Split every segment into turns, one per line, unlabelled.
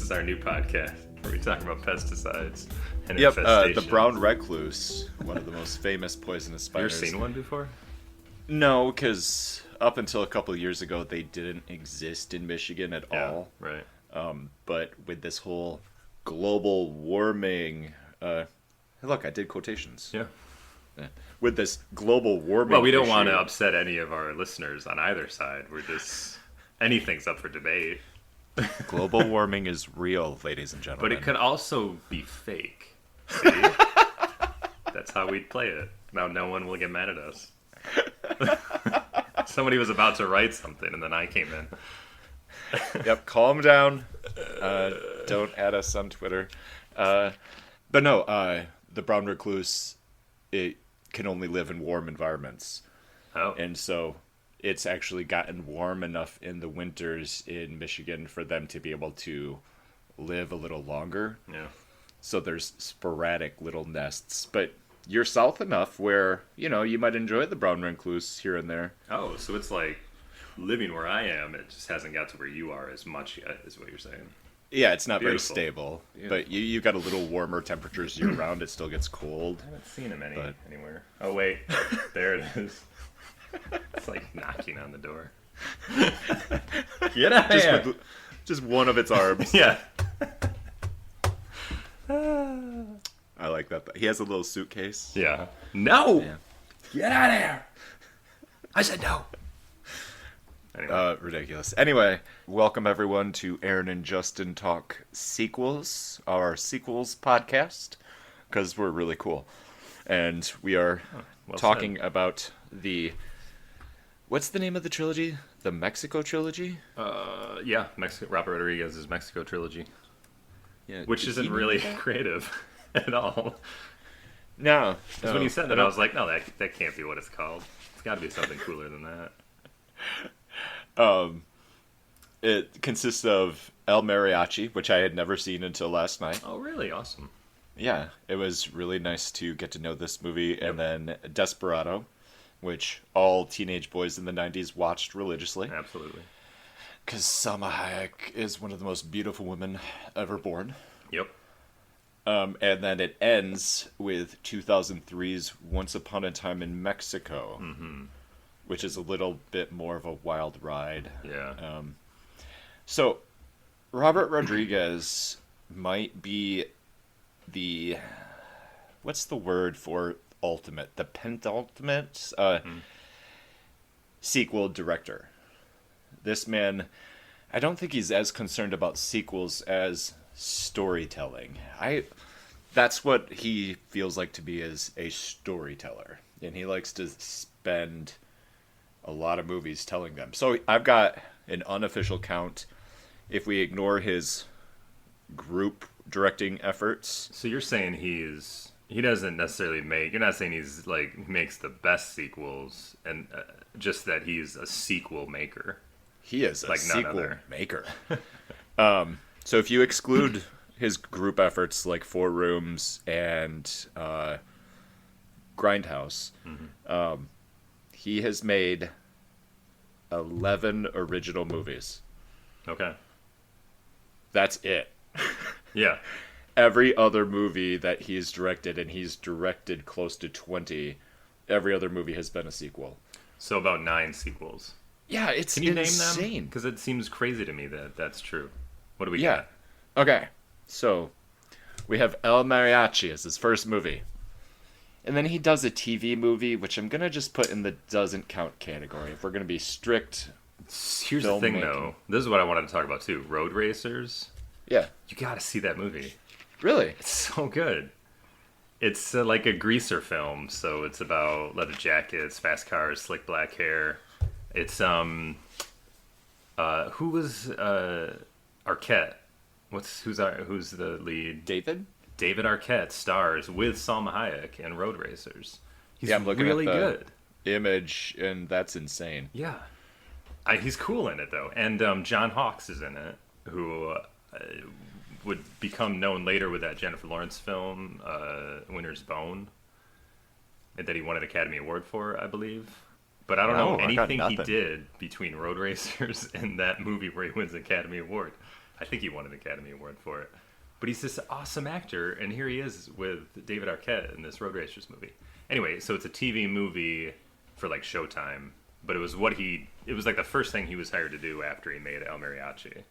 is our new podcast where we talk about pesticides and
Yep,
infestations.
the brown recluse, one of the most famous poisonous
You ever
spiders.
seen one before?
No, because up until a couple of years ago, they didn't exist in Michigan at all.
Right.
But with this whole global warming, look, I did quotations.
Yeah.
With this global warming,
Well, we don't want to
issue-
upset any of our listeners on either side. We're just anything's up for debate.
Global warming is real, ladies and gentlemen.
But it could also be fake. See? That's how we'd play it. Now no one will get mad at us. Somebody was about to write something, and then I came in.
Yep, calm down. Don't add us on Twitter. But no, the brown recluse, it can only live in warm environments.
Oh.
And so it's actually gotten warm enough in the winters in Michigan for them to be able to live a little longer.
Yeah.
So there's sporadic little nests. But you're south enough where, you might enjoy the brown recluse here and there.
Oh, so it's like living where I am. It just hasn't got to where you are as much yet, is what you're saying.
Yeah, it's not
Beautiful.
very stable.
Beautiful.
But you got a little warmer temperatures year round. It still gets cold.
I haven't seen him
But-
anywhere. Oh, wait. There it is. It's like knocking on the door. Get out
Just
here.
with just one of its arms.
Yeah.
I like that. He has a little suitcase.
Yeah. No!
Yeah.
Get out of here! I said no. Anyway.
Ridiculous. Anyway, welcome everyone to Aaron and Justin Talk Sequels, our sequels podcast, because we're really cool. And we are
well
talking about what's the name of the trilogy? The Mexico trilogy?
Yeah, Robert Rodriguez's Mexico trilogy,
Yeah.
which
did
isn't
he
really
name that?
creative at all.
No.
Because when you said that, I was like, no, that can't be what it's called. It's got to be something cooler than that.
It consists of El Mariachi, which I had never seen until last night.
Oh, really? Awesome.
Yeah, it was really nice to get to know this movie. And then Desperado, which all teenage boys in the 90s watched religiously.
Absolutely.
Because Salma Hayek is one of the most beautiful women ever born.
Yep.
And then it ends with 2003's Once Upon a Time in Mexico, which is a little bit more of a wild ride.
Yeah.
So, Robert Rodriguez might be what's the word for ultimate? The penultimate sequel director. This man, I don't think he's as concerned about sequels as storytelling. That's what he feels like to be as a storyteller. And he likes to spend a lot of movies telling them. So I've got an unofficial count. If we ignore his group directing efforts,
So you're saying he doesn't necessarily you're not saying he's like makes the best sequels, and just that he's a sequel maker.
he is a
Like none
sequel
other.
maker. So if you exclude his group efforts like Four Rooms and Grindhouse, he has made 11 original movies.
Okay.
That's it.
Yeah.
Every other movie that he's directed, and he's directed close to 20, every other movie has been a sequel.
So about 9 sequels.
Yeah, it's
Can you name
insane.
them? Because it seems crazy to me that that's true. What do we
Yeah.
got?
Okay. So, we have El Mariachi as his first movie. And then he does a TV movie, which I'm going to just put in the doesn't count category. If we're going to be strict.
Here's the thing,
Filmmaking.
though. This is what I wanted to talk about, too. Road Racers.
Yeah.
You got to see that movie.
Really?
It's so good. It's like a greaser film, so it's about leather jackets, fast cars, slick black hair. It's who was Arquette? Who's the lead?
David?
David Arquette stars with Salma Hayek in Road Racers. He's
Yeah, I'm looking
really
at the
good.
image, and that's insane.
Yeah, he's cool in it though, and John Hawkes is in it, who would become known later with that Jennifer Lawrence film, Winter's Bone, that he won an Academy Award for, I believe. But I don't know
I got
anything he
nothing.
did between Road Racers and that movie where he wins the Academy Award. I think he won an Academy Award for it. But he's this awesome actor, and here he is with David Arquette in this Road Racers movie. Anyway, so it's a TV movie for like Showtime, but it was like the first thing he was hired to do after he made El Mariachi.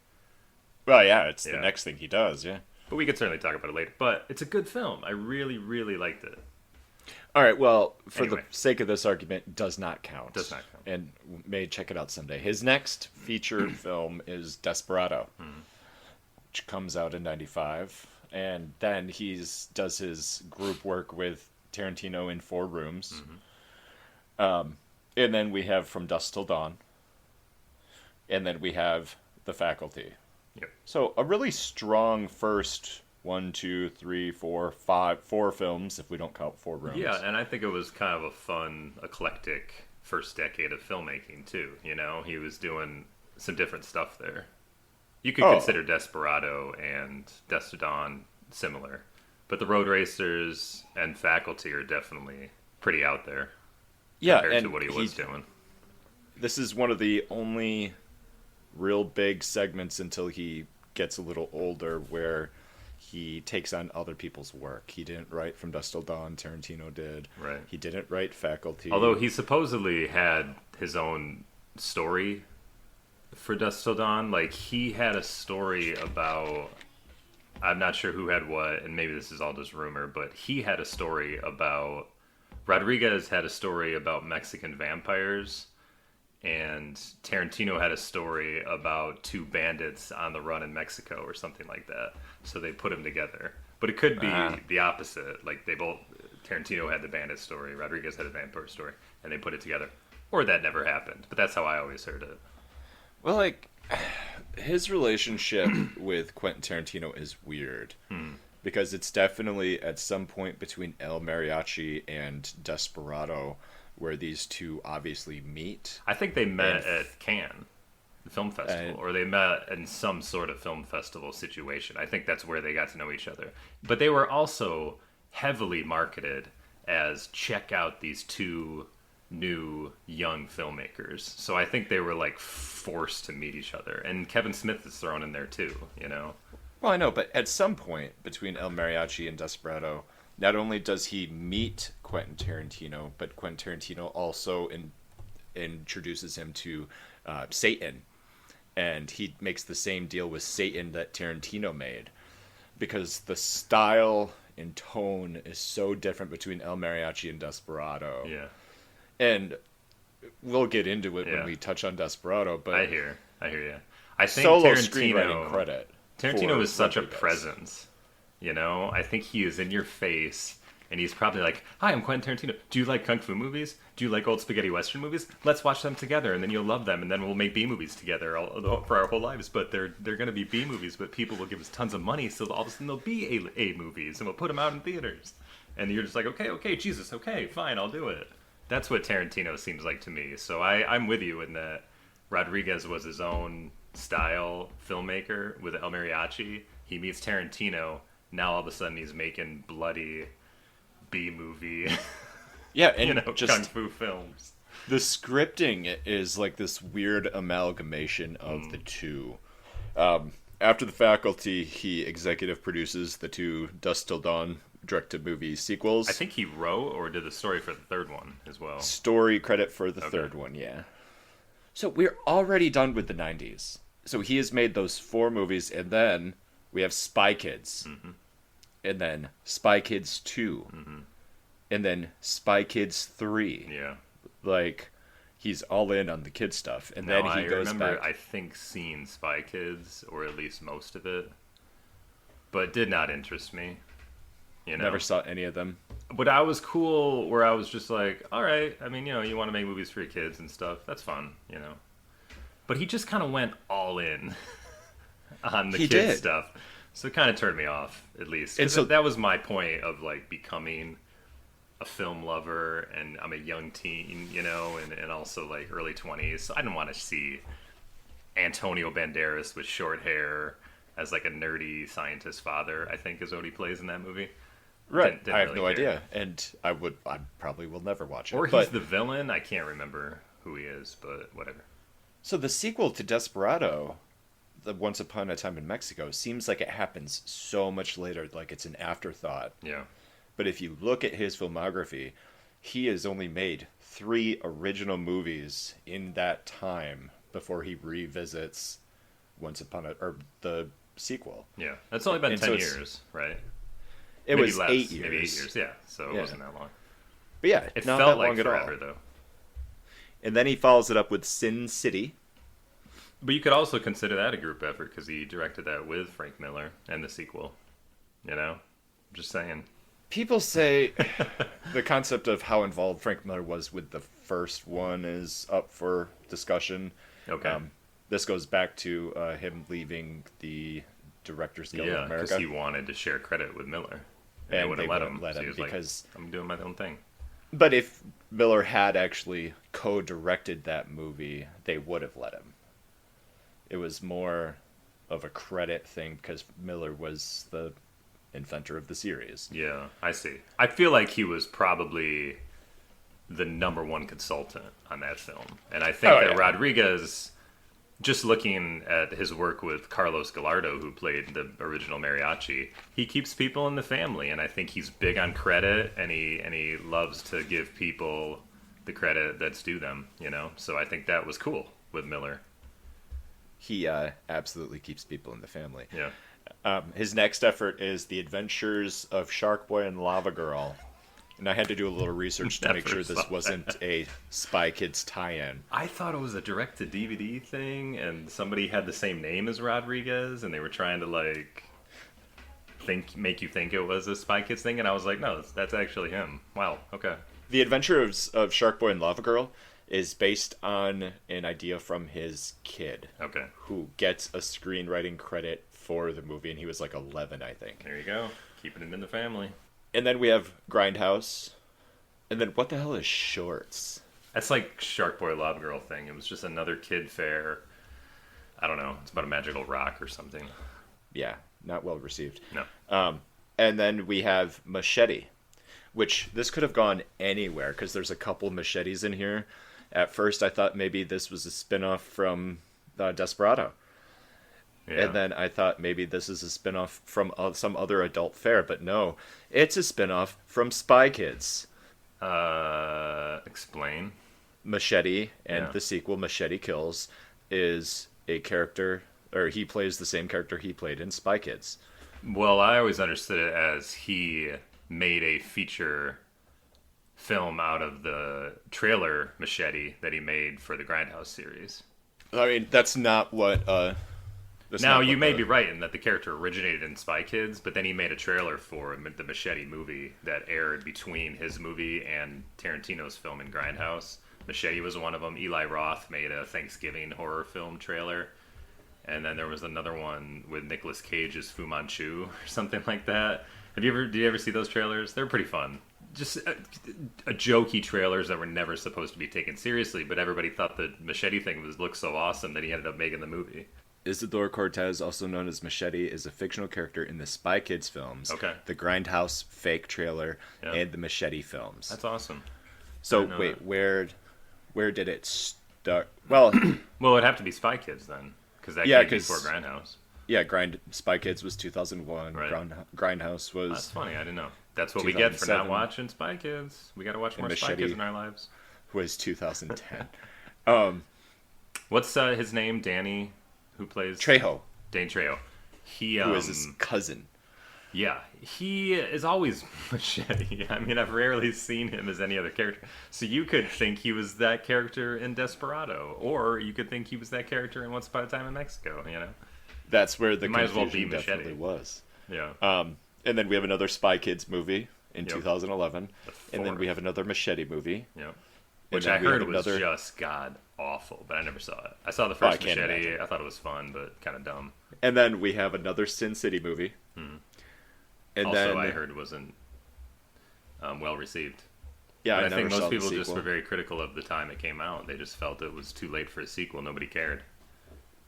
Well, yeah, it's the
Yeah.
next thing he does, yeah.
But we could certainly talk about it later. But it's a good film. I really, really liked it.
All right, well, for
Anyway.
the sake of this argument, does not count.
Does not count.
And may check it out someday. His next feature film is Desperado, which comes out in 95. And then does his group work with Tarantino in Four Rooms. And then we have From Dusk Till Dawn. And then we have The Faculty.
Yep.
So a really strong first 4 films, if we don't count Four Rooms.
Yeah, and I think it was kind of a fun, eclectic first decade of filmmaking, too. You know, he was doing some different stuff there. You could consider Desperado and Dusk Till Dawn similar. But The Road Racers and Faculty are definitely pretty out there
Yeah,
compared
and
to what he was doing.
this is one of the only real big segments until he gets a little older where he takes on other people's work. He didn't write From Dusk Till Dawn, Tarantino did.
Right.
He didn't write Faculty.
Although he supposedly had his own story for Dusk Till Dawn. Like, he had a story about... I'm not sure who had what, and maybe this is all just rumor, but he had a story about... Rodriguez had a story about Mexican vampires, and Tarantino had a story about two bandits on the run in Mexico or something like that. So they put them together. But it could be the opposite. Like, Tarantino had the bandit story, Rodriguez had a vampire story, and they put it together. Or that never happened. But that's how I always heard it.
Well, like, his relationship with Quentin Tarantino is weird. Because it's definitely at some point between El Mariachi and Desperado where these two obviously meet.
I think they met at Cannes, the film festival, or they met in some sort of film festival situation. I think that's where they got to know each other. But they were also heavily marketed as check out these two new young filmmakers. So I think they were like forced to meet each other. And Kevin Smith is thrown in there too, you know?
Well, I know, but at some point between El Mariachi and Desperado, not only does he meet Quentin Tarantino, but Quentin Tarantino also introduces him to Satan. And he makes the same deal with Satan that Tarantino made. Because the style and tone is so different between El Mariachi and Desperado.
Yeah.
And we'll get into it
Yeah.
when we touch on Desperado, but
I hear you. I think
solo screenwriting
Tarantino
credit.
Tarantino
for
is such a
Rodriguez.
presence, you know? I think he is in your face, and he's probably like, hi, I'm Quentin Tarantino. Do you like Kung Fu movies? Do you like old spaghetti Western movies? Let's watch them together, and then you'll love them, and then we'll make B movies together for our whole lives. But they're going to be B movies, but people will give us tons of money, so all of a sudden they'll be A movies, and we'll put them out in theaters. And you're just like, okay, Jesus, okay, fine, I'll do it. That's what Tarantino seems like to me. So I'm with you in that Rodriguez was his own style filmmaker with El Mariachi. He meets Tarantino. Now all of a sudden he's making bloody B movie,
Yeah, and
kung fu films.
the scripting is like this weird amalgamation of the two. After The Faculty, he executive produces the two Dusk Till Dawn direct-to-movie sequels.
I think he wrote or did the story for the third one as well.
Story credit for the
Okay.
third one, yeah. So we're already done with the 90s. So he has made those 4 movies, and then we have Spy Kids. And then Spy Kids 2. And then Spy Kids 3.
Yeah.
Like, he's all in on the kid stuff. And
Now,
then he
I
goes
remember,
back.
I think, seeing Spy Kids, or at least most of it, but it did not interest me. You know?
Never saw any of them.
But I was cool where I was just like, all right, I mean, you want to make movies for your kids and stuff. That's fun, you know. But he just kind of went all in on the
He
kid
did.
stuff. So it kind of turned me off, at least.
And
'Cause
so-
that was my point of, like, becoming a film lover, and I'm a young teen, you know, and also, like, early 20s. So I didn't want to see Antonio Banderas with short hair as, like, a nerdy scientist father, I think is what he plays in that movie.
Right.
Didn't
I have
really
no
care.
idea. And I probably will never watch it.
Or he's
but,
the villain. I can't remember who he is, but whatever.
So the sequel to Desperado, the Once Upon a Time in Mexico seems like it happens so much later, like it's an afterthought.
Yeah.
But if you look at his filmography, he has only made 3 original movies in that time before he revisits or the sequel.
Yeah. That's only been
And
10
so it's-
years, right?
It
Maybe
was
less,
8 years.
Maybe 8 years, yeah. So it
Yeah.
wasn't that long.
But yeah,
It
not
felt
that
like
long at
forever,
all.
though.
And then he follows it up with Sin City.
But you could also consider that a group effort because he directed that with Frank Miller and the sequel. You know? Just saying.
People say the concept of how involved Frank Miller was with the first one is up for discussion.
Okay.
This goes back to him leaving the Directors Guild of
Yeah, because
America.
he wanted to share credit with Miller.
And
they wouldn't let
wouldn't
him.
let
So he
him
was like,
because-
I'm doing my own thing.
But if Miller had actually co-directed that movie, they would have let him. It was more of a credit thing because Miller was the inventor of the series.
Yeah, I see. I feel like he was probably the #1 consultant on that film. And I think that
yeah.
Rodriguez, just looking at his work with Carlos Gallardo, who played the original mariachi, he keeps people in the family. And I think he's big on credit, and he loves to give people the credit that's due them, you know? So I think that was cool with Miller.
He absolutely keeps people in the family.
Yeah.
His next effort is The Adventures of Shark Boy and Lava Girl. And I had to do a little research to make
Never
sure this
saw
wasn't a Spy Kids tie-in.
I thought it was a direct-to-DVD thing, and somebody had the same name as Rodriguez, and they were trying to like make you think it was a Spy Kids thing, and I was like, no, that's actually him. Wow, okay.
The Adventure of Shark Boy and Lava Girl is based on an idea from his kid,
Okay,
who gets a screenwriting credit for the movie, and he was like 11, I think.
there you go. Keeping it in the family.
And then we have Grindhouse. And then what the hell is Shorts?
That's like Shark Boy Love Girl thing. It was just another kid fair. I don't know. It's about a magical rock or something.
Yeah, not well received.
No.
And then we have Machete, which this could have gone anywhere because there's a couple machetes in here. At first, I thought maybe this was a spin-off from Desperado.
Yeah.
And then I thought maybe this is a spin-off from some other adult fare, but no. It's a spin-off from Spy Kids.
Explain.
Machete and
Yeah.
the sequel, Machete Kills, is a character, or he plays the same character he played in Spy Kids.
Well, I always understood it as he made a feature film out of the trailer Machete that he made for the Grindhouse series.
I mean, that's not what... that's
Now,
not
you
what
may
the-
be right in that the character originated in Spy Kids, but then he made a trailer for the Machete movie that aired between his movie and Tarantino's film in Grindhouse. Machete was one of them. Eli Roth made a Thanksgiving horror film trailer. And then there was another one with Nicolas Cage as Fu Manchu or something like that. Did you ever see those trailers? They're pretty fun. Just a jokey trailers that were never supposed to be taken seriously, but everybody thought the Machete thing looked so awesome that he ended up making the movie.
Isidore Cortez, also known as Machete, is a fictional character in the Spy Kids films,
Okay.
the Grindhouse fake trailer,
Yeah.
and the Machete films.
That's awesome.
So
I know
wait,
that.
where did it start? Well,
Well, it'd have to be Spy Kids then, because that
Yeah,
came
'cause-
before Grindhouse.
yeah, Spy Kids was 2001.
Right.
Grindhouse
That's
was
funny. I didn't know. That's what we get for not
2007.
watching Spy Kids. We got to watch more Spy
Machete.
Kids in our lives.
2010.
What's his name? Danny, who plays
Trejo,
Dane Trejo. He
who is his cousin.
yeah, he is always Machete. I mean, I've rarely seen him as any other character. So you could think he was that character in Desperado, or you could think he was that character in Once Upon a Time in Mexico. You know?
That's where the
Might as well
confusion
be Machete.
definitely was.
Yeah.
And then we have another Spy Kids movie in
Yep.
2011, and then
fourth.
we have another Machete movie.
Yeah.
And
Which
then
I
we have
heard was
another-
just god awful, but I never saw it. I saw the
Oh, I
first
can't
Machete.
imagine.
I thought it was fun, but kind of dumb.
And then we have another Sin City movie. And
Hmm. Also,
then
I heard wasn't well received.
yeah,
But
I
I
never
think
saw
most
the
people just
sequel.
were very critical of the time it came out. They just felt it was too late for a sequel. Nobody cared.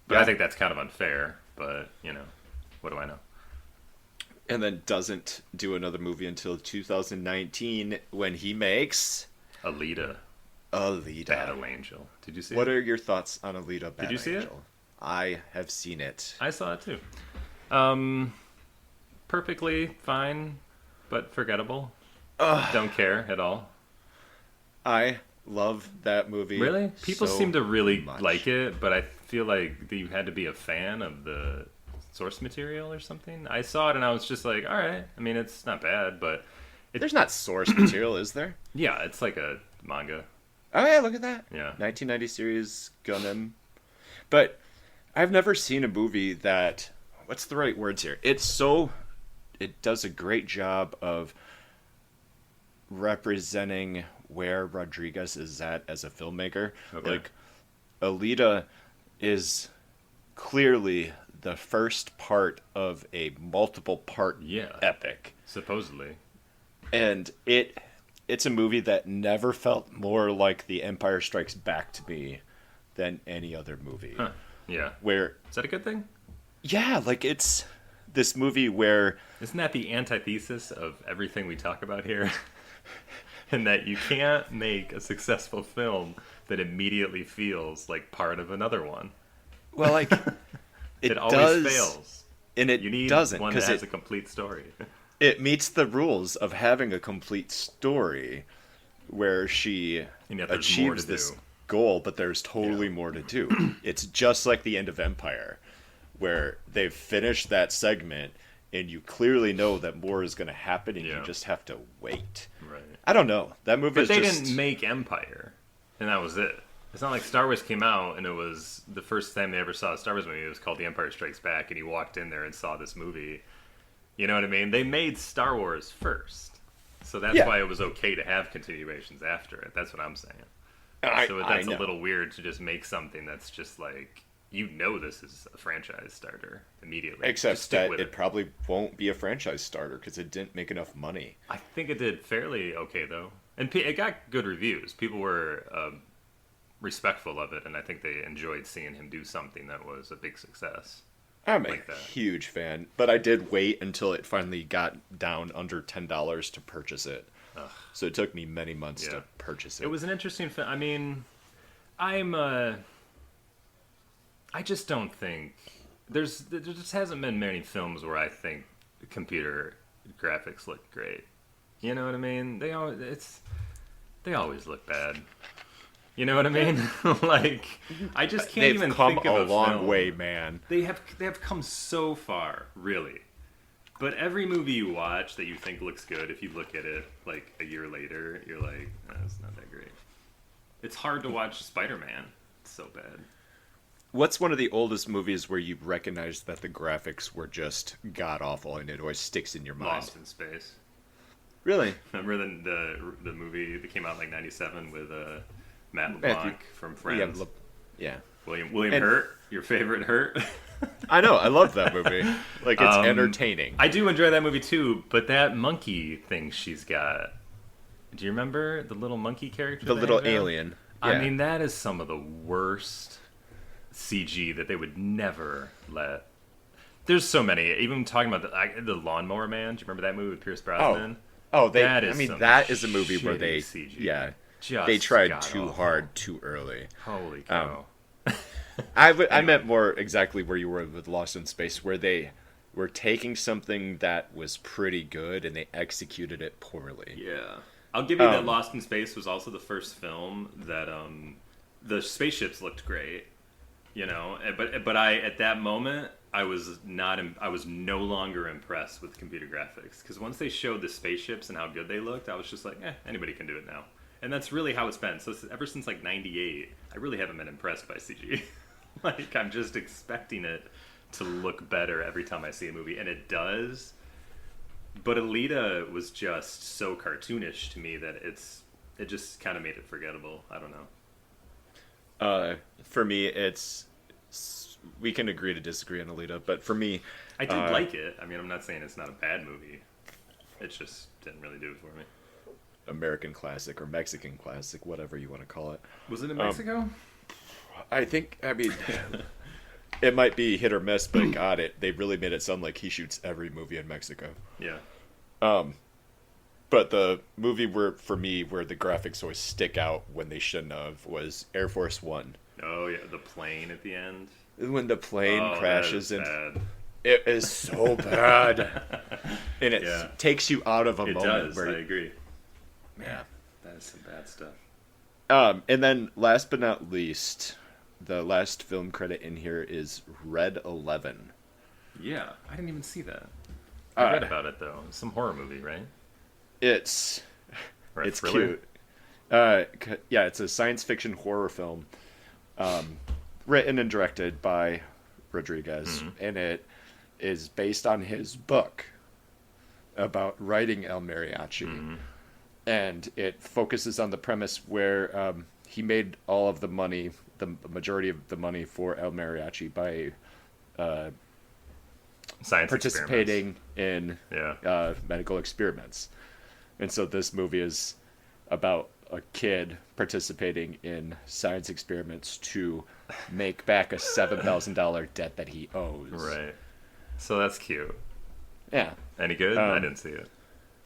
But
Yeah.
I think that's kind of unfair. But you know, what do I know?
And then doesn't do another movie until 2019 when he makes
Alita,
Alita.
Battle Angel. Did you see
What
it?
are your thoughts on Alita? Battle
you see it?
Angel? I have seen it.
I saw it too. Perfectly fine, but forgettable. Don't care at all.
I love that movie.
Really? People
so
seem to really
much.
like it, but I feel like you had to be a fan of the source material or something. I saw it and I was just like, all right. I mean, it's not bad, but
There's not source material, is there?
yeah, it's like a manga.
Oh yeah, look at that.
Yeah.
1990 series Gundam. But I've never seen a movie that, what's the right words here? It does a great job of representing where Rodriguez is at as a filmmaker.
Okay.
Like Alita is clearly the first part of a multiple part
Yeah.
epic.
Supposedly.
And it's a movie that never felt more like The Empire Strikes Back to me than any other movie.
Huh. Yeah.
Where
Is that a good thing?
yeah, like it's this movie where
Isn't that the antithesis of everything we talk about here? And that you can't make a successful film that immediately feels like part of another one.
well like
It always
does,
fails.
and it
You need
doesn't
one that
because
has a complete story.
it meets the rules of having a complete story where she
And yet there's more
achieves
to
this
do.
goal, but there's totally more to do. It's just like the end of Empire, where they've finished that segment and you clearly know that more is going to happen and
Yeah.
you just have to wait.
Right.
I don't know. That movie
But
is
they
just
didn't make Empire, and that was it. It's not like Star Wars came out and it was the first time they ever saw a Star Wars movie. It was called The Empire Strikes Back, and you walked in there and saw this movie. You know what I mean? They made Star Wars first, so that's
Yeah.
why it was okay to have continuations after it. That's what I'm saying. So
I
that's
know.
a little weird to just make something that's just like, you know, this is a franchise starter immediately. Just
Except
stick
that
with
it probably won't be a franchise starter because it didn't make enough money.
I think it did fairly okay though, and it got good reviews. People were respectful of it, and I think they enjoyed seeing him do something that was a big success.
I'm a
Like that.
huge fan, but I did wait until it finally got down under $10 to purchase it. So it took me many months
Yeah.
to purchase it.
It was an interesting film. I mean, I just don't think there just hasn't been many films where I think computer graphics look great. You know what I mean? They always look bad. You know what I mean? Like, I just can't
They've
even
come
think of
a long
film.
way, man.
They have come so far, really. But every movie you watch that you think looks good, if you look at it like a year later, you're like, it's not that great. It's hard to watch Spider-Man. It's so bad.
What's one of the oldest movies where you recognize that the graphics were just god awful and it always sticks in your mind?
Lost in Space.
Really?
Remember the movie that came out in like '97 with Matt
Matthew-
LeBlanc from Friends?
Yeah.
William
And-
Hurt, your favorite Hurt.
I know. I love that movie. Like, it's
Um,
entertaining.
I do enjoy that movie too, but that monkey thing she's got. Do you remember the little monkey character?
The
they
little
have?
alien.
I
Yeah.
mean, that is some of the worst CG that they would never let. There's so many. Even talking about the Lawnmower Man. Do you remember that movie with Pierce Brosnan?
That
is some
is a movie where
shitty
they,
CG.
yeah,
Just
they tried
god
too
awful.
hard too early.
Holy cow!
I meant more exactly where you were with Lost in Space, where they were taking something that was pretty good and they executed it poorly.
Yeah, I'll give you that. Lost in Space was also the first film that the spaceships looked great. You know, but I at that moment I was not. I was no longer impressed with computer graphics because once they showed the spaceships and how good they looked, I was just like, anybody can do it now. And that's really how it's been. So ever since like '98, I really haven't been impressed by CG. Like, I'm just expecting it to look better every time I see a movie, and it does. But Alita was just so cartoonish to me that it just kind of made it forgettable. I don't know.
For me, we can agree to disagree on Alita, but for me,
I did like it. I mean, I'm not saying it's not a bad movie. It just didn't really do it for me.
American classic or Mexican classic, whatever you want to call it.
Was it in Mexico?
I mean, it might be hit or miss, but God, they really made it sound like he shoots every movie in Mexico.
Yeah.
But the movie for me, where the graphics always stick out when they shouldn't have, was Air Force One.
Oh, yeah. The plane at the end.
when the plane
Oh,
crashes
that is
and
bad.
it is so bad, and it
Yeah.
takes you out of a
It
moment
does.
where
I agree.
yeah.
That is some bad stuff.
And then last but not least, the last film credit in here is Red 11.
Yeah, I didn't even see that. I read
Uh,
about it though. Some horror movie, right?
it's
Or a
it's
thriller?
cute. Yeah, it's a science fiction horror film, written and directed by Rodriguez, and it is based on his book about writing El Mariachi, and it focuses on the premise where he made all of the money, the majority of the money for El Mariachi by
Science
participating in
experiments. Yeah.
medical experiments. And so this movie is about a kid participating in science experiments to make back a $7,000 debt that he owes.
Right. So that's cute.
Yeah.
Any good? I didn't see it.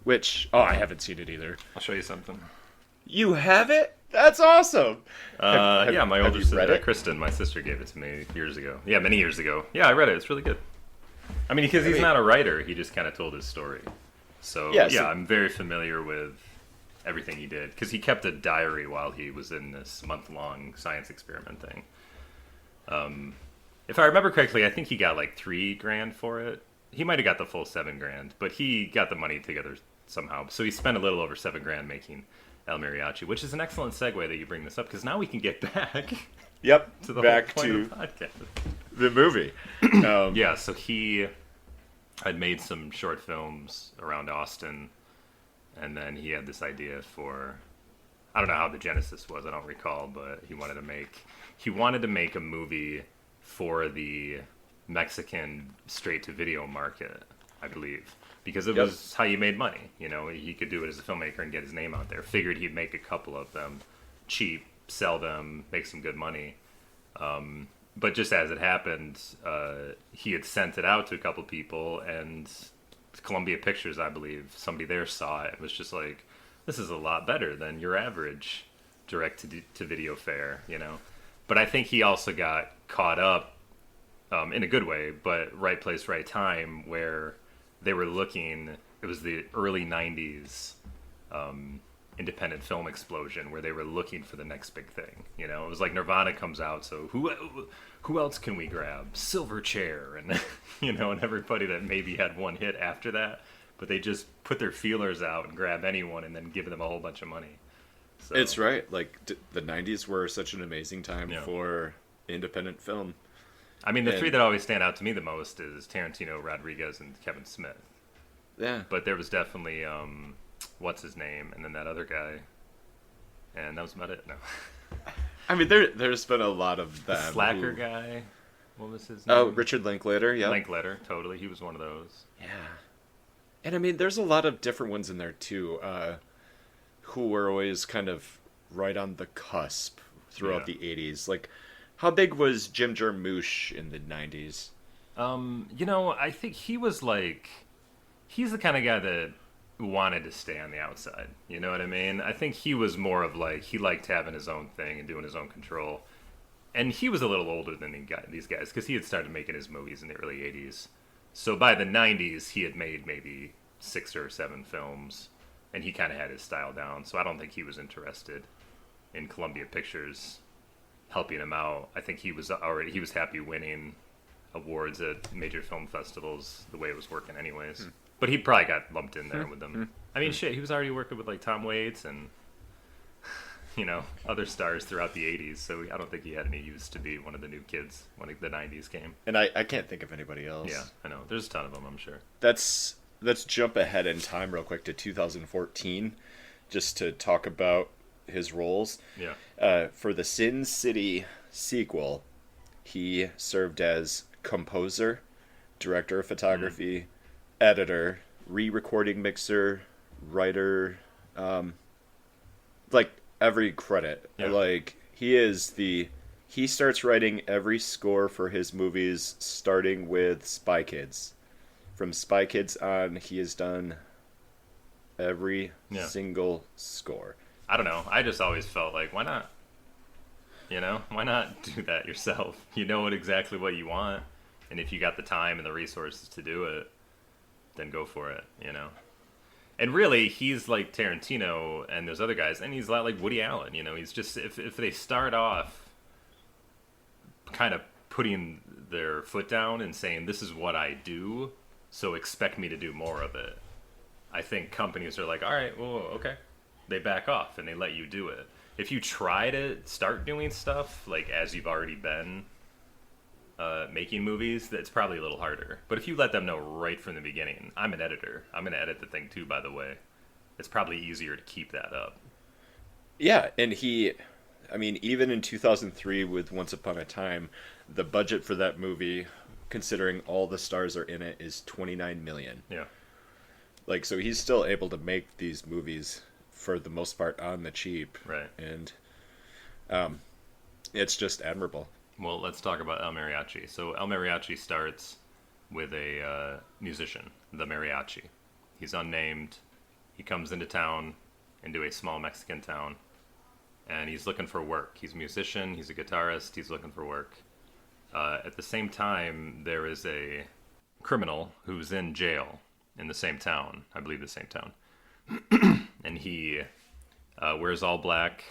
Which, oh, I haven't seen it either.
I'll show you something.
You have it? That's awesome.
Yeah, my
have
older
you
sister,
read it?
Kristen, my sister gave it to me years ago. Yeah, many years ago. Yeah, I read it. It's really good. I mean, because he's not a writer, he just kind of told his story. So,
Yeah,
yeah,
so-
I'm very familiar with everything he did. Because he kept a diary while he was in this month-long science experiment thing. If I remember correctly, I think he got like $3,000 for it. He might have got the full $7,000, but he got the money together somehow. So he spent a little over $7,000 making El Mariachi, which is an excellent segue that you bring this up, because now we can get back
Yep.
to the
Back
whole point
to
of the podcast.
the movie.
Yeah, so he had made some short films around Austin, and then he had this idea for, I don't know how the genesis was, I don't recall, but he wanted to make a movie for the Mexican straight-to-video market, I believe, because it
Yep.
was how you made money. You know, he could do it as a filmmaker and get his name out there. Figured he'd make a couple of them cheap, sell them, make some good money. But just as it happened, he had sent it out to a couple people, and Columbia Pictures, I believe, somebody there saw it and was just like, this is a lot better than your average direct-to-video fare, you know? But I think he also got caught up, in a good way, but right place, right time, where they were looking, it was the early 90s independent film explosion, where they were looking for the next big thing. You know, it was like Nirvana comes out, so who else can we grab? Silverchair, and you know, and everybody that maybe had one hit after that, but they just put their feelers out and grab anyone and then give them a whole bunch of money. So,
It's right. Like, the 90s were such an amazing time
Yeah.
for independent film.
I mean, the
and-
three that always stand out to me the most is Tarantino, Rodriguez, and Kevin Smith.
Yeah.
But there was definitely what's his name, and then that other guy, and that was about it. No,
I mean, there's been a lot of
the
them.
slacker
who-
guy. What was his name?
Oh, Richard Linklater, yeah.
Linklater. Totally, he was one of those.
Yeah. And I mean, there's a lot of different ones in there, too, who were always kind of right on the cusp throughout
Yeah.
the 80s. Like, how big was Jim Jarmusch in the 90s?
You know, I think he was like, he's the kind of guy that wanted to stay on the outside. You know what I mean? I think he was more of like, he liked having his own thing and doing his own control. And he was a little older than these guys, because he had started making his movies in the early 80s. So by the 90s, he had made maybe 6 or 7 films, and he kind of had his style down. So I don't think he was interested in Columbia Pictures helping him out. I think he was happy winning awards at major film festivals the way it was working anyways. But he probably got lumped in there with them. I mean, shit, he was already working with like Tom Waits and you know, other stars throughout the 80s, so I don't think he had any use to be one of the new kids when the 90s came.
And I can't think of anybody else.
Yeah, I know. There's a ton of them, I'm sure.
Let's jump ahead in time real quick to 2014, just to talk about his roles.
Yeah.
For the Sin City sequel, he served as composer, director of photography, editor, re-recording mixer, writer, like every credit.
Yeah.
Like he starts writing every score for his movies, starting with Spy Kids. From Spy Kids on, he has done every
Yeah.
single score.
I don't know. I just always felt like, why not? You know, why not do that yourself? You know exactly what you want, and if you got the time and the resources to do it, then go for it. You know. And really, he's like Tarantino and those other guys, and he's a lot like Woody Allen. You know, he's just if they start off kind of putting their foot down and saying this is what I do, so expect me to do more of it. I think companies are like, all right, well, okay, they back off and they let you do it. If you try to start doing stuff like as you've already been making movies, that's probably a little harder. But if you let them know right from the beginning, I'm an editor. I'm going to edit the thing too, by the way. It's probably easier to keep that up.
Yeah, and I mean, even in 2003 with Once Upon a Time, the budget for that movie, considering all the stars are in it, is 29 million.
Yeah.
Like, so he's still able to make these movies for the most part on the cheap.
Right.
And it's just admirable.
Well, let's talk about El Mariachi. So El Mariachi starts with a musician, the Mariachi. He's unnamed. He comes into town, into a small Mexican town, and he's looking for work. He's a musician. He's a guitarist. He's looking for work. At the same time, there is a criminal who's in jail in the same town. I believe the same town. And he wears all black,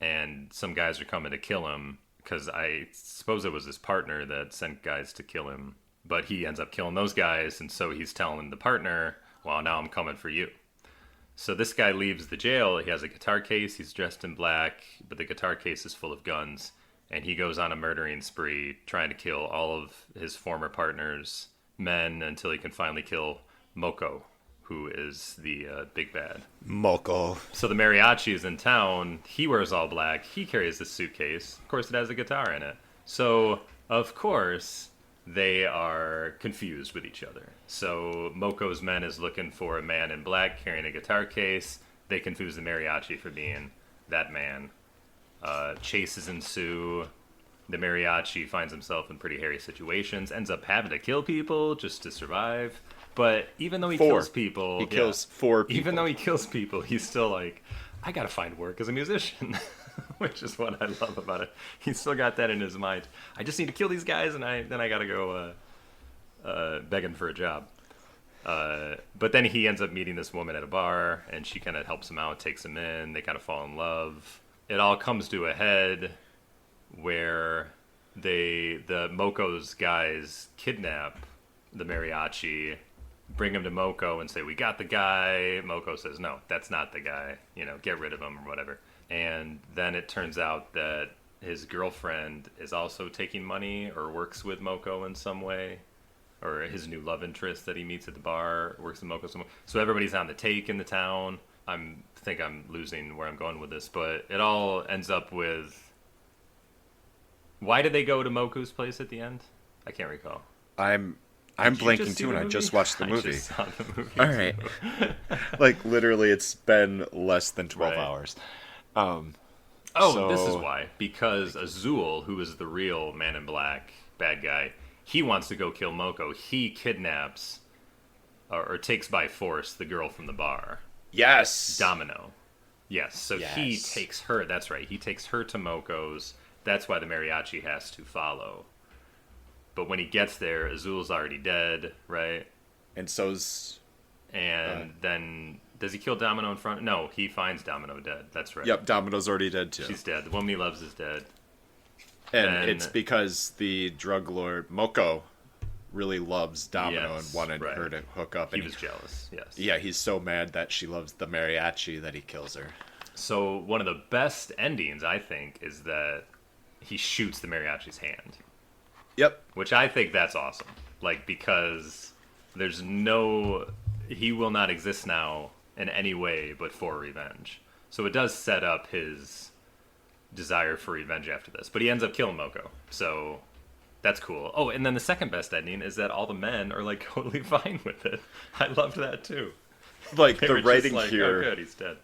and some guys are coming to kill him because I suppose it was his partner that sent guys to kill him. But he ends up killing those guys, and so he's telling the partner, well, now I'm coming for you. So this guy leaves the jail. He has a guitar case. He's dressed in black, but the guitar case is full of guns. And he goes on a murdering spree, trying to kill all of his former partners' men until he can finally kill Moko, who is the big bad.
Moko.
So the mariachi is in town. He wears all black. He carries this suitcase. Of course, it has a guitar in it. So, of course, they are confused with each other. So Moko's men is looking for a man in black carrying a guitar case. They confuse the mariachi for being that man. Chases ensue. The mariachi finds himself in pretty hairy situations, ends up having to kill people just to survive. But even though he kills people...
He kills 4 people.
Even though he kills people, he's still like, I gotta find work as a musician. Which is what I love about it. He's still got that in his mind. I just need to kill these guys, and then I gotta go begging for a job. But then he ends up meeting this woman at a bar, and she kind of helps him out, takes him in. They kind of fall in love. It all comes to a head where the Moko's guys kidnap the mariachi, bring him to Moko and say, we got the guy. Moko says, no, that's not the guy. You know, get rid of him or whatever. And then it turns out that his girlfriend is also taking money or works with Moko in some way. Or his new love interest that he meets at the bar works with Moko. So everybody's on the take in the town. I think I'm losing where I'm going with this, but it all ends up with... Why did they go to Moku's place at the end? I can't recall.
I'm blanking too, and I just watched the movie.
I just saw the movie.
All right. Like, literally, it's been less than 12
Right.
hours.
This is why. Because Azul, who is the real Man in Black bad guy, he wants to go kill Moko. He kidnaps or takes by force the girl from the bar.
Yes!
Domino. Yes, so he
Yes.
takes her. That's right. He takes her to Moko's. That's why the mariachi has to follow. But when he gets there, Azul's already dead, right?
And so's...
And then... Does he kill Domino in front? No, he finds Domino dead. That's right.
Yep, Domino's already dead, too.
She's dead. The woman he loves is dead.
And
then-
it's because the drug lord, Moko, really loves Domino
Yes,
and wanted
right.
her to hook up.
He
And
was jealous, yes.
yeah, he's so mad that she loves the mariachi that he kills her.
So one of the best endings, I think, is that he shoots the mariachi's hand.
Yep.
Which I think that's awesome. Like, because there's no... He will not exist now in any way but for revenge. So it does set up his desire for revenge after this. But he ends up killing Moko. So that's cool. Oh, and then the second best ending is that all the men are, like, totally fine with it. I loved that, too.
Like,
They
the
were just
writing
like,
here
oh, good, he's dead.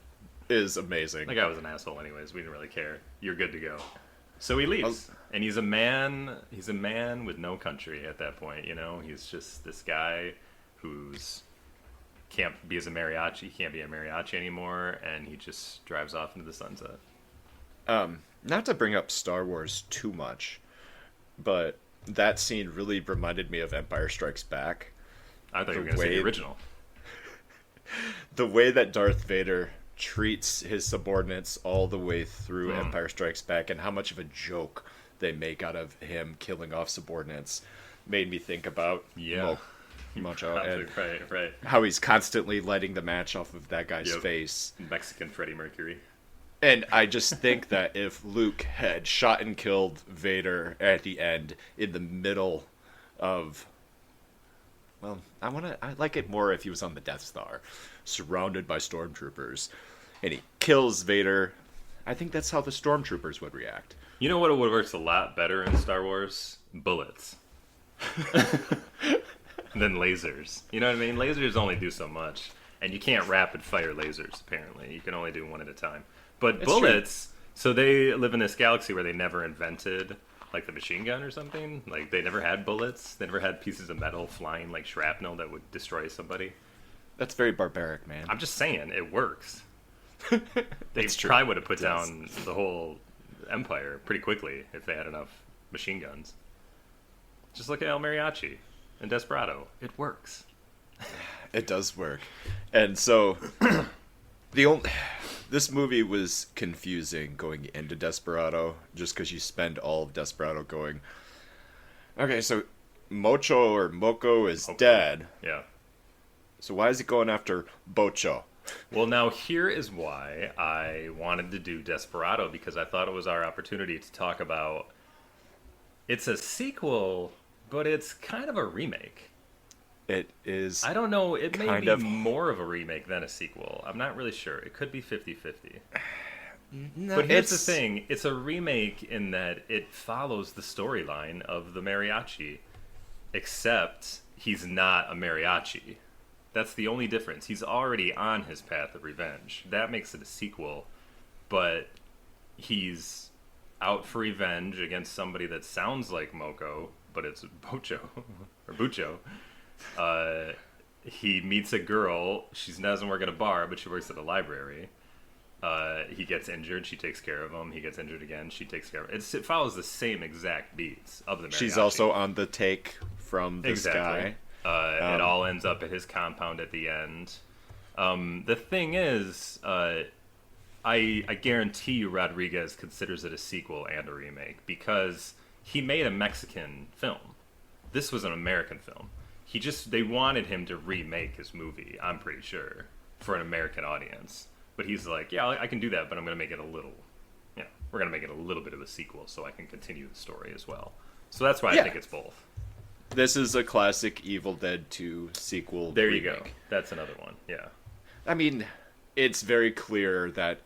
is amazing.
That guy was an asshole anyways. We didn't really care. You're good to go. So he leaves. And he's a man with no country at that point, you know? He's just this guy who's can't be as a mariachi, he can't be a mariachi anymore, and he just drives off into the sunset.
not to bring up Star Wars too much, but that scene really reminded me of Empire Strikes Back.
I thought you were
The
going to say the
way-
original.
The way that Darth Vader treats his subordinates all the way through Empire Strikes Back, and how much of a joke they make out of him killing off subordinates, made me think about
Yeah.
Mocho and
Right.
how he's constantly lighting the match off of that guy's
Yep.
face.
Mexican Freddie Mercury.
And I just think that if Luke had shot and killed Vader at the end in the middle of, well, I like it more if he was on the Death Star, surrounded by stormtroopers, and he kills Vader. I think that's how the stormtroopers would react.
You know what would works a lot better in Star Wars? Bullets. Than lasers. You know what I mean? Lasers only do so much. And you can't rapid fire lasers, apparently. You can only do one at a time. But
It's
bullets, so they live in this galaxy where they never invented, like, the machine gun or something. Like, they never had bullets. They never had pieces of metal flying like shrapnel that would destroy somebody.
That's very barbaric, man.
I'm just saying, it works. They
It's true.
probably would have put
It does.
down the whole empire pretty quickly if they had enough machine guns. Just look at El Mariachi and Desperado. It works.
It does work. And so this movie was confusing going into Desperado, just because you spend all of Desperado going, okay, so Mocho or Moko is
Okay.
dead.
Yeah.
So why is he going after Bocho?
Well, now here is why I wanted to do Desperado, because I thought it was our opportunity to talk about. It's a sequel, but it's kind of a remake.
It is
I don't know. It may
kind
be
of-
more of a remake than a sequel. I'm not really sure. It could be 50-50.
no,
But here's the
it's-
thing. It's a remake in that it follows the storyline of the mariachi, except he's not a mariachi. That's the only difference. He's already on his path of revenge. That makes it a sequel, but he's out for revenge against somebody that sounds like Moko, but it's Bocho or Bucho. He meets a girl. She doesn't work at a bar, but she works at a library. He gets injured. She takes care of him. He gets injured again. She takes care of him. It follows the same exact beats of the mariachi.
She's also on the take from this guy.
It all ends up at his compound at the end. The thing is, I guarantee you Rodriguez considers it a sequel and a remake because he made a Mexican film. This was an American film. They wanted him to remake his movie, I'm pretty sure, for an American audience. But he's like, yeah, I can do that, but I'm going to make it we're going to make it a little bit of a sequel so I can continue the story as well. So that's why I
Yeah.
think it's both.
This is a classic Evil Dead 2 sequel.
There you go.
remake.
That's another one. Yeah.
I mean, it's very clear that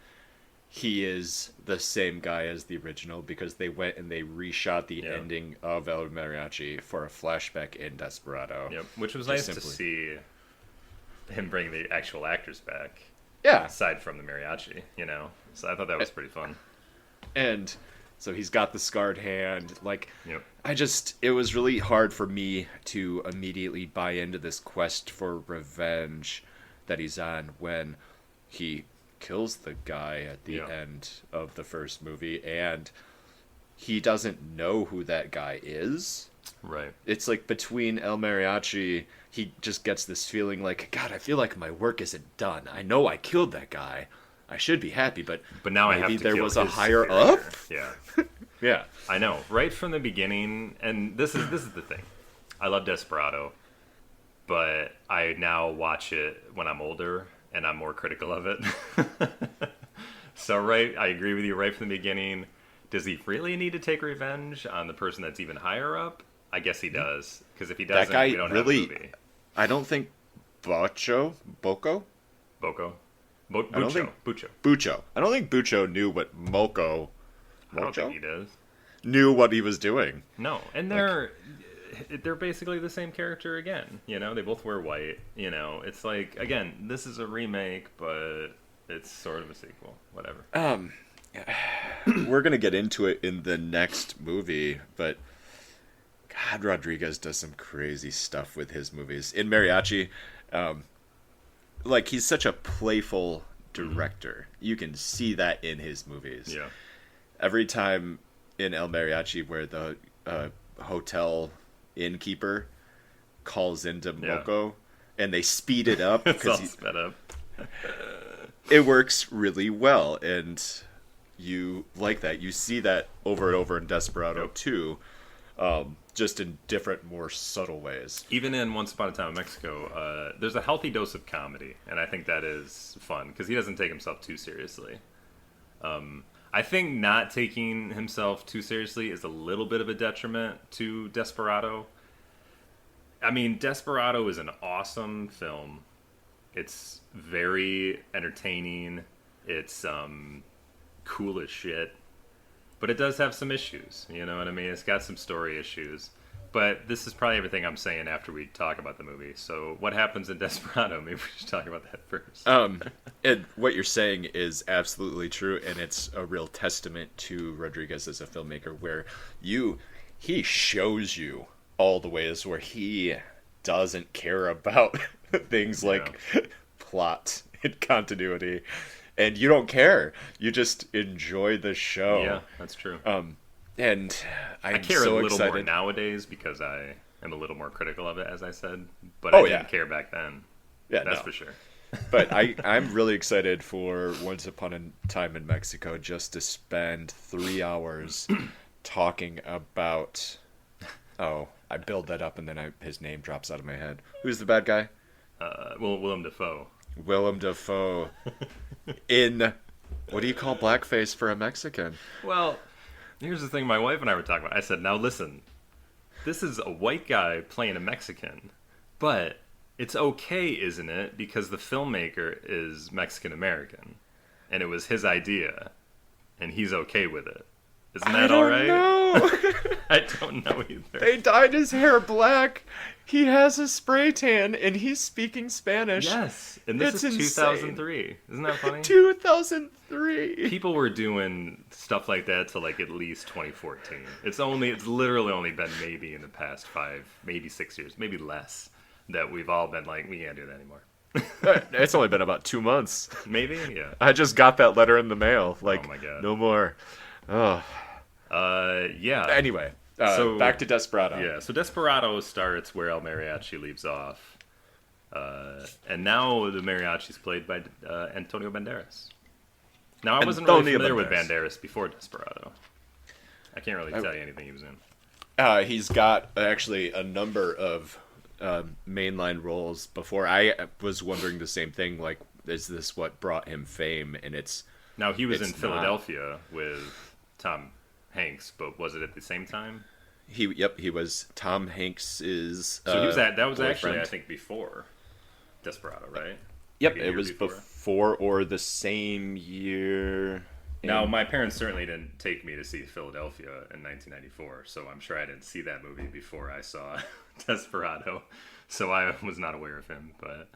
he is the same guy as the original because they went and they reshot the
Yeah.
ending of El Mariachi for a flashback in Desperado.
Yep. Which was
Just
nice to
simply-
see him bring the actual actors back,
Yeah,
aside from the mariachi, So I thought that was pretty fun.
and so he's got the scarred hand. Like,
Yep.
it was really hard for me to immediately buy into this quest for revenge that he's on when he kills the guy at the
Yeah.
end of the first movie and he doesn't know who that guy is.
Right.
It's like between El Mariachi, he just gets this feeling like, God, I feel like my work isn't done. I know I killed that guy. I should be happy, but
But now I
maybe
have to
there
kill
was a
his
higher
superior.
up.
Yeah.
Yeah.
I know. Right from the beginning, and this is the thing. I love Desperado, but I now watch it when I'm older and I'm more critical of it. So I agree with you right from the beginning. Does he really need to take revenge on the person that's even higher up? I guess he does. Because if he doesn't,
guy
we don't
really-
have a movie.
I don't think Boko?
Boko?
I don't think-
Bucho.
Bucho. I don't think Bucho knew what Moko
I don't think he
Mocho
does.
knew what he was doing.
No, and they're basically the same character again. They both wear white. It's like, again, this is a remake, but it's sort of a sequel. Whatever.
We're gonna get into it in the next movie, but God, Rodriguez does some crazy stuff with his movies. In Mariachi, he's such a playful director. You can see that in his movies.
Yeah.
every time in El Mariachi where the hotel innkeeper calls into
Yeah.
Moco and they speed it up
It's all
because
sped up.
it works really well, and you like that. You see that over and over in Desperado
Yep.
too, just in different, more subtle ways.
Even in Once Upon a Time in Mexico, there's a healthy dose of comedy, and I think that is fun because he doesn't take himself too seriously. I think not taking himself too seriously is a little bit of a detriment to Desperado. I mean, Desperado is an awesome film. It's very entertaining. It's cool as shit. But it does have some issues, you know what I mean? It's got some story issues. But this is probably everything I'm saying after we talk about the movie. So what happens in Desperado? Maybe we should talk about that first.
And what you're saying is absolutely true, and it's a real testament to Rodriguez as a filmmaker, where he shows you all the ways where he doesn't care about things like plot and continuity, and you don't care. You just enjoy the show.
Yeah, that's true.
And
I care
so
a little
excited.
more nowadays because I am a little more critical of it, as I said. But
Oh,
I didn't
yeah.
care back then.
Yeah,
That's
no.
for sure.
But I'm really excited for Once Upon a Time in Mexico, just to spend 3 hours talking about. Oh, I build that up and then his name drops out of my head. Who's the bad guy?
Willem Dafoe.
Willem Dafoe in, what do you call blackface for a Mexican?
Well, here's the thing my wife and I were talking about. I said, now listen, this is a white guy playing a Mexican, but it's okay, isn't it? Because the filmmaker is Mexican American, and it was his idea, and he's okay with it. Isn't that all right?
No.
I don't know either.
They dyed his hair black. He has a spray tan and he's speaking Spanish.
Yes, and this
It's
is
insane.
2003. Isn't that funny?
2003.
People were doing stuff like that till like at least 2014. It's literally only been maybe in the past 5, maybe 6 years, maybe less, that we've all been like, we can't do that anymore.
It's only been about 2 months.
Maybe, yeah.
I just got that letter in the mail. Like,
Oh my God.
no more. Oh.
Yeah.
Anyway,
So-
back to Desperado.
Yeah, so Desperado starts where El Mariachi leaves off. And now the mariachi is played by Antonio Banderas. Now, I wasn't really
Antonio
familiar with
Banderas.
Banderas before Desperado. I can't really tell you anything he was in.
He's got actually a number of mainline roles before. I was wondering the same thing. Like, is this what brought him fame? And it's
Now, he was
It's
in
not.
Philadelphia with Tom Hanks, but was it at the same time?
he was Tom Hanks's.
So he was that was actually,
boyfriend.
I think, before Desperado, right?
Yep,
Maybe a
it
year
was
before.
before or the same year.
Now,
And-
my parents certainly didn't take me to see Philadelphia in 1994, so I'm sure I didn't see that movie before I saw Desperado. So I was not aware of him, but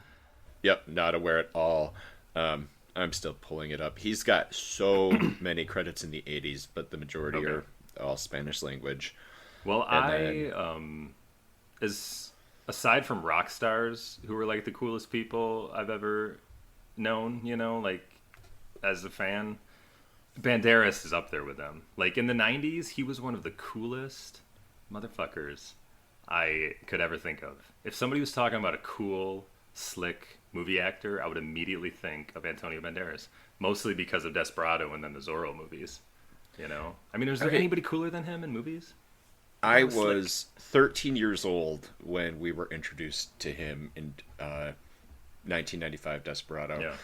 Yep, not aware at all. I'm still pulling it up. He's got so many credits in the 80s, but the majority
Okay.
are all Spanish language.
well,
And
as aside from rock stars who were like the coolest people I've ever known, you know, like as a fan, Banderas is up there with them. Like in the 90s, he was one of the coolest motherfuckers I could ever think of. If somebody was talking about a cool, slick movie actor, I would immediately think of Antonio Banderas, mostly because of Desperado and then the Zorro movies. You know, I mean, is there
Okay.
anybody cooler than him in movies?
I
was slick.
was 13 years old when we were introduced to him in 1995 Desperado.
Yeah.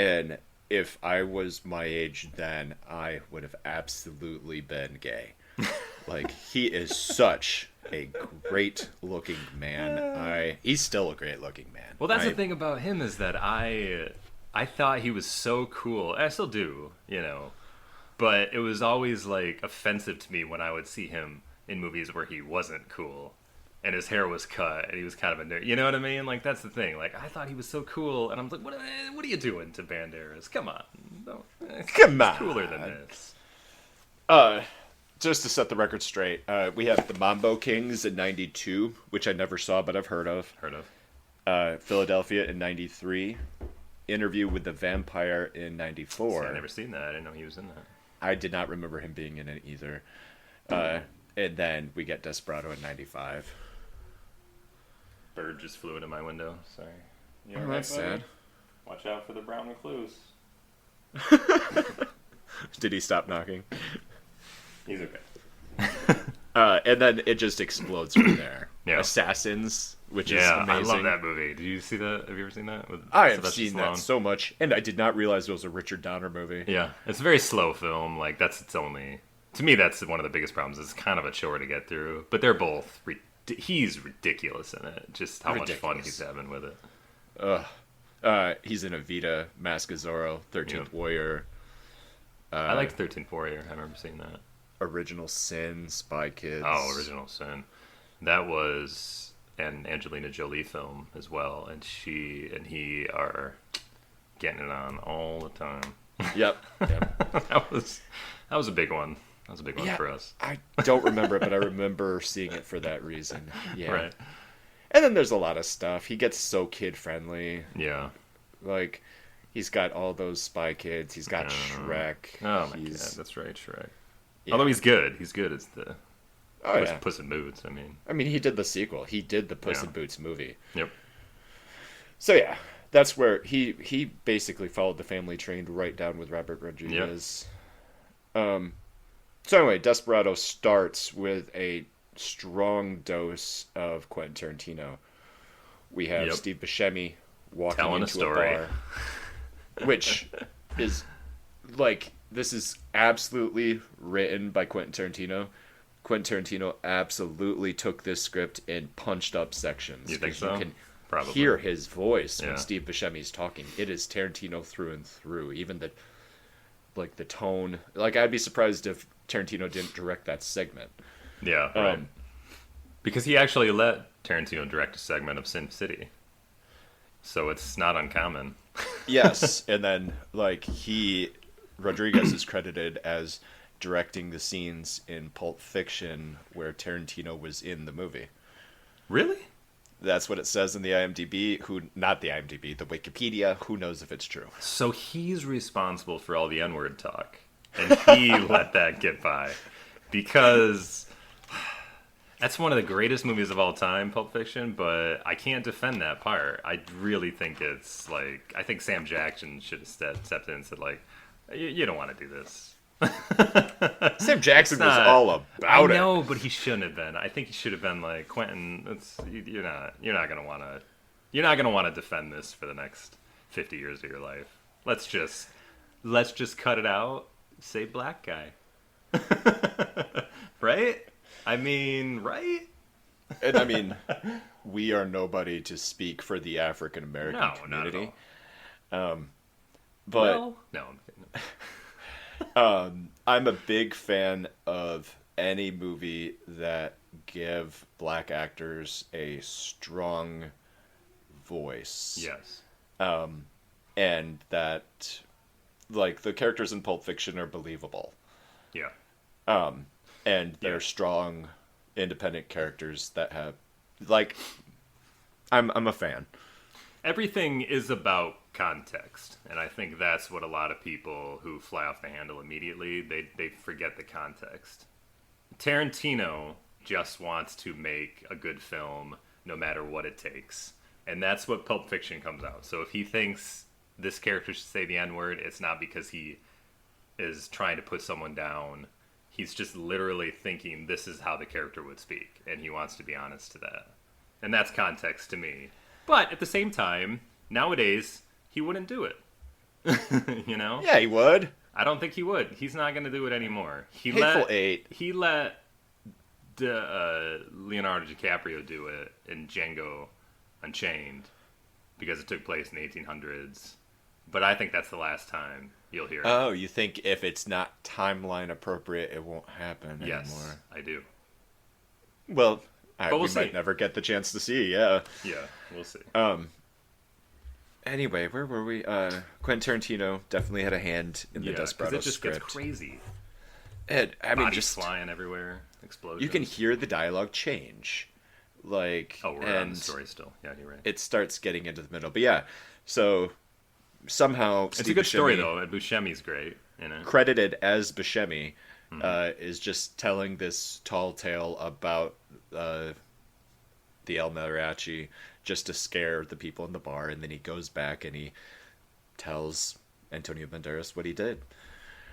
And if I was my age then, I would have absolutely been gay. Like, he is such a great looking man. He's still a great looking man.
Well, that's the thing about him is that I thought he was so cool. I still do, you know. But it was always like offensive to me when I would see him in movies where he wasn't cool and his hair was cut and he was kind of a nerd. You know what I mean? Like, that's the thing. Like, I thought he was so cool, and I'm like, what are you doing to Banderas? Come on.
Come
He's
on.
cooler than this.
Just to set the record straight, we have the Mambo Kings in 92, which I never saw but I've heard of.
Heard of.
Philadelphia in 93. Interview with the Vampire in 94.
See, I never seen that. I didn't know he was in that.
I did not remember him being in it either. And then we get Desperado in '95.
Bird just flew into my window. Sorry. You
Oh,
all right,
that's
buddy?
sad.
Watch out for the brown recluse.
Did he stop knocking?
He's okay.
And then it just explodes from there.
Yeah.
Assassins, which is
Yeah,
amazing.
I love that movie. Did you see that? Have you ever seen that? With
I have
Sylvester
seen
Stallone?
that so much, and I did not realize it was a Richard Donner movie.
Yeah, it's a very slow film. Like that's its only. To me, that's one of the biggest problems. It's kind of a chore to get through, but they're both. He's ridiculous in it. Just how much fun
Ridiculous.
he's having with it.
He's in Evita, Mask of Zorro, 13th
Yeah.
Warrior,
I liked 13th Warrior. I remember seeing that.
Original Sin, Spy Kids.
Oh, Original Sin. That was an Angelina Jolie film as well, and she and he are getting it on all the time.
Yep. Yep.
that was a big one. That was a big one
Yeah.
for us.
I don't remember it, but I remember seeing it for that reason. Yeah.
Right.
And then there's a lot of stuff. He gets so kid friendly.
Yeah.
Like, he's got all those Spy Kids. He's got Shrek.
Oh my
He's-
god, that's right, Shrek.
Yeah.
Although he's good. He's good as the
Oh, yeah.
Puss in Boots. I mean,
I mean, he did the sequel. He did the Puss
Yeah.
in Boots movie.
yep.
So yeah, that's where he basically followed the family tree right down with Robert Rodriguez. So anyway, Desperado starts with a strong dose of Quentin Tarantino. We have
Yep.
Steve Buscemi walking
Telling a
into
story.
bar, which is like, this is absolutely written by Quentin Tarantino. Quentin Tarantino absolutely took this script and punched up sections.
You think
'cause
so?
You can
Probably.
hear his voice
Yeah.
when Steve Buscemi's talking. It is Tarantino through and through. Even the tone. Like, I'd be surprised if Tarantino didn't direct that segment.
Yeah, right. Because he actually let Tarantino direct a segment of Sin City, so it's not uncommon.
Yes, and then Rodriguez is credited as directing the scenes in Pulp Fiction where Tarantino was in the movie.
Really?
That's what it says in the IMDb. Not the IMDb, the Wikipedia. Who knows if it's true?
So he's responsible for all the N-word talk, and he let that get by, because that's one of the greatest movies of all time, Pulp Fiction. But I can't defend that part. I really think it's like, I think Sam Jackson should have stepped in and said, like, you don't want to do this.
Sam Jackson was
not-
all about
I
it.
know, but he shouldn't have been. I think he should have been like, Quentin, you're not gonna want to defend this for the next 50 years of your life. Let's just cut it out. Say black guy, right? I mean, right?
And I mean, we are nobody to speak for the African American
No,
community.
not at all.
But
Well, no, I'm kidding.
I'm a big fan of any movie that give black actors a strong voice.
Yes.
And that, like, the characters in Pulp Fiction are believable.
Yeah.
And they're
Yeah.
strong, independent characters that have, like, I'm a fan.
Everything is about context, and I think that's what a lot of people who fly off the handle immediately, they forget the context. Tarantino just wants to make a good film no matter what it takes, and that's what Pulp Fiction comes out. So if he thinks this character should say the N-word, it's not because he is trying to put someone down. He's just literally thinking this is how the character would speak, and he wants to be honest to that. And that's context to me. But at the same time, nowadays, he wouldn't do it. You know?
Yeah, he would.
I don't think he would. He's not going to do it anymore.
Hateful Eight.
He let Leonardo DiCaprio do it in Django Unchained because it took place in the 1800s. But I think that's the last time you'll hear it.
Oh, you think if it's not timeline appropriate, it won't happen
Yes,
anymore?
I do.
Well,
we'll
we
see.
might never get the chance to see. Yeah.
Yeah, we'll see.
Anyway, where were we? Quentin Tarantino definitely had a hand in the
Yeah, because
Desperado
it just
script.
gets crazy.
I mean,
Bodies
just
flying everywhere, explosions.
you can hear the dialogue change, like,
Oh, we're on
and
the story still. Yeah, you're right.
it starts getting into the middle. But yeah, so somehow
It's a good story, though, and Buscemi's great. in it.
credited as Buscemi, is just telling this tall tale about the El Mariachi just to scare the people in the bar, and then he goes back and he tells Antonio Banderas what he did.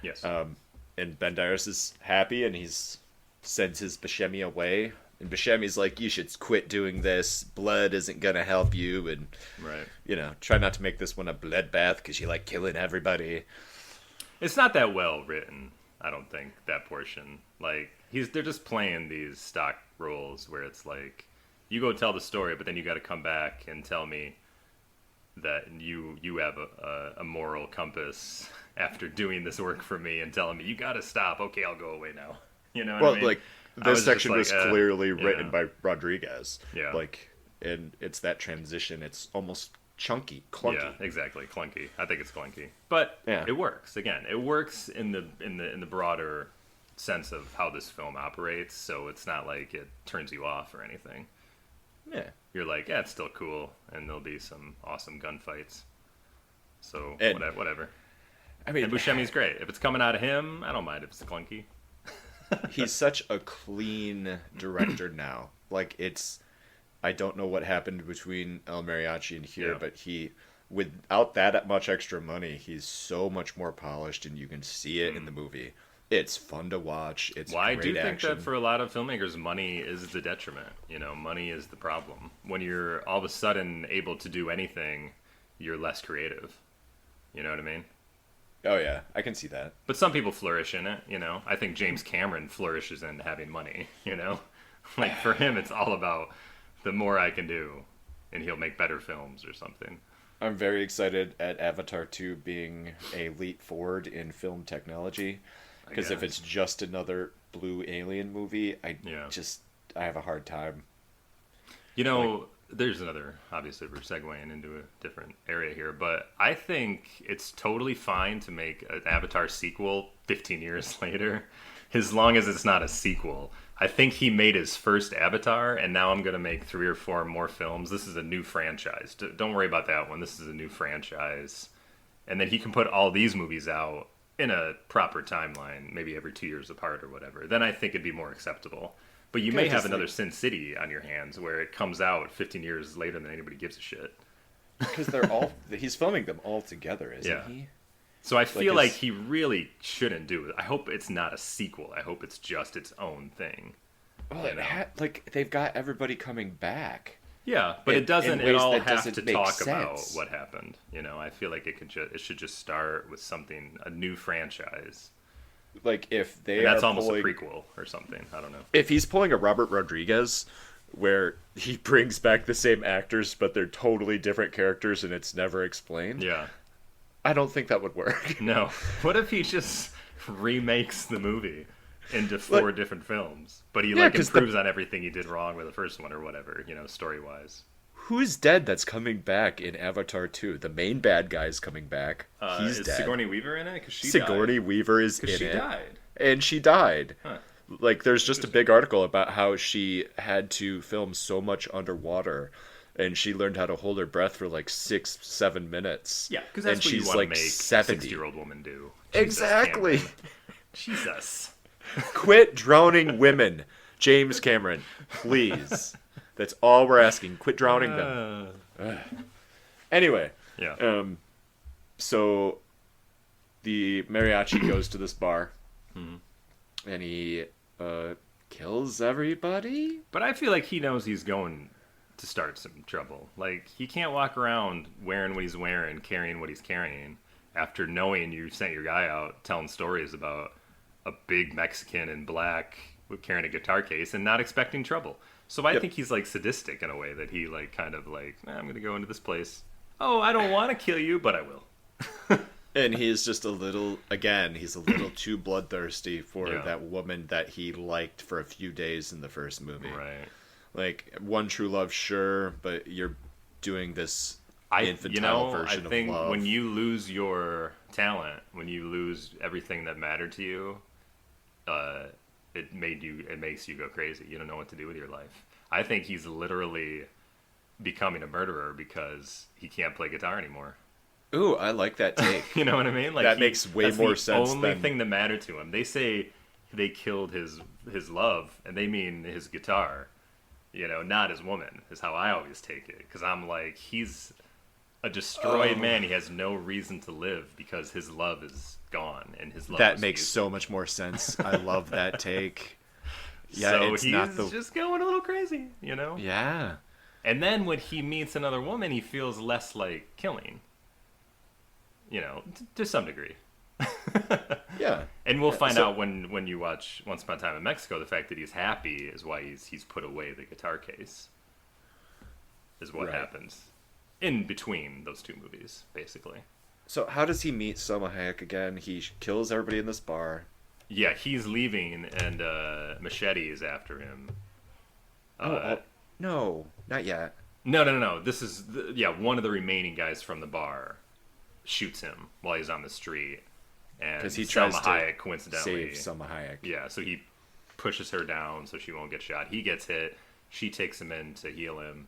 Yes.
And Banderas is happy, and he's sends his Buscemi away. And Buscemi's like, you should quit doing this. Blood isn't gonna help you, and
Right.
try not to make this one a bloodbath because you like killing everybody.
It's not that well written, I don't think, that portion. Like, they're just playing these stock roles where it's like, you go tell the story, but then you got to come back and tell me that you have a moral compass after doing this work for me and telling me, you got to stop. Okay, I'll go away now. You know what I mean?
Like,
I was
this
just
section
like,
was clearly written
yeah.
by Rodriguez.
Yeah.
Like, and it's that transition. It's almost chunky, clunky.
Yeah, exactly. Clunky. I think it's clunky, but
Yeah.
it works. Again, it works in the broader sense of how this film operates. So it's not like it turns you off or anything.
Yeah.
You're like, yeah, it's still cool, and there'll be some awesome gunfights. So
And-
whatever.
I mean,
And Buscemi's great. If it's coming out of him, I don't mind if it's clunky.
he's such a clean director now. Like, I don't know what happened between El Mariachi and here,
Yeah.
but without that much extra money, he's so much more polished, and you can see it in the movie. It's fun to watch. It's
Well, I
great
do think
action.
that for a lot of filmmakers, money is the detriment. Money is the problem. When you're all of a sudden able to do anything, you're less creative. You know what I mean?
Oh yeah, I can see that.
But some people flourish in it, I think James Cameron flourishes in having money, Like, for him, it's all about the more I can do, and he'll make better films or something.
I'm very excited at Avatar 2 being a leap forward in film technology. Because if
guess.
it's just another blue alien movie, I have a hard time.
There's another, obviously we're segueing into a different area here, but I think it's totally fine to make an Avatar sequel 15 years later, as long as it's not a sequel. I think he made his first Avatar, and now I'm going to make 3 or 4 more films. This is a new franchise. Don't worry about that one. This is a new franchise. And then he can put all these movies out in a proper timeline, maybe every 2 years apart or whatever. Then I think it'd be more acceptable. But you may have another Sin City on your hands where it comes out 15 years later than anybody gives a shit.
Because he's filming them all together, isn't he?
So I feel like he really shouldn't do it. I hope it's not a sequel. I hope it's just its own thing.
Well, they've got everybody coming back.
Yeah, but it doesn't
in
at
ways
all
that
have
doesn't
to
make
talk about
sense.
what happened. I feel like it should just start with something, a new franchise.
Like, if they
And that's
are
almost
pulling,
a prequel or something. I don't know.
if he's pulling a Robert Rodriguez, where he brings back the same actors, but they're totally different characters and it's never explained,
Yeah.
I don't think that would work.
No. What if he just remakes the movie into 4 different films, but he
Yeah, 'cause
improves on everything he did wrong with the first one or whatever, story wise?
Who's dead that's coming back in Avatar 2? The main bad guy's coming back. He's
is
dead.
Sigourney Weaver in it? Because
Sigourney Weaver is in
she
it.
died.
And she died.
Huh.
Like, there's just a big article about how she had to film so much underwater, and she learned how to hold her breath for like 6-7 minutes.
Yeah, because that's
and
what you
she's
want to
like
make
70.
60-year-old woman do.
Exactly.
Jesus.
Quit drowning women, James Cameron, please. That's all we're asking. Quit drowning them. Anyway,
Yeah.
So the mariachi goes to this bar, and he kills everybody.
But I feel like he knows he's going to start some trouble. Like, he can't walk around wearing what he's wearing, carrying what he's carrying, after knowing you sent your guy out telling stories about a big Mexican in black with carrying a guitar case and not expecting trouble. So I think he's like sadistic in a way that he like kind of like, I'm going to go into this place. Oh, I don't want to kill you, but I will.
And he's just he's a little too bloodthirsty for
Yeah.
that woman that he liked for a few days in the first movie.
Right.
Like, One True Love, sure, but you're doing this infantile version
I think
of love.
when you lose your talent, when you lose everything that mattered to you, it makes you go crazy. You don't know what to do with your life. I think he's literally becoming a murderer because he can't play guitar anymore.
Ooh, I like that take.
You know what I mean? Like
That makes way
that's
more
the
sense
only
than-
thing that mattered to him. They say they killed his love, and they mean his guitar. You know, not his woman. Is how I always take it. Because I'm like, he's a destroyed man. He has no reason to live because his love is gone, and his love.
That
was
makes
used.
so much more sense. I love that take. Yeah,
So
it's
he's
not the.
just going a little crazy, you know.
Yeah.
And then when he meets another woman, he feels less like killing. You know, to some degree.
Yeah.
And we'll find
so-
out when you watch Once Upon a Time in Mexico, the fact that he's happy is why he's put away the guitar case. Is what
Right.
happens in between those two movies, basically.
So how does he meet Selma Hayek again? He kills everybody in this bar.
Yeah, he's leaving, and Machete is after him.
No, not yet.
No. This is one of the remaining guys from the bar shoots him while he's on the street, and
Because he
Selma
tries to
Hayek coincidentally
save Selma Hayek.
Yeah, so he pushes her down so she won't get shot. He gets hit. She takes him in to heal him.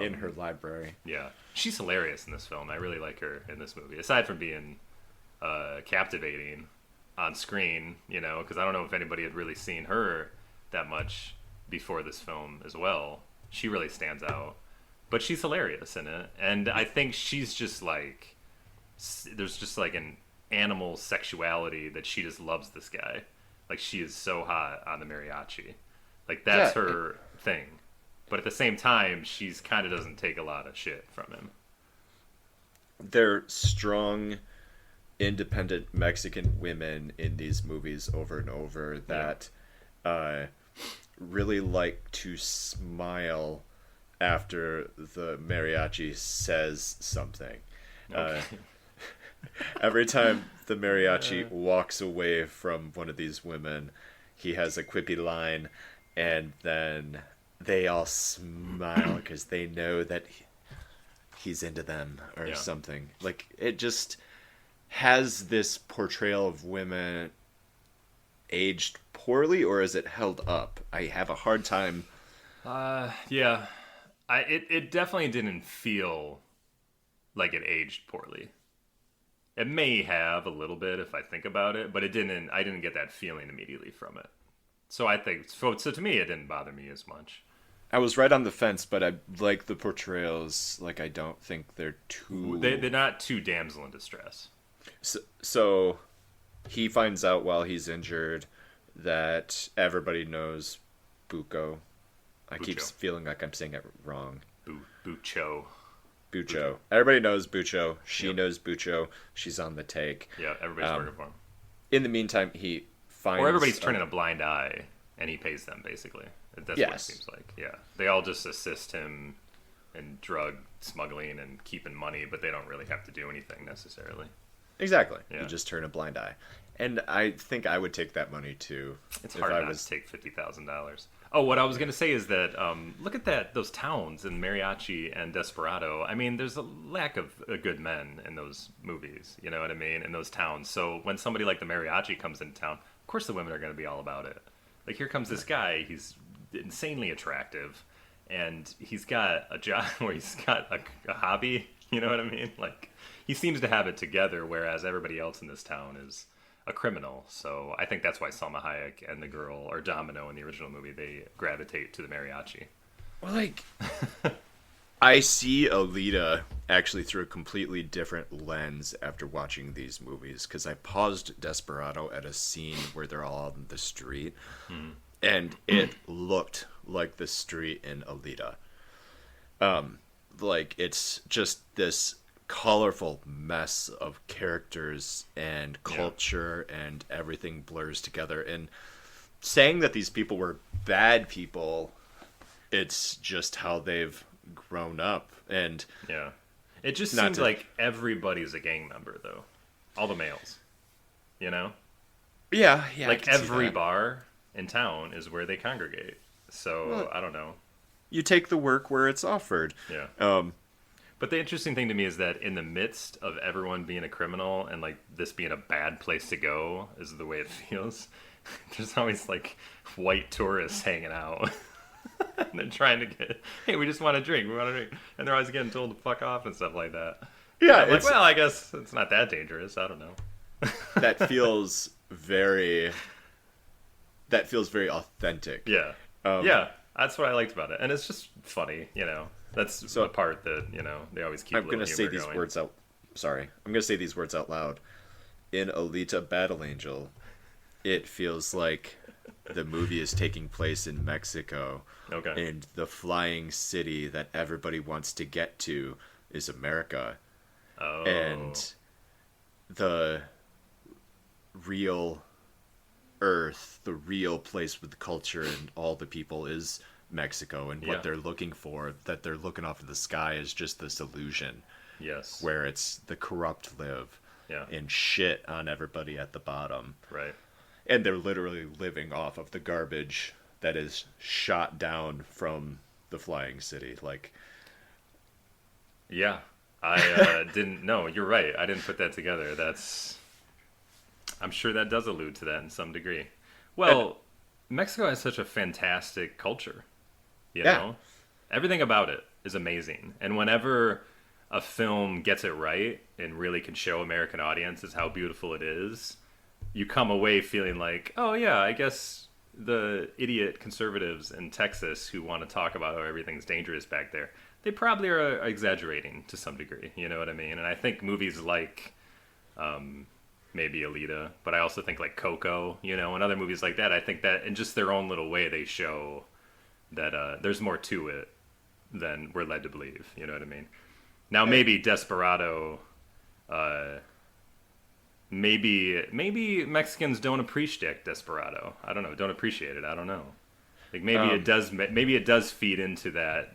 In her library.
Yeah, she's hilarious in this film. I really like her in this movie. Aside from being captivating on screen, you know, because I don't know if anybody had really seen her that much before this film as well. She really stands out, but she's hilarious in it, and I think she's just like there's just like an animal sexuality that she just loves this guy. Like she is so hot on the mariachi, like that's
Yeah.
her thing. But at the same time, she's kind of doesn't take a lot of shit from him.
They're strong, independent Mexican women in these movies over and over that really like to smile after the mariachi says something.
Okay.
Every time the mariachi walks away from one of these women, he has a quippy line, and then they all smile because they know that he's into them or
Yeah.
something. Like, it just has this portrayal of women aged poorly, or is it held up? I have a hard time.
Yeah, it definitely didn't feel like it aged poorly. It may have a little bit if I think about it, but it didn't. I didn't get that feeling immediately from it. So I think so to me, it didn't bother me as much.
I was right on the fence, but I like the portrayals. Like, I don't think they're too.
They're not too damsel in distress.
So he finds out while he's injured that everybody knows Bucco. I keep
Buccio.
feeling like I'm saying it wrong.
Bucho.
Buccio. Everybody knows Buccio. She
Yep.
knows Buccio. She's on the take.
Yeah, everybody's working for him.
In the meantime, he finds.
Or everybody's turning a blind eye, and he pays them basically. That's what it
Yes.
seems like. Yeah, they all just assist him in drug smuggling and keeping money, but they don't really have to do anything necessarily.
Exactly.
Yeah.
You just turn a blind eye. And I think I would take that money too.
It's
if
hard
I
not
was.
to take $50,000. Oh, what I was gonna say is that look at those towns in Mariachi and Desperado. I mean, there's a lack of good men in those movies. You know what I mean? In those towns. So when somebody like the Mariachi comes into town, of course the women are gonna be all about it. Like here comes this guy. He's insanely attractive, and he's got a job where he's got a hobby. You know what I mean? Like he seems to have it together, whereas everybody else in this town is a criminal. So I think that's why Salma Hayek and the girl, or Domino in the original movie, they gravitate to the mariachi.
Well, like, I see Alita actually through a completely different lens after watching these movies, because I paused Desperado at a scene where they're all on the street, and it looked like the street in Alita. Like, it's just this colorful mess of characters and culture, and everything blurs together. And saying that these people were bad people, it's just how they've grown up. And
Yeah. It just
Not
seems
to-
like everybody's a gang member, though. All the males. You know?
yeah, I
Like
can see
every
that.
bar in town is where they congregate. So,
Well-
I don't know.
You take the work where it's offered.
Yeah.
Um,
But the interesting thing to me is that in the midst of everyone being a criminal and like this being a bad place to go is the way it feels. There's always like white tourists hanging out. And they're trying to get, hey, we just want to drink. We want to drink. And they're always getting told to fuck off and stuff like that.
Yeah,
I'm like,
it's
well, I guess it's not that dangerous. I don't know.
that feels very authentic.
Yeah,
Um,
yeah, that's what I liked about it, and it's just funny. That's
So
the part that they always keep.
I'm
going
gonna say these words out. Sorry, I'm gonna say these words out loud. In Alita: Battle Angel, it feels like the movie is taking place in Mexico,
Okay.
and the flying city that everybody wants to get to is America,
Oh.
and the real Earth, the real place with the culture and all the people is Mexico, and
Yeah.
what they're looking for, that they're looking off of the sky, is just this illusion
Yes.
where it's the corrupt live
Yeah.
and shit on everybody at the bottom.
Right.
And they're literally living off of the garbage that is shot down from the flying city. Like,
Yeah. I didn't. No, you're right. I didn't put that together. I'm sure that does allude to that in some degree. Well, Mexico has such a fantastic culture. You
Yeah.
know, everything about it is amazing. And whenever a film gets it right and really can show American audiences how beautiful it is, you come away feeling like, oh yeah, I guess the idiot conservatives in Texas who want to talk about how everything's dangerous back there, they probably are exaggerating to some degree. You know what I mean? And I think movies like maybe Alita, but I also think like Coco, and other movies like that, I think that in just their own little way they show that there's more to it than we're led to believe. You know what I mean? Now maybe Desperado, maybe Mexicans don't appreciate Desperado. I don't know. Don't appreciate it. I don't know. Like maybe it does. Maybe it does feed into that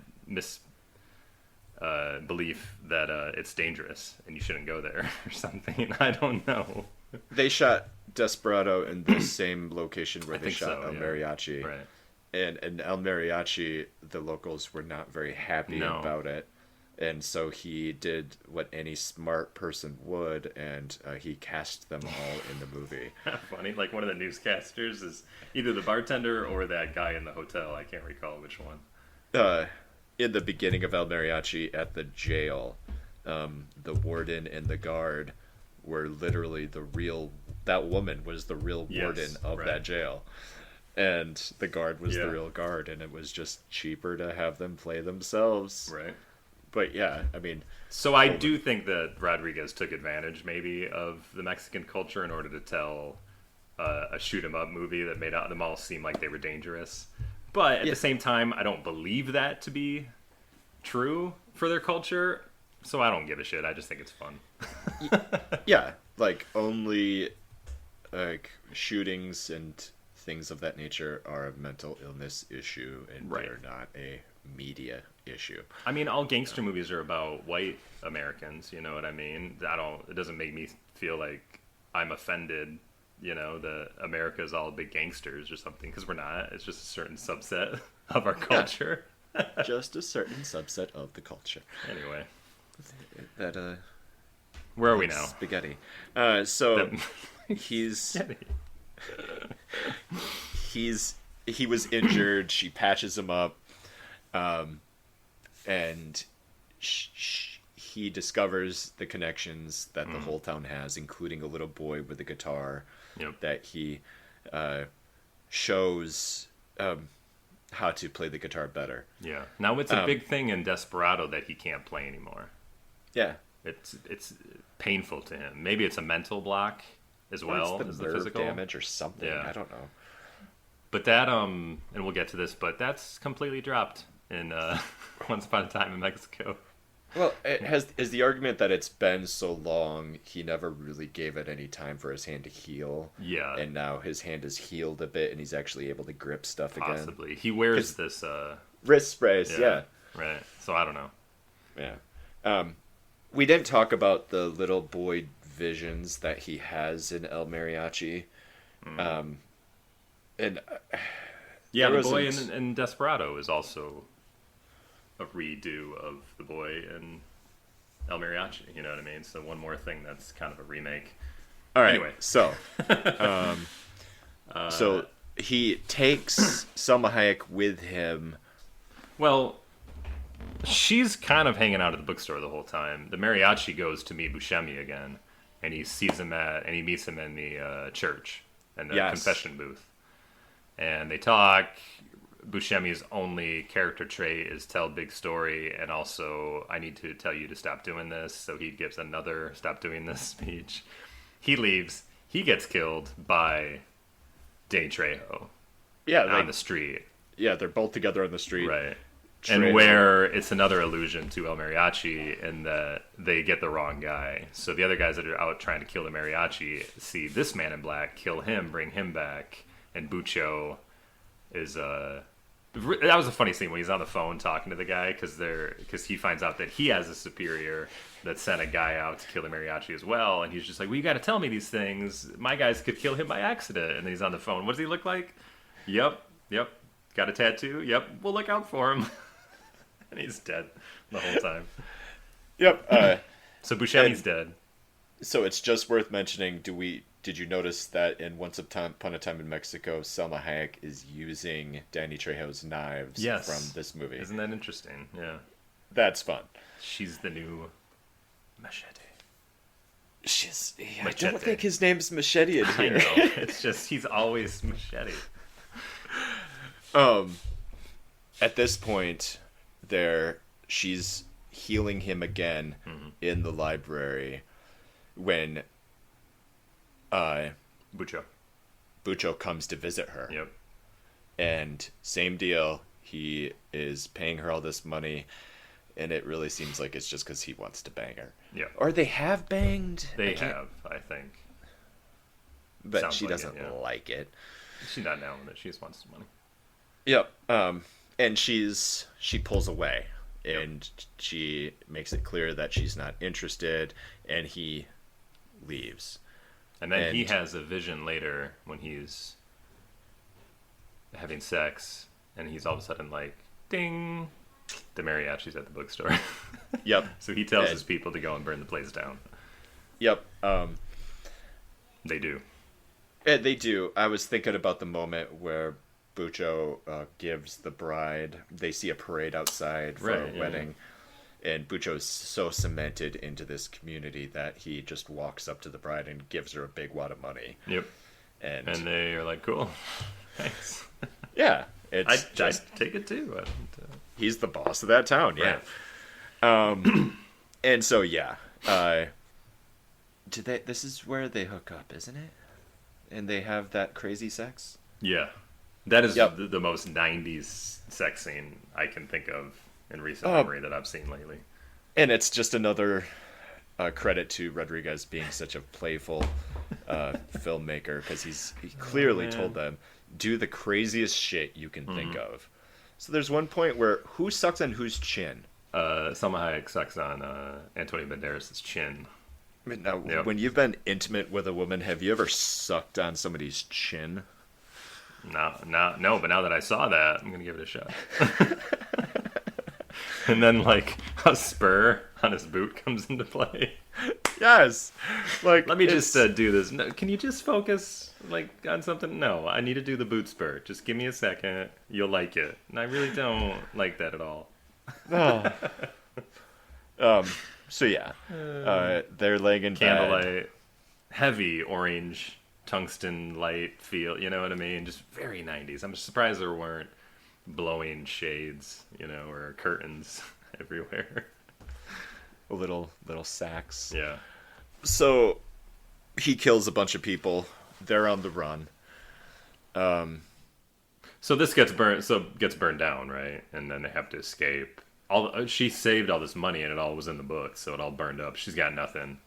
belief that it's dangerous and you shouldn't go there or something. I don't know.
they shot Desperado in the same location where they
think
shot
so,
El
yeah.
Mariachi.
Right.
And El Mariachi, the locals were not very happy
No.
about it. And so he did what any smart person would, and he cast them all in the movie.
Funny. Like one of the newscasters is either the bartender or that guy in the hotel. I can't recall which one.
In the beginning of El Mariachi at the jail, the warden and the guard were literally that woman was the real
Yes,
warden of
right.
that jail. And the guard was
Yeah.
the real guard, and it was just cheaper to have them play themselves.
Right.
But yeah, I mean,
So I do think that Rodriguez took advantage maybe of the Mexican culture in order to tell a shoot 'em up movie that made them all seem like they were dangerous. But at
Yeah.
the same time, I don't believe that to be true for their culture. So I don't give a shit. I just think it's fun.
yeah, like only like shootings and things of that nature are a mental illness issue, and
Right.
they're not a media issue.
I mean, all gangster movies are about white Americans. You know what I mean? It doesn't make me feel like I'm offended. That America's all big gangsters or something, because we're not. It's just a certain subset of our culture.
Just a certain subset of the culture.
Anyway,
That
where are we now?
spaghetti. So he's he was injured. She patches him up, and he discovers the connections that the whole town has, including a little boy with a guitar.
Yep.
That he shows how to play the guitar better.
Yeah. Now it's a big thing in Desperado that he can't play anymore.
Yeah.
It's painful to him. Maybe it's a mental block as well
It's
as
the
the
nerve
physical
damage or something.
Yeah.
I don't know.
But that and we'll get to this, but that's completely dropped in Once Upon a Time in Mexico.
Well, is the argument that it's been so long, he never really gave it any time for his hand to heal.
Yeah.
And now his hand is healed a bit, and he's actually able to grip stuff again.
Possibly. He wears this
Wrist sprays, yeah.
Right. So I don't know.
Yeah. We didn't talk about the little boy visions that he has in El Mariachi. And
Yeah,
there
the boy
wasn't-
in Desperado is also a redo of the boy in El Mariachi. You know what I mean? So one more thing that's kind of a remake.
all right,
Anyway.
so so he takes Selma Hayek with him.
Well, She's kind of hanging out at the bookstore the whole time. The mariachi goes to meet Buscemi again, and he meets him in the church and the
Yes.
confession booth, and they talk. Buscemi's only character trait is tell big story, and also I need to tell you to stop doing this. So he gives another stop doing this speech. He leaves. He gets killed by Danny Trejo
Yeah,
on the street.
yeah, they're both together on the street.
Right.
Trejo.
And where it's another allusion to El Mariachi in that they get the wrong guy. So the other guys that are out trying to kill the mariachi see this man in black, kill him, bring him back, and Bucho is that was a funny scene when he's on the phone talking to the guy because he finds out that he has a superior that sent a guy out to kill the mariachi as well, and he's just like, well, you got to tell me these things. My guys could kill him by accident. And then he's on the phone. What does he look like? Yep. Got a tattoo? Yep. We'll look out for him. And he's dead the whole time.
Yep.
So Buscemi's dead.
So it's just worth mentioning. Did you notice that in Once Upon a Time in Mexico, Selma Hayek is using Danny Trejo's knives
Yes.
from this movie?
Isn't that interesting? Yeah.
That's fun.
She's the new machete.
I
Machete.
don't think his name's Machete in
I
here.
know. It's just he's always machete.
At this point, she's healing him again in the library when
Bucho.
Bucho comes to visit her.
Yep.
And same deal. He is paying her all this money, and it really seems like it's just because he wants to bang her.
Yeah.
Or they have banged.
They have, I think.
But
Sounds
she
like
doesn't
it, yeah.
like it.
She's not down with it. She just wants some money.
Yep. And she pulls away, and she makes it clear that she's not interested, and he leaves.
And then he
And-
has a vision later when he's having sex, and he's all of a sudden like, ding, the mariachi's at the bookstore.
Yep.
So he tells
And-
his people to go and burn the place down.
Yep.
They do.
They do. I was thinking about the moment where Bucho gives the bride. They see a parade outside for
Right,
a
yeah,
wedding, and Bucho's so cemented into this community that he just walks up to the bride and gives her a big wad of money.
Yep.
And,
And they are like, cool. Thanks.
yeah, it's
I'd
just
take it too. I don't,
he's the boss of that town. Yeah.
Right.
And so yeah, this is where they hook up, isn't it? And they have that crazy sex.
Yeah. That is
Yep.
the most 90s sex scene I can think of in recent
Oh.
memory that I've seen lately.
And it's just another credit to Rodriguez being such a playful filmmaker, because he clearly
man.
told them, do the craziest shit you can think of. So there's one point where who sucks on whose chin?
Salma Hayek sucks on Antonio Banderas' chin.
I mean, now,
Yep.
when you've been intimate with a woman, have you ever sucked on somebody's chin?
No, but now that I saw that, I'm gonna give it a shot. And then like a spur on his boot comes into play.
Yes. Like,
Let me just
it's-
do this. No, can you just focus like on something? No, I need to do the boot spur. Just give me a second. You'll like it. And I really don't like that at all.
So yeah, they're laying in bed.
Candlelight, heavy orange tungsten light feel. You know what I mean? Just very 90s. I'm surprised there weren't blowing shades, or curtains everywhere.
Little sacks.
Yeah.
So he kills a bunch of people. They're on the run.
So this gets burned down, right? And then they have to escape. She saved all this money, and it all was in the book, so it all burned up. She's got nothing.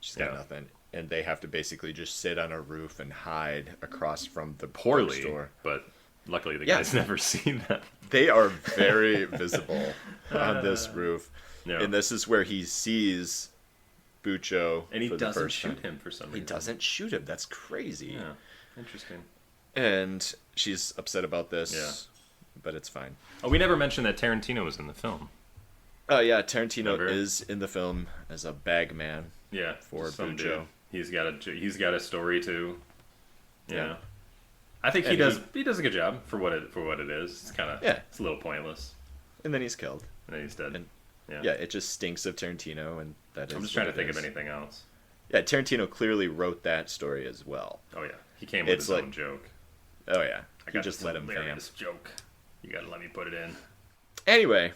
She's got
Yeah.
nothing. And they have to basically just sit on a roof and hide across from the
Poorly,
bookstore.
but luckily the
Yeah.
guys never see them.
They are very visible on this roof.
Yeah.
And this is where he sees Bucho
And he
for the
doesn't
first
shoot
time.
him for some
He
reason.
doesn't shoot him. That's crazy.
Yeah, interesting.
And she's upset about this.
Yeah.
But it's fine.
Oh, we never mentioned that Tarantino was in the film.
Oh yeah, Tarantino
Remember?
is in the film as a bag man.
Yeah,
For
some
Bucho.
dude. He's got a story too.
Yeah.
I think
And
he does a good job for what it is. It's kind of
Yeah.
it's a little pointless.
And then he's killed.
And then he's dead.
And
Yeah.
yeah, it just stinks of Tarantino, and that is.
I'm just trying to
what it
think of
is.
anything else.
Yeah, Tarantino clearly wrote that story as well.
Oh yeah, he came with
It's
his
like-
own joke.
Oh yeah,
I
he
got
just
this
let him vamp.
hilarious joke. You gotta let me put it in.
Anyway,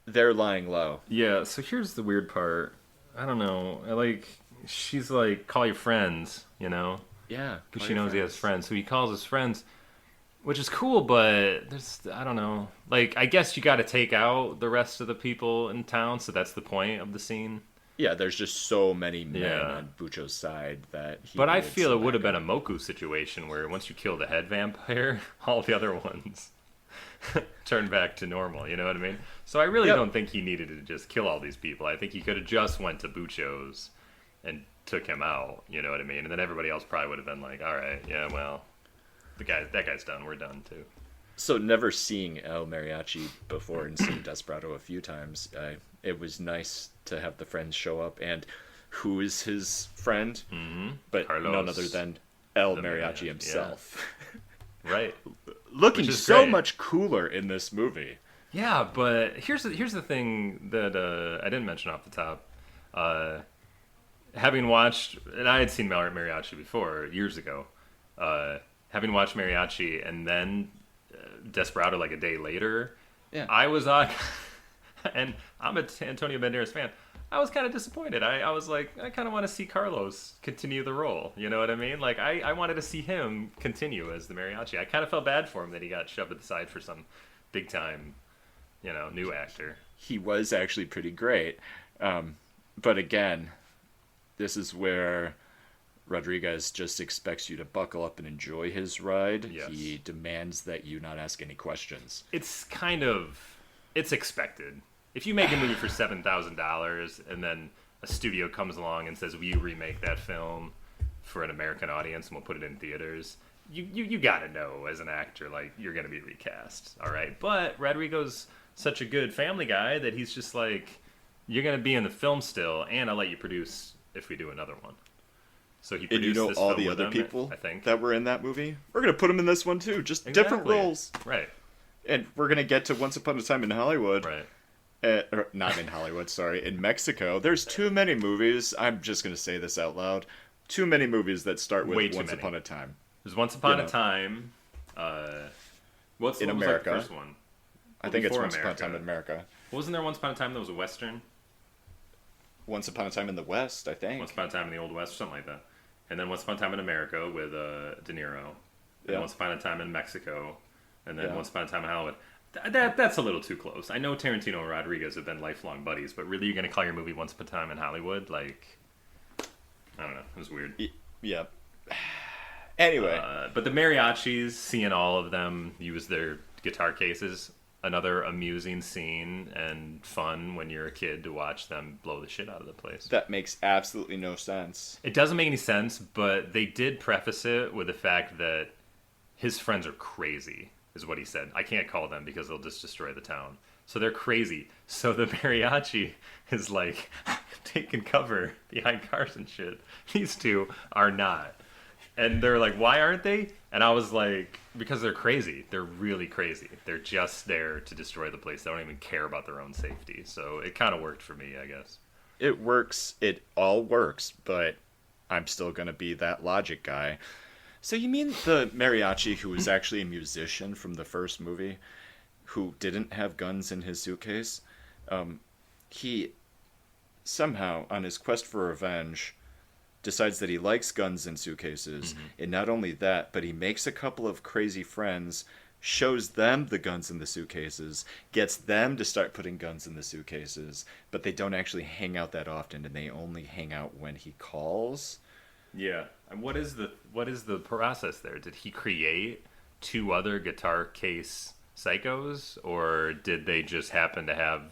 they're lying low.
Yeah. So here's the weird part. I don't know. She's like, call your friends. You know.
Yeah,
Because she knows he has friends, so he calls his friends, which is cool. But I don't know. Like, I guess you got to take out the rest of the people in town, so that's the point of the scene.
Yeah, there's just so many men
Yeah.
on Bucho's side that.
But I
needed
feel it
some
would have been
backup.
a Moku situation where once you kill the head vampire, all the other ones turn back to normal. You know what I mean? So I really
Yep.
don't think he needed to just kill all these people. I think he could have just went to Bucho's and took him out. You know what I mean? And then everybody else probably would have been like, all right, yeah, well, that guy's done. We're done too.
So never seeing El Mariachi before and seeing Desperado a few times, it was nice to have the friends show up. And who is his friend?
Mm-hmm.
But
Carlos,
none other than El
the
Mariachi
man,
himself.
Right.
Looking
Which is
so
great.
much cooler in this movie.
Yeah, but here's the thing that I didn't mention off the top. Having watched, and I had seen Mariachi before years ago. Having watched Mariachi and then Desperado like a day later,
Yeah.
I was on, and I'm an Antonio Banderas fan. I was kind of disappointed. I was like, I kind of want to see Carlos continue the role. You know what I mean? Like, I wanted to see him continue as the mariachi. I kind of felt bad for him that he got shoved aside for some big time, new actor.
He was actually pretty great. But again, this is where Rodriguez just expects you to buckle up and enjoy his ride.
Yes.
He demands that you not ask any questions.
It's expected. If you make a movie for $7,000 and then a studio comes along and says, will you remake that film for an American audience and we'll put it in theaters, you gotta know as an actor, like, you're gonna be recast, all right? But Rodrigo's such a good family guy that he's just like, you're gonna be in the film still, and I'll let you produce if we do another one. So he
And
produced
you know
this
all
film
the
with
other
them,
people
I think.
that were in that movie? We're going to put them in this one too, just different
Exactly.
roles.
Right,
And we're going to get to Once Upon a Time in Hollywood.
right.
Or not in Hollywood, sorry, in Mexico. There's too many movies. I'm just going to say this out loud. Too many movies that start with
Way too
Once
many.
Upon a Time.
There's Once Upon
know.
a Time. What was
America.
like the first one?
I think it's
before
Once Upon a
America.
Time in America.
Wasn't there Once Upon a Time that was a Western?
Once Upon a Time in the West, I think.
Once Upon a Time in the Old West, something like that. And then Once Upon a Time in America with De Niro. And
Yeah.
Once Upon a Time in Mexico. And then
Yeah.
Once Upon a Time in Hollywood. That's a little too close. I know Tarantino and Rodriguez have been lifelong buddies, but really you're going to call your movie Once Upon a Time in Hollywood? Like, I don't know. It was weird.
Yeah. Anyway,
But the mariachis, seeing all of them use their guitar cases, another amusing scene and fun when you're a kid to watch them blow the shit out of the place.
that makes absolutely no sense.
It doesn't make any sense, but they did preface it with the fact that his friends are crazy, is what he said. I can't call them because they'll just destroy the town. So they're crazy. So the mariachi is like taking cover behind cars and shit. These two are not. And they're like, why aren't they? And I was like, because they're crazy. They're really crazy. They're just there to destroy the place. They don't even care about their own safety. So it kind of worked for me, I guess.
It works. It all works, but I'm still going to be that logic guy. So you mean the mariachi who was actually a musician from the first movie, who didn't have guns in his suitcase, he somehow, on his quest for revenge, decides that he likes guns in suitcases, and not only that, but he makes a couple of crazy friends, shows them the guns in the suitcases, gets them to start putting guns in the suitcases, but they don't actually hang out that often, and they only hang out when he calls.
Yeah. And what is the process there? Did he create two other guitar case psychos, or did they just happen to have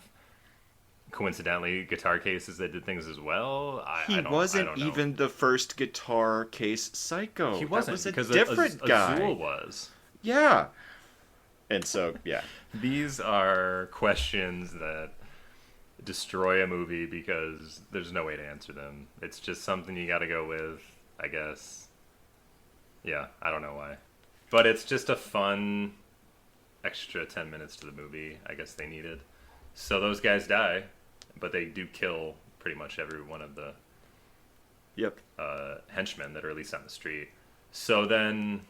coincidentally guitar cases that did things as well?
He
I don't
wasn't
know.
even the first guitar case psycho.
He wasn't,
That was a
because
different guy.
Azul was.
Yeah. And so, yeah.
These are questions that destroy a movie because there's no way to answer them. It's just something you got to go with, I guess. Yeah, I don't know why. But it's just a fun extra 10 minutes to the movie I guess they needed. So those guys die, but they do kill pretty much every one of the
Yep.
henchmen that are released on the street. So then,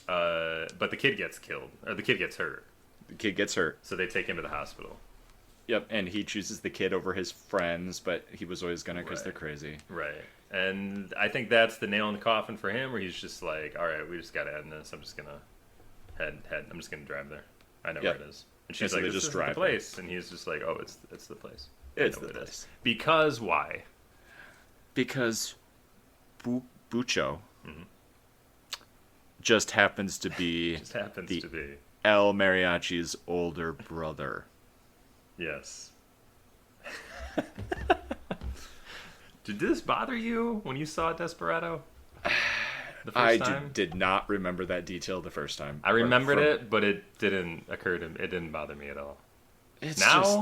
but the kid gets killed, or the kid gets hurt.
The kid gets hurt.
So they take him to the hospital.
Yep. And he chooses the kid over his friends, but he was always gonna because
Right.
they're crazy.
Right. And I think that's the nail in the coffin for him, where he's just like, all right, we just got to end this. I'm just going to I'm just going to drive there. I know
Yep.
where it is. And she's
so
like,
they
this
just
is
drive
the
there.
place. And he's just like, oh, it's the place. I
It's
know
the
what it is.
place.
Because why?
Because Bucho just happens to be
Just happens
the
to be.
El Mariachi's older brother.
Yes. Did this bother you when you saw Desperado? The first
I
time?
did not remember that detail the first time.
I remembered
From-
it, but it didn't occur to me. It didn't bother me at all.
It's
Now,
just,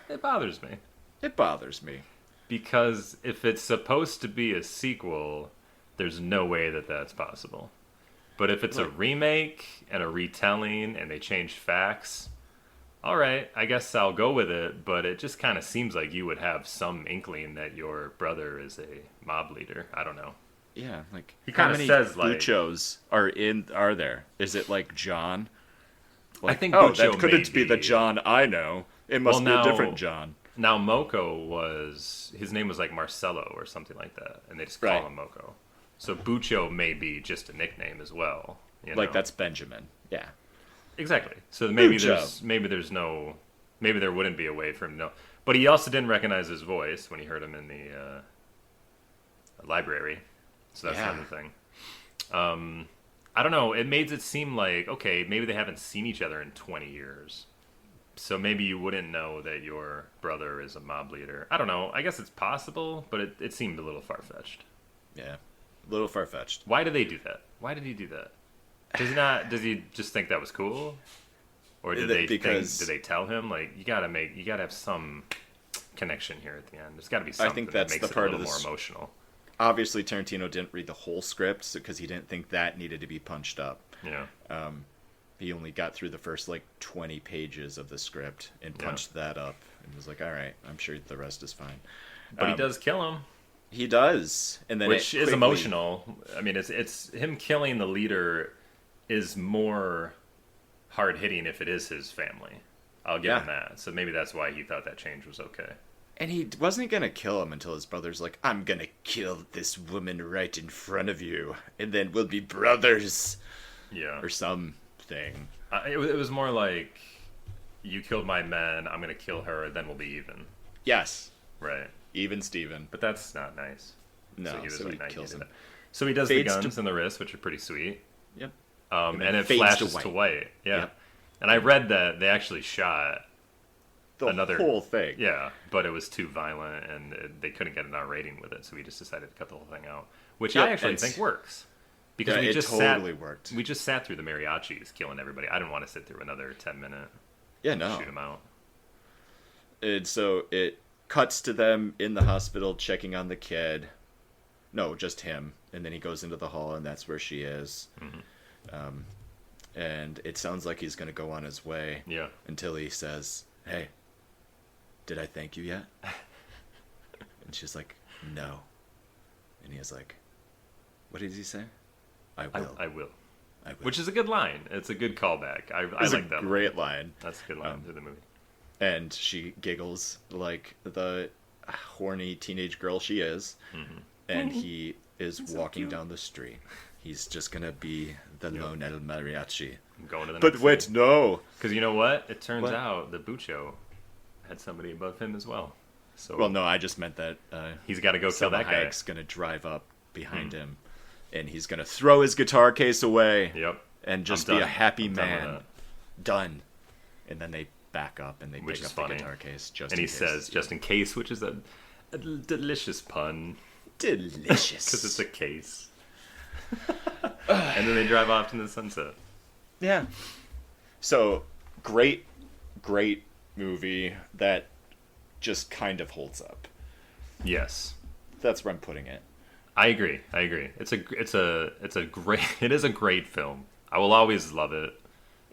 it bothers me.
it bothers me.
Because if it's supposed to be a sequel, there's no way that that's possible. But if it's a
Right.
remake and a retelling and they change facts, all right, I guess I'll go with it. But it just kind of seems like you would have some inkling that your brother is a mob leader. I don't know.
Yeah, like
He
how
kinda
many
says, like-
Buchos are there? Is it like John? Like,
think
oh,
Bucho
that couldn't
may
be the
be-
John I know. It must
Well,
be a
now-
different John.
Now, his name was like Marcelo or something like that. And they just call
Right.
him Moko. So Bucho may be just a nickname as well. You
Like
know?
that's Benjamin. Yeah.
Exactly. So maybe
Bucho.
maybe there wouldn't be a way for him to know. But he also didn't recognize his voice when he heard him in the library. So that's
Yeah.
another thing. I don't know. It made it seem like, okay, maybe they haven't seen each other in 20 years. So maybe you wouldn't know that your brother is a mob leader. I don't know. I guess it's possible, but it seemed a little far-fetched.
Yeah. A little far fetched.
Why did they do that? Why did he do that? Does he just think that was cool? Or did
Because-
did they tell him like you gotta have some connection here at the end? There's gotta be something
think that's
that makes
the
it
part
a
of
little
this-
more emotional.
Obviously, Tarantino didn't read the whole script because he didn't think that needed to be punched up.
Yeah.
He only got through the first like 20 pages of the script and
Yeah.
punched that up and was like, all right, I'm sure the rest is fine.
But he does kill him.
He does. And then
Which
it
is
quickly-
emotional. I mean it's him killing the leader is more hard hitting if it is his family. I'll give him
Yeah.
that. So maybe that's why he thought that change was okay.
And he wasn't going to kill him until his brother's like, I'm going to kill this woman right in front of you. And then we'll be brothers.
Yeah.
Or something.
It was more like you killed my men, I'm gonna kill her, then we'll be even.
Yes.
Right.
Even Steven.
But that's not nice.
No,
so he, was
so
like,
he
"Nah, you
kills
did
him.
that." So he does
Fades
the
to-
guns in the wrist, which are pretty sweet.
Yep.
And
then
it
fades
flashes
to
to
white.
white. Yeah.
Yep.
And I read that they actually shot
The
another
whole thing.
Yeah, but it was too violent, and they couldn't get an R rating with it, so we just decided to cut the whole thing out, which
Yep,
I actually
and-
think works because
Yeah,
we
it
just
totally worked.
We just sat through the mariachis killing everybody. I didn't want to sit through another 10-minute
Yeah, no.
shoot them out.
And so it cuts to them in the hospital checking on the kid. No, just him. And then he goes into the hall, and that's where she is. And it sounds like he's going to go on his way
Yeah.
until he says, hey, did I thank you yet? And she's like, no. And he's like, what did he say? I will.
I will.
I will.
Which is a good line. It's a good callback. I
It's
like
a
that.
great line.
That's a good line through the movie.
And she giggles like the horny teenage girl she is. And he is walking
cute.
down the street. He's just gonna be the lone El Mariachi.
I'm going to the
But
next
wait, no.
because you know what? It turns
What?
out the Bucho had somebody above him as well. So
Well, no, I just meant that
he's got to go kill
Selma
that guy.
Hayek's gonna drive up behind him, and he's gonna throw his guitar case away
Yep.
and just
I'm
be a
done.
happy
I'm done with
man.
that.
Done. And then they back up and they
Which
pick
is
up
funny.
the guitar case. Just
And
in
he
case.
says, just in case, which is a delicious pun
delicious.
because it's a case. And then they drive off into the sunset.
Yeah. So, great movie that just kind of holds up.
Yes.
That's where I'm putting it.
I agree. It's a great it is a great film. I will always love it.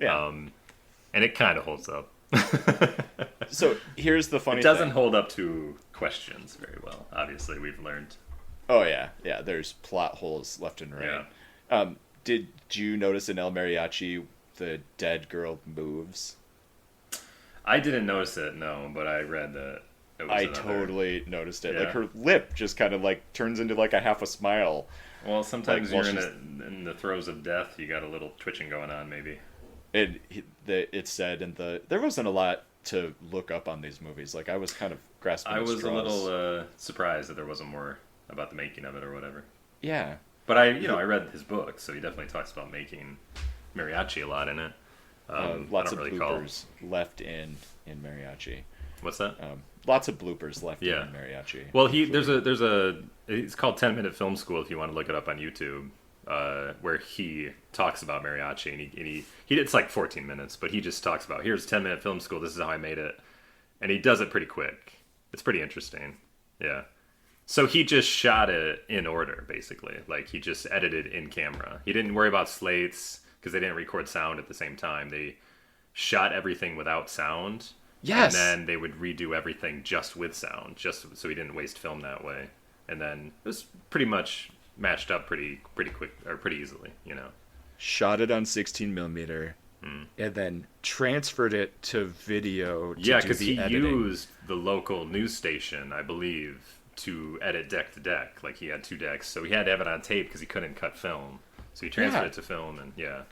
Yeah.
And it kind of holds up.
So here's the funny
It doesn't
thing.
hold up to questions very well. Obviously, we've learned.
Oh yeah, yeah. There's plot holes left and right.
Yeah.
Did you notice in El Mariachi the dead girl moves?
I didn't notice it, no, but I read that it was
I
another.
totally noticed it. Like
Yeah.
her lip just kind of like turns into like a half a smile.
Well, sometimes
Like, while
you're
she's-
in the throes of death. You got a little twitching going on, maybe.
It said in there wasn't a lot to look up on these movies. Like I was kind of grasping
I
at
was a
straws.
little surprised that there wasn't more about the making of it or whatever.
Yeah.
But I read his book, so he definitely talks about making mariachi a lot in it.
Lots
I
of
don't really call.
bloopers left in mariachi.
What's that?
Lots of bloopers left
Yeah.
in mariachi.
Well, there's a it's called 10-Minute Film School if you want to look it up on YouTube, where he talks about mariachi and he it's like 14 minutes, but he just talks about here's 10-Minute Film School. This is how I made it, and he does it pretty quick. It's pretty interesting. Yeah. So he just shot it in order, basically. Like he just edited in camera. He didn't worry about slates because they didn't record sound at the same time. They shot everything without sound.
Yes.
And then they would redo everything just with sound, just so he didn't waste film that way. And then it was pretty much matched up pretty quick or pretty easily, you know.
Shot it on 16 millimeter, and then transferred it to video.
Yeah,
because
because he used the local news station, I believe, to edit deck to deck. Like he had 2 decks, so he had to have it on tape because he couldn't cut film. So he transferred
Yeah.
it to film, and yeah.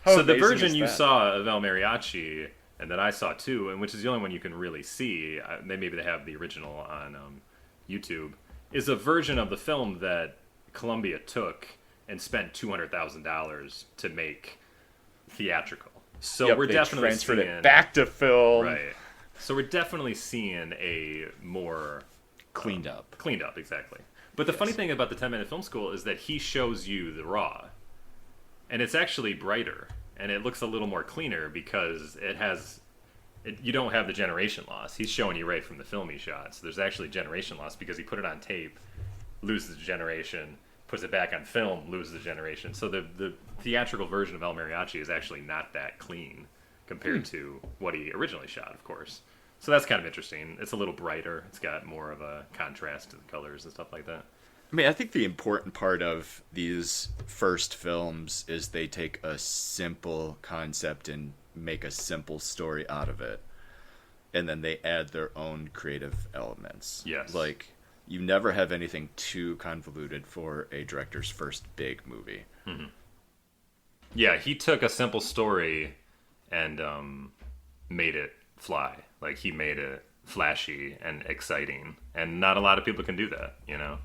How
So the
amazing
version
is
you
that?
saw of El Mariachi, and that I saw too, and which is the only one you can really see, maybe they have the original on YouTube, is a version of the film that Columbia took and spent $200,000 to make theatrical. So
Yep,
we're
they
definitely
transferred
seeing,
it back to film.
right. So we're definitely seeing a more
Cleaned up.
cleaned up, exactly. But the funny thing about the 10-Minute Film School is that he shows you the raw, and it's actually brighter, and it looks a little more cleaner because you don't have the generation loss. He's showing you right from the film he shot, so there's actually generation loss because he put it on tape, loses the generation, puts it back on film, loses the generation. So the theatrical version of El Mariachi is actually not that clean compared to what he originally shot, of course. So that's kind of interesting. It's a little brighter. It's got more of a contrast to the colors and stuff like that.
I mean, I think the important part of these first films is they take a simple concept and make a simple story out of it. And then they add their own creative elements.
Yes.
Like, you never have anything too convoluted for a director's first big movie.
Yeah, he took a simple story and made it fly. Like he made it flashy and exciting, and not a lot of people can do that, you know.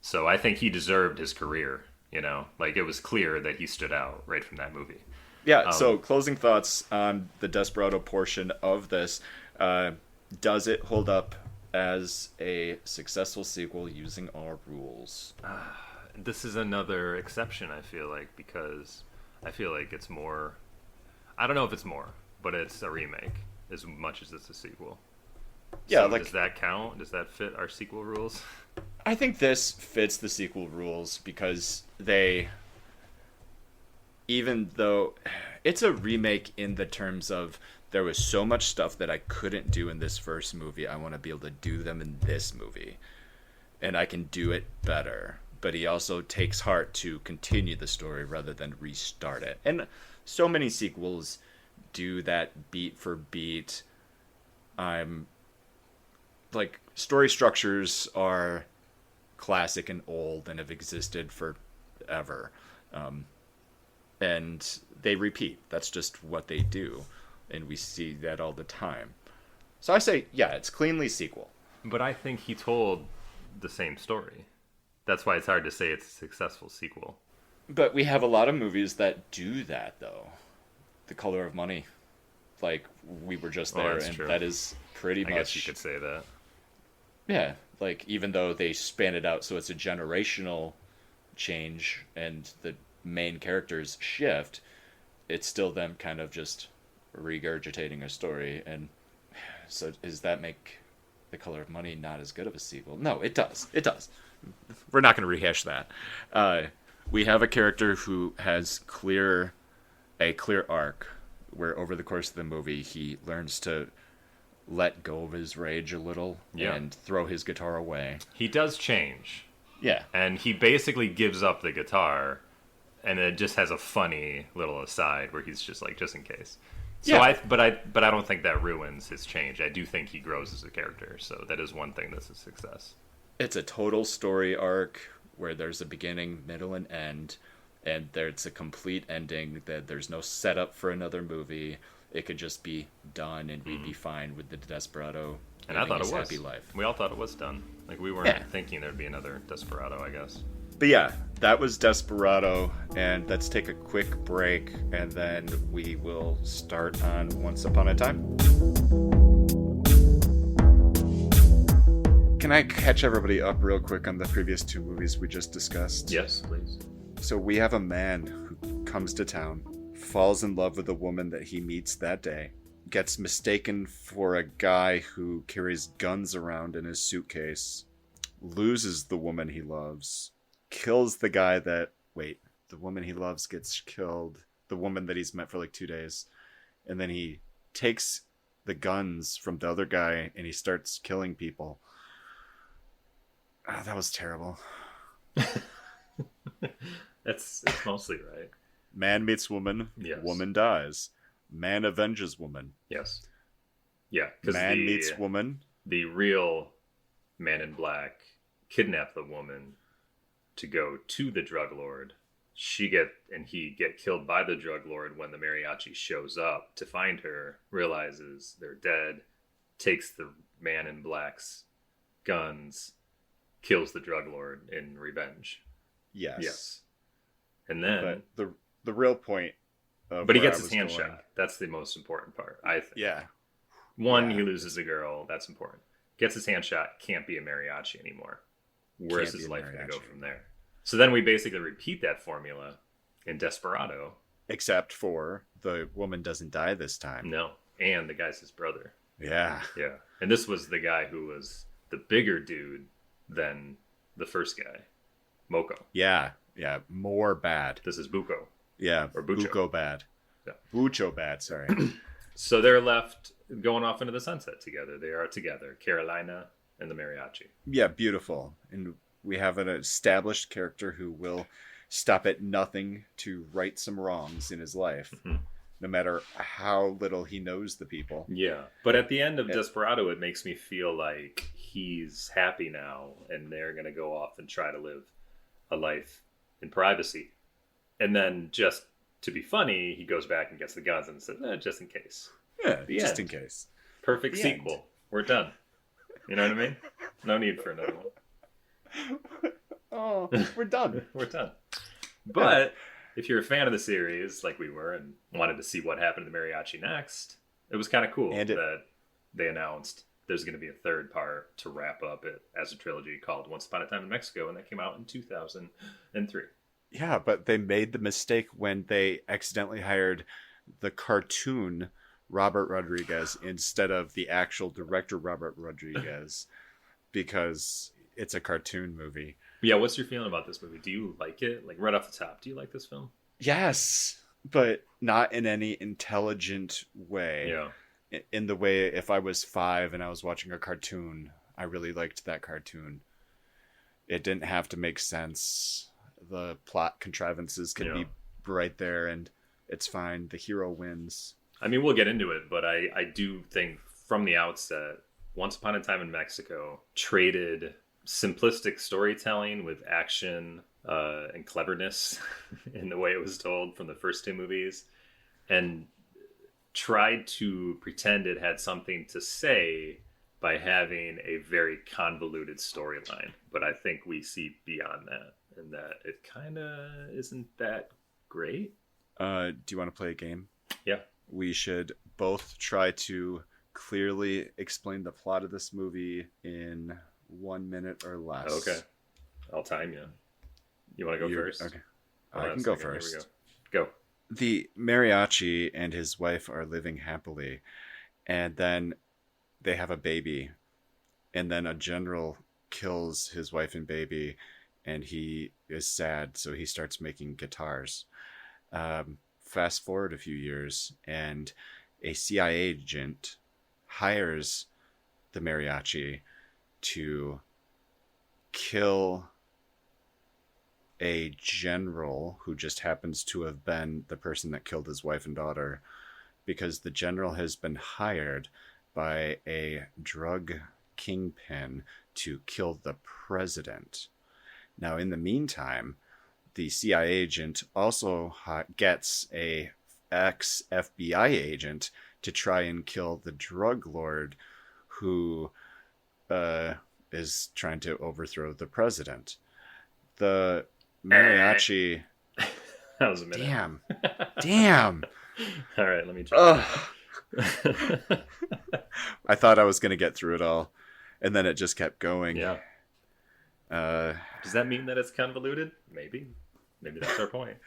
So I think he deserved his career, you know. Like it was clear that he stood out right from that movie.
Yeah, so closing thoughts on the Desperado portion of this. Does it hold up as a successful sequel using our rules?
This is another exception, I feel like, because I feel like it's more. I don't know if it's more, but it's a remake as much as it's a sequel.
Yeah,
So
like
does that count? Does that fit our sequel rules?
I think this fits the sequel rules because they, even though it's a remake in the terms of there was so much stuff that I couldn't do in this first movie, I want to be able to do them in this movie. And I can do it better. But he also takes heart to continue the story rather than restart it. And so many sequels do that beat for beat. Like, story structures are classic and old and have existed forever. And they repeat. That's just what they do. And we see that all the time. So I say, yeah, it's cleanly sequel.
But I think he told the same story. That's why it's hard to say it's a successful sequel.
But we have a lot of movies that do that, though. The Color of Money. Like, we were just
Oh,
there,
that's
and
true.
that is pretty
I
much...
guess you could say that.
Yeah, like, even though they span it out so it's a generational change, and the main characters shift, it's still them kind of just regurgitating a story, and so does that make The Color of Money not as good of a sequel? No, it does. It does. We're not going to rehash that. We have a character who has a clear arc where over the course of the movie he learns to let go of his rage a little
Yeah.
and throw his guitar away.
He does change.
Yeah.
And he basically gives up the guitar, and it just has a funny little aside where he's just like, just in case. So
Yeah.
but I don't think that ruins his change. I do think he grows as a character. So that is one thing that's a success.
It's a total story arc where there's a beginning, middle, and end, and there's a complete ending. That there's no setup for another movie. It could just be done, and we'd be fine with the Desperado
And I
living
thought
his
it was.
happy life.
We all thought it was done. Like we weren't
Yeah.
thinking there'd be another Desperado, I guess.
But yeah, that was Desperado, and let's take a quick break, and then we will start on Once Upon a Time. Can I catch everybody up real quick on the previous two movies we just discussed?
Yes, please.
So we have a man who comes to town, falls in love with a woman that he meets that day, gets mistaken for a guy who carries guns around in his suitcase, loses the woman he loves, kills the guy that... Wait, the woman he loves gets killed. The woman that he's met for like 2 days. And then he takes the guns from the other guy and he starts killing people. Ah, that was terrible.
It's mostly right.
Man meets woman,
Yes.
woman dies. Man avenges woman.
Yes. Yeah, because
Man meets woman.
the real Man in Black kidnap the woman to go to the drug lord. He get killed by the drug lord when the mariachi shows up to find her, realizes they're dead, takes the Man in Black's guns, kills the drug lord in revenge.
Yes.
Yes. And then
But the real point of
but he
where
gets
I
his
was
hand
going-
shot. That's the most important part, I think.
Yeah.
One,
Yeah.
he loses a girl. That's important. Gets his hand shot. Can't be a mariachi anymore. Where's
Can't
his
be a
life going to go
mariachi
from there? So then we basically repeat that formula in Desperado.
Except for the woman doesn't die this time.
No. And the guy's his brother.
Yeah.
Yeah. And this was the guy who was the bigger dude than the first guy. Moko.
Yeah. Yeah. More bad.
This is Buko.
Yeah.
Or Bucho.
Bucho bad.
Yeah.
Bucho bad, sorry.
So they're left going off into the sunset together. They are together. Carolina and the mariachi.
Yeah, beautiful. And we have an established character who will stop at nothing to right some wrongs in his life,
Mhm.
no matter how little he knows the people.
Yeah. But at the end of
Yeah.
Desperado, it makes me feel like he's happy now and they're going to go off and try to live a life in privacy. And then just to be funny, he goes back and gets the guns and says, just in case.
Yeah,
The
just
end.
in case.
Perfect
The
sequel.
end.
We're done. You know what I mean? No need for another one.
Oh, we're done.
We're done. But if you're a fan of the series, like we were, and wanted to see what happened to the mariachi next, it was kind of cool that they announced there's going to be a third part to wrap up it as a trilogy called Once Upon a Time in Mexico, and that came out in 2003.
Yeah, but they made the mistake when they accidentally hired the cartoon Robert Rodriguez instead of the actual director Robert Rodriguez because it's a cartoon movie.
Yeah, what's your feeling about this movie? Do you like it? Like right off the top, do you like this film?
Yes, but not in any intelligent way.
Yeah.
In the way if I was 5 and I was watching a cartoon, I really liked that cartoon. It didn't have to make sense. The plot contrivances can be right there and it's fine. The hero wins.
I mean, we'll get into it, but I do think from the outset, Once Upon a Time in Mexico traded simplistic storytelling with action and cleverness in the way it was told from the first two movies, and tried to pretend it had something to say by having a very convoluted storyline. But I think we see beyond that, and that it kind of isn't that great.
Do you want to play a game?
Yeah.
We should both try to clearly explain the plot of this movie in 1 minute or less.
Okay. I'll time you. You want to go first?
Okay.
Hold
I
on
can
a
go
second. Here we
first.
Go.
The mariachi and his wife are living happily, and then they have a baby, and then a general kills his wife and baby, and he is sad, so he starts making guitars. fast forward a few years, and a CIA agent hires the mariachi to kill a general who just happens to have been the person that killed his wife and daughter, because the general has been hired by a drug kingpin to kill the president. Now, in the meantime, the CIA agent also gets a ex-FBI agent to try and kill the drug lord who is trying to overthrow the president. The mariachi...
That was a minute.
Damn.
All right, let me try.
I thought I was going to get through it all, and then it just kept going.
Yeah. Does that mean that it's convoluted? Maybe that's our point.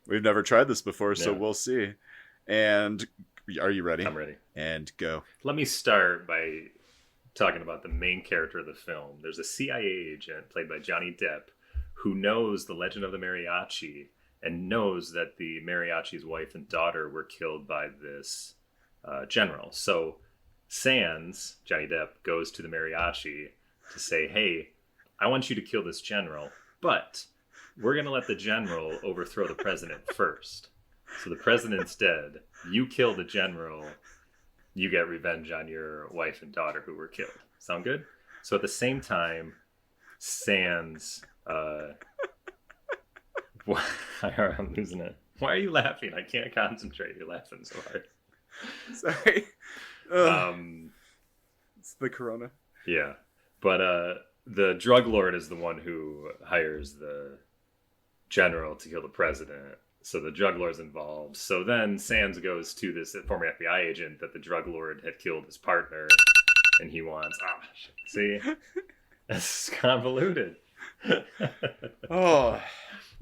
We've never tried this before, so
Yeah.
we'll see. And are you ready?
I'm ready.
And go.
Let me start by talking about the main character of the film. There's a CIA agent played by Johnny Depp who knows the legend of the mariachi and knows that the mariachi's wife and daughter were killed by this general. So Sands, Johnny Depp, goes to the mariachi to say, hey, I want you to kill this general, but we're going to let the general overthrow the president first. So the president's dead. You kill the general. You get revenge on your wife and daughter who were killed. Sound good? So at the same time, Sands... I'm losing it. Why are you laughing? I can't concentrate. You're laughing so hard.
Sorry. It's the corona.
Yeah. But the drug lord is the one who hires the general to kill the president. So the drug lord's involved. So then Sands goes to this former FBI agent that the drug lord had killed his partner. And he wants... see? It's convoluted.
Oh.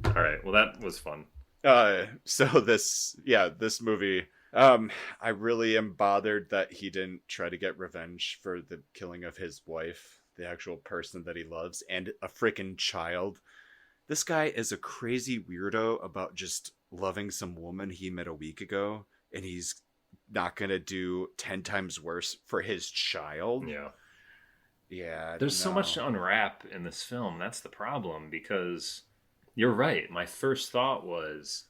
All right. Well, that was fun.
So this movie, I really am bothered that he didn't try to get revenge for the killing of his wife, the actual person that he loves, and a freaking child. This guy is a crazy weirdo about just loving some woman he met a week ago, and he's not gonna do 10 times worse for his child.
Yeah.
Yeah.
There's so much to unwrap in this film. That's the problem, because you're right. My first thought was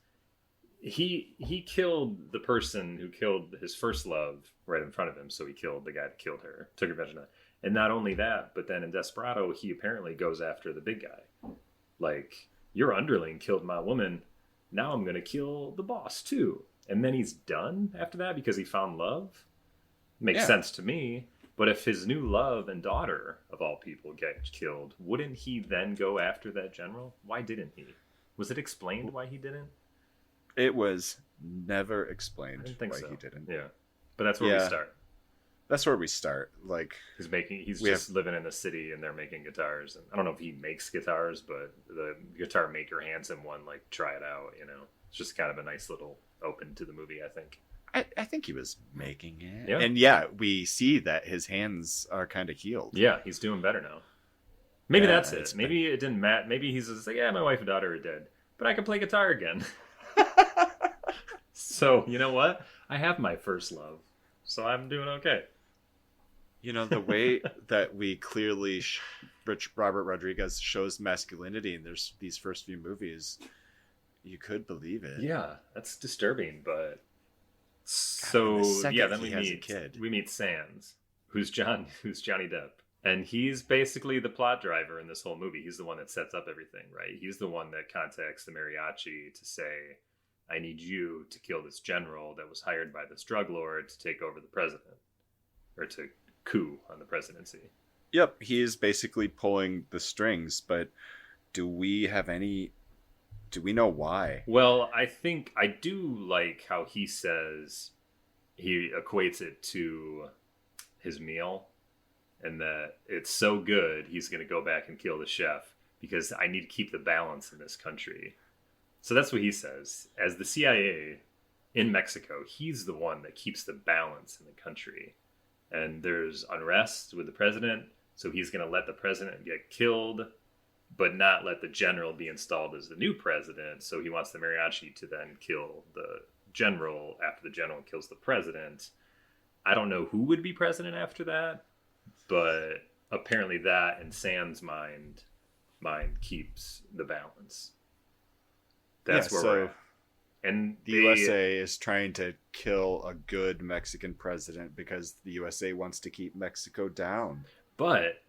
he killed the person who killed his first love right in front of him. So he killed the guy that killed her, took revenge on that. And not only that, but then in Desperado, he apparently goes after the big guy. Like, your underling killed my woman. Now I'm going to kill the boss too. And then he's done after that because he found love. Makes sense to me. But if his new love and daughter, of all people, get killed, wouldn't he then go after that general? Why didn't he? Was it explained why he didn't?
It was never explained
I didn't think
why
so.
he didn't.
Yeah. But that's where we start.
That's where we start. Like,
He's just living in the city and they're making guitars. And I don't know if he makes guitars, but the guitar maker hands him one, like, try it out, you know? It's just kind of a nice little open to the movie, I think.
I think he was making it.
Yeah.
And we see that his hands are kind of healed.
Yeah, he's doing better now. Maybe that's it.
it's
Maybe it didn't matter. Maybe he's just like, yeah, my wife and daughter are dead, but I can play guitar again. So, you know what? I have my first love, so I'm doing okay.
You know, the way that we clearly, Robert Rodriguez shows masculinity in these first few movies, you could believe it.
Yeah, that's disturbing, but... So, yeah, then we meet Sands, who's Johnny Depp. And he's basically the plot driver in this whole movie. He's the one that sets up everything, right? He's the one that contacts the mariachi to say, I need you to kill this general that was hired by this drug lord to take over the president. Or to coup on the presidency.
Yep, he is basically pulling the strings, but do we know why?
Well, I think I do like how he says he equates it to his meal, and that it's so good he's going to go back and kill the chef because I need to keep the balance in this country. So that's what he says. As the CIA in Mexico, he's the one that keeps the balance in the country. And there's unrest with the president, so he's going to let the president get killed but not let the general be installed as the new president. So he wants the mariachi to then kill the general after the general kills the president. I don't know who would be president after that, but apparently that in Sand's mind keeps the balance. That's where we're at. And
the USA is trying to kill a good Mexican president because the USA wants to keep Mexico down.
But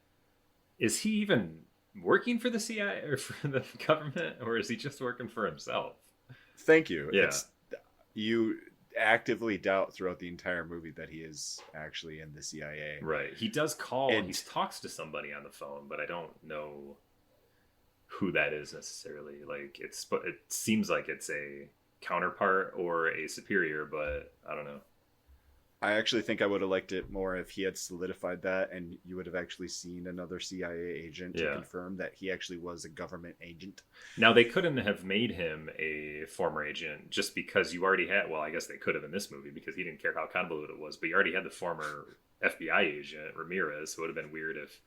is he even working for the CIA or for the government, or is he just working for himself?
Thank you.
Yeah.
You actively doubt throughout the entire movie that he is actually in the CIA.
Right. He does call, he talks to somebody on the phone, but I don't know who that is necessarily. Like, it seems like it's a counterpart or a superior, but I don't know.
I actually think I would have liked it more if he had solidified that and you would have actually seen another CIA agent to confirm that he actually was a government agent.
Now, they couldn't have made him a former agent just because you already had, well, I guess they could have in this movie because he didn't care how convoluted it was, but you already had the former FBI agent, Ramirez, so it would have been weird if...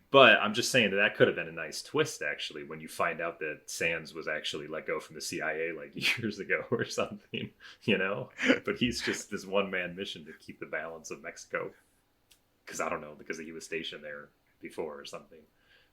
But I'm just saying that could have been a nice twist, actually, when you find out that Sands was actually let go from the CIA like years ago or something, you know? But he's just this one-man mission to keep the balance of Mexico. Because I don't know, because he was stationed there before or something.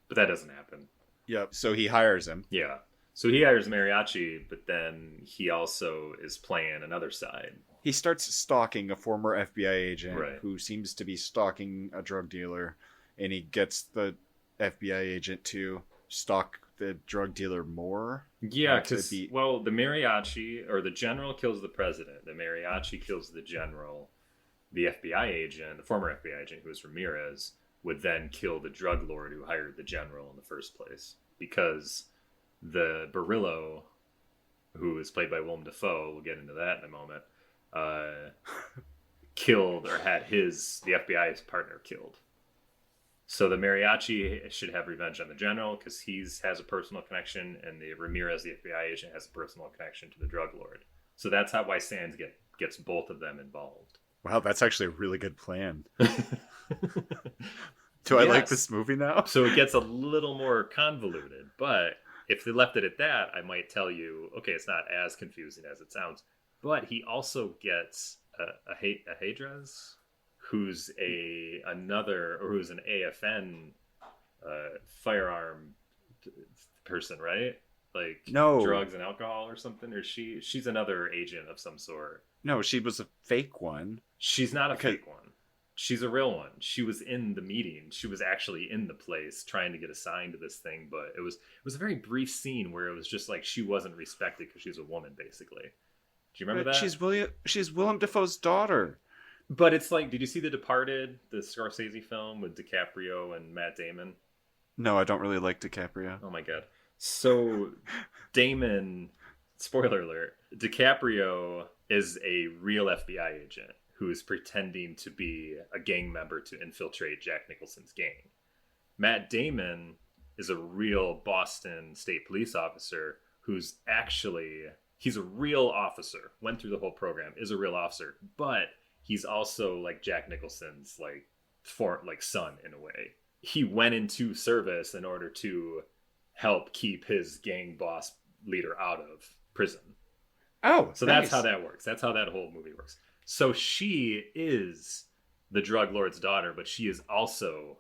But that doesn't happen.
Yep, so he hires him.
Yeah. So he hires Mariachi, but then he also is playing another side.
He starts stalking a former FBI agent who seems to be stalking a drug dealer. And he gets the FBI agent to stalk the drug dealer more.
Yeah, because, well, the mariachi, or the general kills the president. The mariachi kills the general. The FBI agent, the former FBI agent, who was Ramirez, would then kill the drug lord who hired the general in the first place. Because the Barillo, who is played by Willem Dafoe, we'll get into that in a moment, killed, or had the FBI's partner killed. So the mariachi should have revenge on the general because he has a personal connection, and the Ramirez, the FBI agent, has a personal connection to the drug lord. So that's why Sands gets both of them involved.
Wow, that's actually a really good plan. Do I like this movie now?
So it gets a little more convoluted, but if they left it at that, I might tell you, okay, it's not as confusing as it sounds. But he also gets a Hadras, who's an AFN firearm person, right? Like drugs and alcohol or something, or she's another agent of some sort.
No, she was a fake one.
She's not a fake one. She's a real one. She was in the meeting. She was actually in the place trying to get assigned to this thing, but it was a very brief scene where it was just like she wasn't respected because she was a woman, basically. Do you remember that?
She's Willem Dafoe's daughter.
But it's like, did you see The Departed, the Scorsese film with DiCaprio and Matt Damon?
No, I don't really like DiCaprio.
Oh my god. So Damon, spoiler alert, DiCaprio is a real FBI agent who is pretending to be a gang member to infiltrate Jack Nicholson's gang. Matt Damon is a real Boston State Police officer who's he's a real officer, went through the whole program, is a real officer, but he's also like Jack Nicholson's son in a way. He went into service in order to help keep his gang boss leader out of prison.
Oh,
so nice. That's how that works. That's how that whole movie works. So she is the drug lord's daughter, but she is also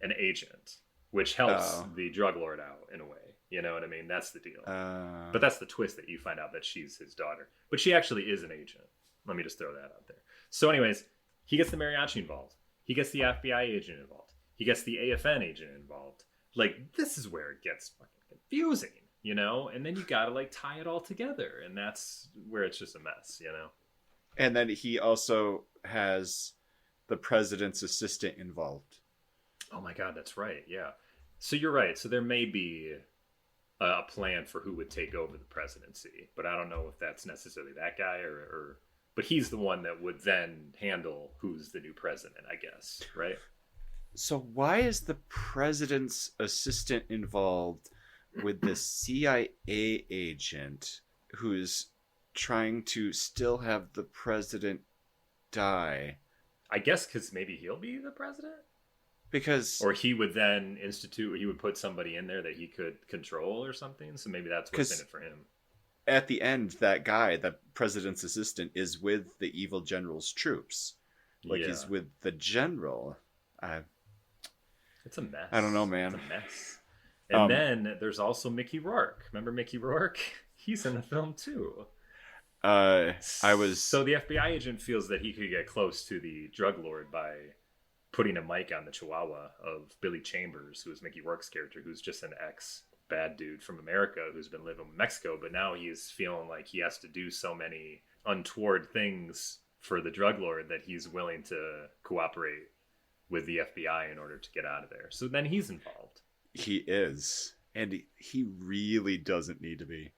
an agent, which helps the drug lord out in a way. You know what I mean? That's the deal. But that's the twist that you find out that she's his daughter. But she actually is an agent. Let me just throw that out there. So anyways, he gets the mariachi involved. He gets the FBI agent involved. He gets the AFN agent involved. Like, this is where it gets fucking confusing, you know? And then you gotta, tie it all together. And that's where it's just a mess, you know?
And then he also has the president's assistant involved.
Oh my god, that's right, yeah. So you're right. So there may be a plan for who would take over the presidency. But I don't know if that's necessarily that guy or... But he's the one that would then handle who's the new president, I guess, right?
So why is the president's assistant involved with the CIA agent who's trying to still have the president die?
I guess because maybe he'll be the president?
because
Or he would then he would put somebody in there that he could control or something. So maybe that's what's in it for him.
at the end, that guy, the president's assistant, is with the evil general's troops. Like,
Yeah.
he's with the general.
It's a mess.
I don't know, man.
It's a mess. And then there's also Mickey Rourke. Remember Mickey Rourke? He's in the film too.
So
the FBI agent feels that he could get close to the drug lord by putting a mic on the chihuahua of Billy Chambers, who is Mickey Rourke's character, who's just an ex bad dude from America who's been living in Mexico, but now he's feeling like he has to do so many untoward things for the drug lord that he's willing to cooperate with the FBI in order to get out of there. So then he's involved.
He is. And he really doesn't need to be.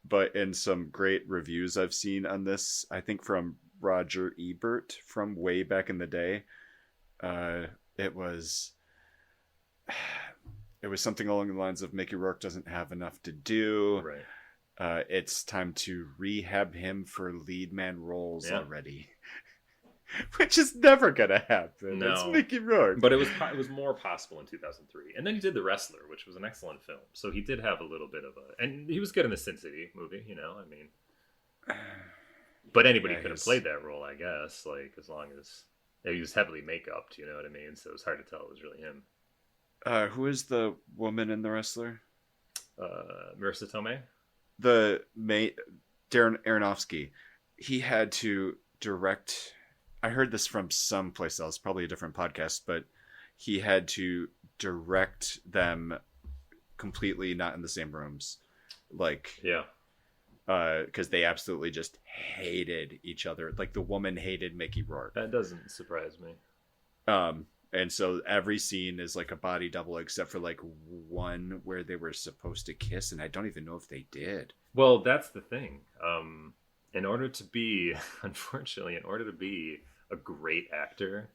But in some great reviews I've seen on this, I think from Roger Ebert from way back in the day, it was something along the lines of Mickey Rourke doesn't have enough to do.
Right.
It's time to rehab him for lead man roles
Yeah.
already. Which is never gonna happen.
No.
It's Mickey Rourke.
But it was more possible in 2003. And then he did The Wrestler, which was an excellent film. So he did have a little bit of and he was good in the Sin City movie, I mean. But anybody could have played that role, I guess, like, as long as he was heavily make-upped, you know what I mean? So it was hard to tell it was really him.
Who is the woman in The Wrestler?
Marissa Tomei?
The Darren Aronofsky. He had to direct. I heard this from someplace else, probably a different podcast, but he had to direct them completely not in the same rooms. Like,
Yeah.
because they absolutely just hated each other. Like, the woman hated Mickey Rourke.
That doesn't surprise me.
And so every scene is like a body double, except for like one where they were supposed to kiss, and I don't even know if they did.
Well, that's the thing. Unfortunately, in order to be a great actor,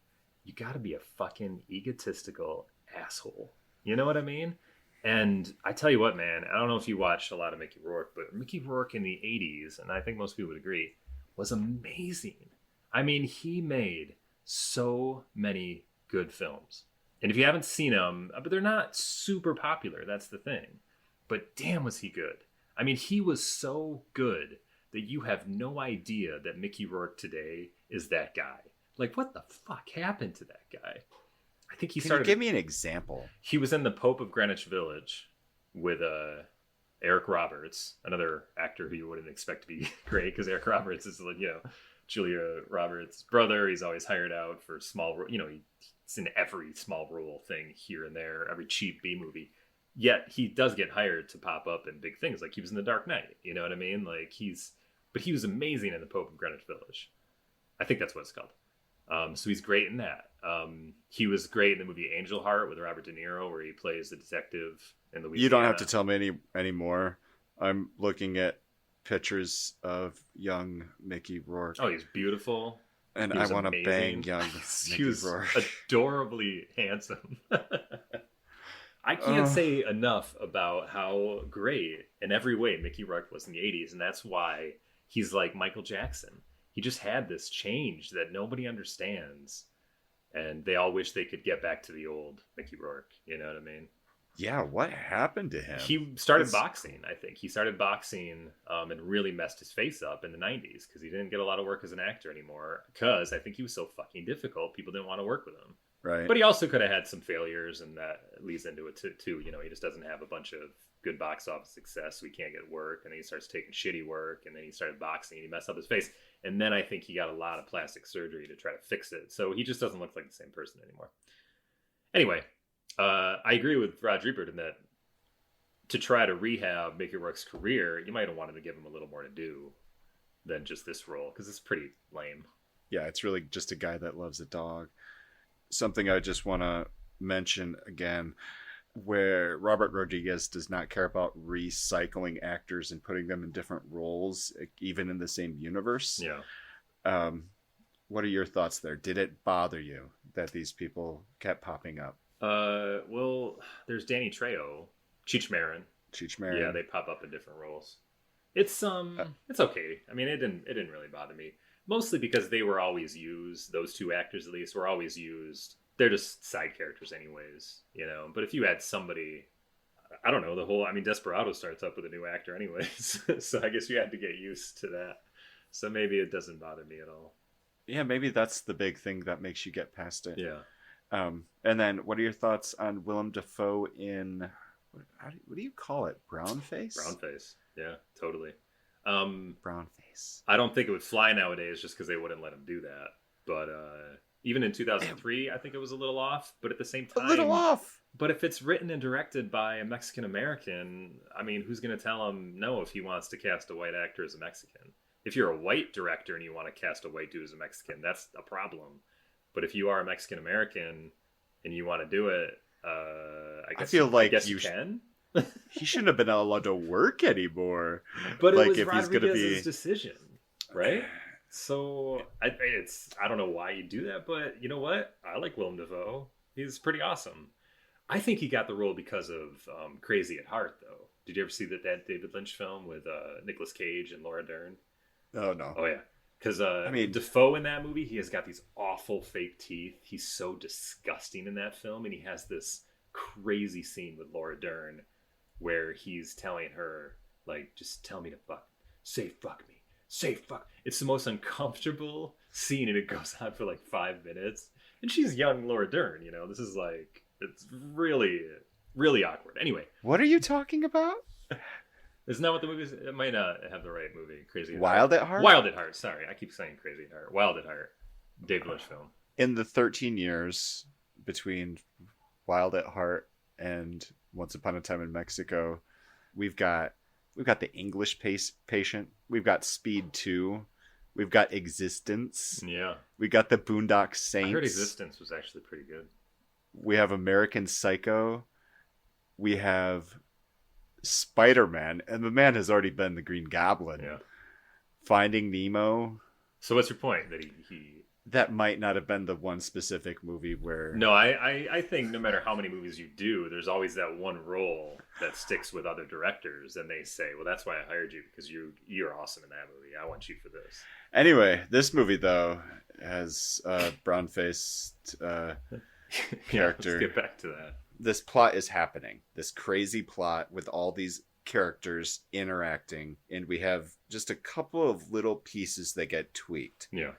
you got to be a fucking egotistical asshole. You know what I mean? And I tell you what, man, I don't know if you watched a lot of Mickey Rourke, but Mickey Rourke in the 80s, and I think most people would agree, was amazing. I mean, he made so many good films. And if you haven't seen them, but they're not super popular, that's the thing. But damn, was he good. I mean, he was so good that you have no idea that Mickey Rourke today is that guy. Like, what the fuck happened to that guy? I think he
Can
started.
you give me an example?
He was in The Pope of Greenwich Village with Eric Roberts, another actor who you wouldn't expect to be great, because Eric Roberts is, Julia Roberts' brother. He's always hired out for small, he's in every small role thing here and there, every cheap B movie. Yet he does get hired to pop up in big things, like he was in The Dark Knight. You know what I mean? But he was amazing in The Pope of Greenwich Village. I think that's what it's called. So he's great in that. He was great in the movie Angel Heart with Robert De Niro, where he plays the detective in Louisiana.
You don't have to tell me any more. I'm looking at pictures of young Mickey Rourke.
Oh, he's beautiful.
And
He
I
was
want to
amazing.
bang young
He
Mickey
was
Rourke.
adorably handsome. I can't say enough about how great in every way Mickey Rourke was in the 80s, and that's why he's like Michael Jackson. He just had this change that nobody understands, and they all wish they could get back to the old Mickey Rourke. You know what I mean?
Yeah, what happened to him?
He started boxing, I think. He started boxing and really messed his face up in the 90s because he didn't get a lot of work as an actor anymore, because I think he was so fucking difficult, people didn't want to work with him.
Right.
But he also could have had some failures, and that leads into it too. He just doesn't have a bunch of good box office success, so he can't get work, and then he starts taking shitty work, and then he started boxing, and he messed up his face. And then I think he got a lot of plastic surgery to try to fix it. So he just doesn't look like the same person anymore. Anyway, I agree with Roger Ebert in that to try to rehab Mickey Rourke's career, you might have wanted to give him a little more to do than just this role, because it's pretty lame.
Yeah, it's really just a guy that loves a dog. Something I just want to mention again, where Robert Rodriguez does not care about recycling actors and putting them in different roles, even in the same universe.
Yeah.
What are your thoughts there? Did it bother you that these people kept popping up?
Well, there's Danny Trejo, Cheech Marin. Yeah, they pop up in different roles. It's okay. I mean, it didn't really bother me. Mostly because they were always used. Those two actors, at least, were always used. they're just side characters anyways, But if you had somebody, I don't know, Desperado starts up with a new actor anyways, so I guess you had to get used to that. So maybe it doesn't bother me at all.
Yeah, maybe that's the big thing that makes you get past it.
Yeah.
And then, what are your thoughts on Willem Dafoe in what do you call it? Brownface.
Brownface. Yeah, totally.
Brownface.
I don't think it would fly nowadays just because they wouldn't let him do that. But even in 2003, I think it was a little off. But at the same time,
A little off.
But if it's written and directed by a Mexican American, I mean, who's going to tell him no if he wants to cast a white actor as a Mexican? If you're a white director and you want to cast a white dude as a Mexican, that's a problem. But if you are a Mexican American and you want to do it, I feel like you can.
He shouldn't have been allowed to work anymore.
But
like,
it was
if
Rodriguez's
he's gonna be...
decision, right? So I don't know why you do that, but you know what? I like Willem Dafoe. He's pretty awesome. I think he got the role because of Crazy at Heart, though. Did you ever see that David Lynch film with Nicolas Cage and Laura Dern?
Oh, no.
Oh, yeah. Because Dafoe in that movie, he has got these awful fake teeth. He's so disgusting in that film, and he has this crazy scene with Laura Dern where he's telling her, like, just tell me to fuck. Say fuck me. Say fuck. It's the most uncomfortable scene, and it goes on for like 5 minutes. And she's young Laura Dern, This is like, it's really, really awkward. Anyway.
What are you talking about?
Isn't that what the movie is? It might not have the right movie. Crazy at
Wild at Heart?
Wild at Heart. Sorry, I keep saying Crazy at Heart. Wild at Heart. David Lynch film.
In the 13 years between Wild at Heart and Once Upon a Time in Mexico, we've got The English Patient. We've got Speed 2. We've got Existence.
Yeah.
We got The Boondock Saints.
I heard Existence was actually pretty good.
We have American Psycho. We have Spider-Man, and the man has already been the Green Goblin.
Yeah.
Finding Nemo.
So what's your point? That he
that might not have been the one specific movie where...
No, I think no matter how many movies you do, there's always that one role that sticks with other directors, and they say, well, that's why I hired you, because you're awesome in that movie. I want you for this.
Anyway, this movie, though, has brown-faced character.
Let's get back to that.
This plot is happening. This crazy plot with all these characters interacting, and we have just a couple of little pieces that get tweaked.
Yeah.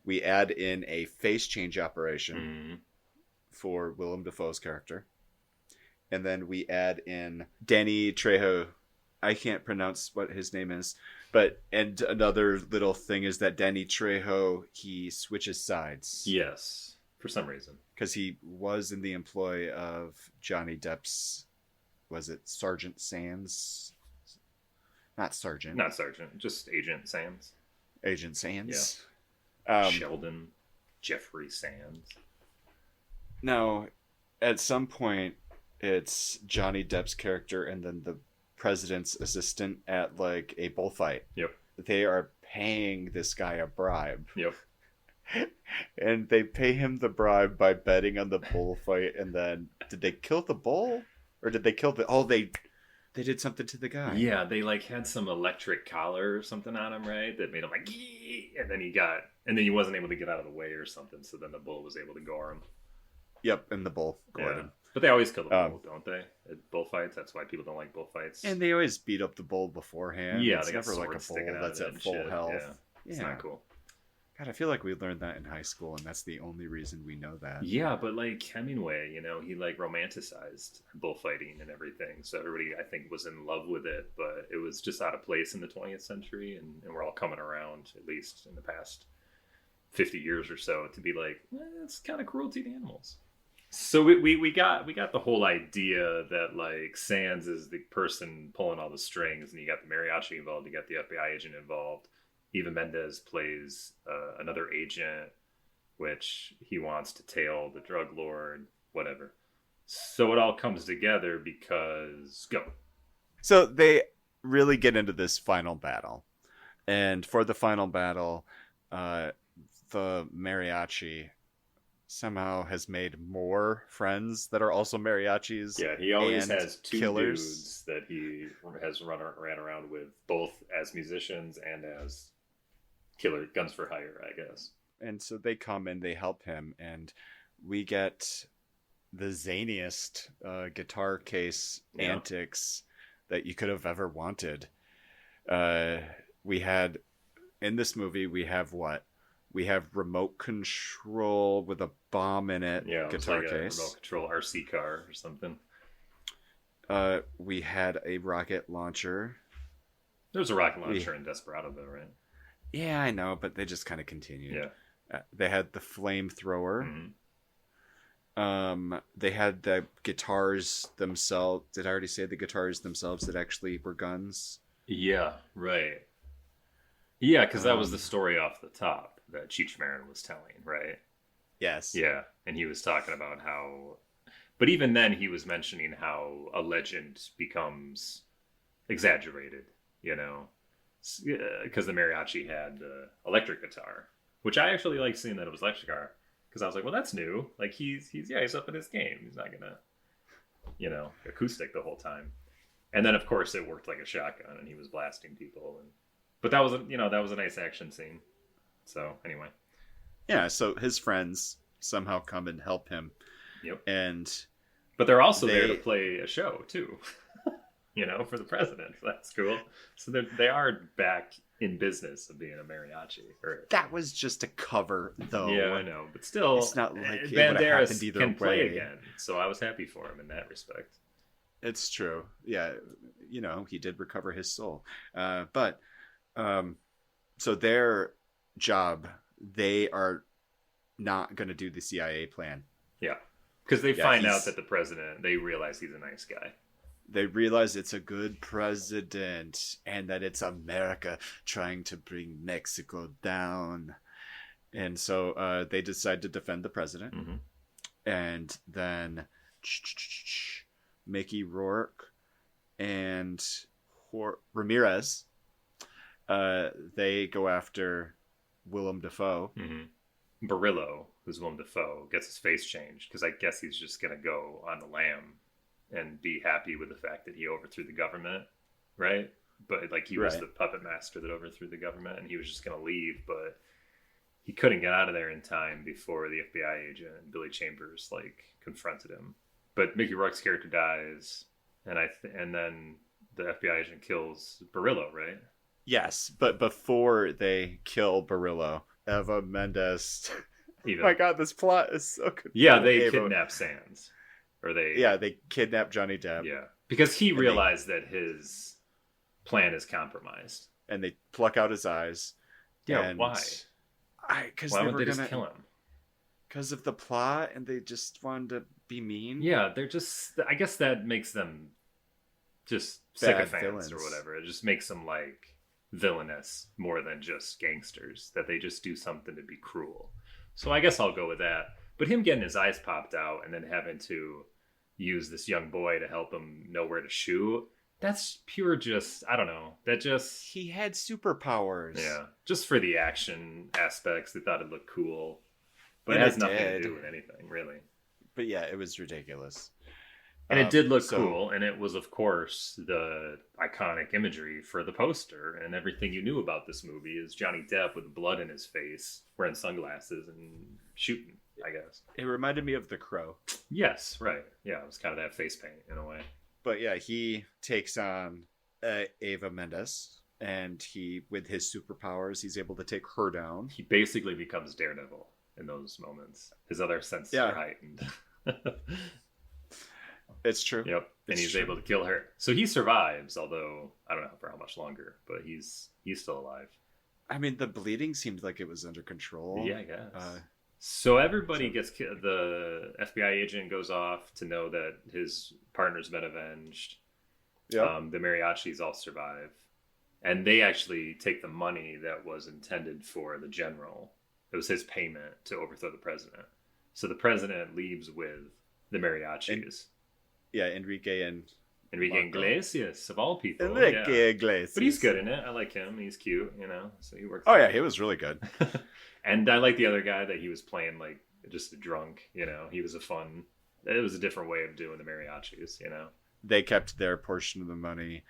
We add in a face change operation for Willem Dafoe's character. And then we add in Danny Trejo. I can't pronounce what his name is. And another little thing is that Danny Trejo, he switches sides.
Yes, for some reason.
Because he was in the employ of Johnny Depp's, was it Sergeant Sands? Not Sergeant,
just Agent Sands.
Agent Sands.
Yeah. Sheldon, Jeffrey Sands.
Now, at some point, it's Johnny Depp's character and then the president's assistant at like a bullfight.
Yep.
They are paying this guy a bribe.
Yep.
And they pay him the bribe by betting on the bullfight. And then, did they kill the bull, or did they kill the? Oh, they did something to the guy.
Yeah, they like had some electric collar or something on him, right? That made him like, Gee! And then he wasn't able to get out of the way or something. So then the bull was able to gore him.
Yep, and the bull gored him.
But they always kill the bull, don't they? At bullfights. That's why people don't like bullfights.
And they always beat up the bull beforehand.
Yeah,
it's
they got
never like a bull that's at full health.
Yeah. It's not cool.
God, I feel like we learned that in high school, and that's the only reason we know that.
Yeah, but like Hemingway, he like romanticized bullfighting and everything. So everybody, I think, was in love with it, but it was just out of place in the 20th century, and we're all coming around, at least in the past 50 years or so, to be like, it's kind of cruelty to animals. So we got the whole idea that like Sands is the person pulling all the strings, and you got the mariachi involved, you got the FBI agent involved. Eva Mendes plays another agent, which he wants to tail the drug lord, whatever. So it all comes together because go.
So they really get into this final battle, and for the final battle, the mariachi somehow has made more friends that are also mariachis.
Yeah, he always has two
killers.
Dudes that he has ran around with, both as musicians and as killer guns for hire, I guess.
And so they come and they help him, and we get the zaniest guitar case
Yeah.
antics that you could have ever wanted. We had in this movie, we have what? We have remote control with a bomb in it,
Yeah, it was
guitar
like
case.
a remote control RC car or something.
We had a rocket launcher.
There was a rocket launcher in Desperado, though, right?
Yeah, I know, but they just kind of continued.
Yeah.
They had the flamethrower.
Mhm.
They had the guitars themselves. Did I already say the guitars themselves that actually were guns?
Yeah, right. Yeah, because that was the story off the top that Cheech Marin was telling, right?
Yes.
Yeah, and he was talking about how, but even then he was mentioning how a legend becomes exaggerated, you know, because the mariachi had the electric guitar, which I actually like seeing that it was electric guitar, because I was like, well, that's new. Like he's up in his game. He's not gonna, acoustic the whole time. And then of course it worked like a shotgun, and he was blasting people. But that was a nice action scene. So anyway.
Yeah, so his friends somehow come and help him.
Yep.
But
they're also there to play a show too, for the president. So that's cool. So they are back in business of being a mariachi.
that was just a cover, though.
Yeah, I know, but still,
It's not like it would've happened
Banderas
either
can play
way.
again. So I was happy for him in that respect.
It's true. Yeah, he did recover his soul. So their job, they are not going to do the CIA plan.
Yeah, because they find
he's-
out that the president. They realize he's a nice guy.
They realize it's a good president and that it's America trying to bring Mexico down. And so they decide to defend the president.
Mm-hmm.
And then Mickey Rourke and Ramirez, they go after Willem Dafoe.
Mm-hmm. Barillo, who's Willem Dafoe, gets his face changed because I guess he's just gonna go on the lam and be happy with the fact that he overthrew the government, right? But like he was
Right.
the puppet master that overthrew the government, and he was just gonna leave, but he couldn't get out of there in time before the FBI agent Billy Chambers confronted him. But Mickey Rourke's character dies, and then the FBI agent kills Barillo, right?
Yes, but before they kill Barillo, Eva Mendes.
Even
My God, this plot is so good.
yeah, they
Eva-
kidnap Sands, or they
Yeah, they kidnap Johnny Depp.
yeah, because he
they-
realized that his plan is compromised.
And they pluck out his eyes.
Yeah,
and
why?
Because
Why
they
would
were
they
gonna,
just kill him?
because of the plot, and they just wanted to be mean.
Yeah, they're just. I guess that makes them just
Bad
sycophants or
villains.
whatever. It just makes them villainous more than just gangsters. That they just do something to be cruel. So I guess I'll go with that. But him getting his eyes popped out and then having to use this young boy to help him know where to shoot. That's pure just. I don't know. That just.
He had superpowers.
Yeah, just for the action aspects, they thought it looked cool, but
And
it has
it
nothing
did.
to do with anything really.
But yeah, it was ridiculous.
And it did look
so-
cool, and it was, of course, the iconic imagery for the poster, and everything you knew about this movie is Johnny Depp with blood in his face, wearing sunglasses and shooting. I guess.
It reminded me of The Crow.
Yes, right. Yeah, it was kind of that face paint in a way.
But yeah, he takes on Eva Mendes, and with his superpowers, he's able to take her down.
He basically becomes Daredevil in those moments. His other senses
Yeah.
are heightened.
It's true.
Yep, and
It's
he's
true.
able to kill her. So he survives, although I don't know for how much longer, but he's still alive.
I mean, the bleeding seemed like it was under control.
Yeah, I guess.
Uh,
So everybody gets killed. The FBI agent goes off to know that his partner's been avenged.
yeah.
The mariachis all survive, and they actually take the money that was intended for the general. It was his payment to overthrow the president. So the president leaves with the mariachis.
Yeah, Enrique and
Enrique
Marco.
Iglesias, of all people.
Enrique
yeah.
Iglesias.
But he's good in it. I like him. He's cute, so he works.
Oh yeah, he was really good.
And I like the other guy that he was playing just a drunk. He was fun. It was a different way of doing the mariachis.
They kept their portion of the money,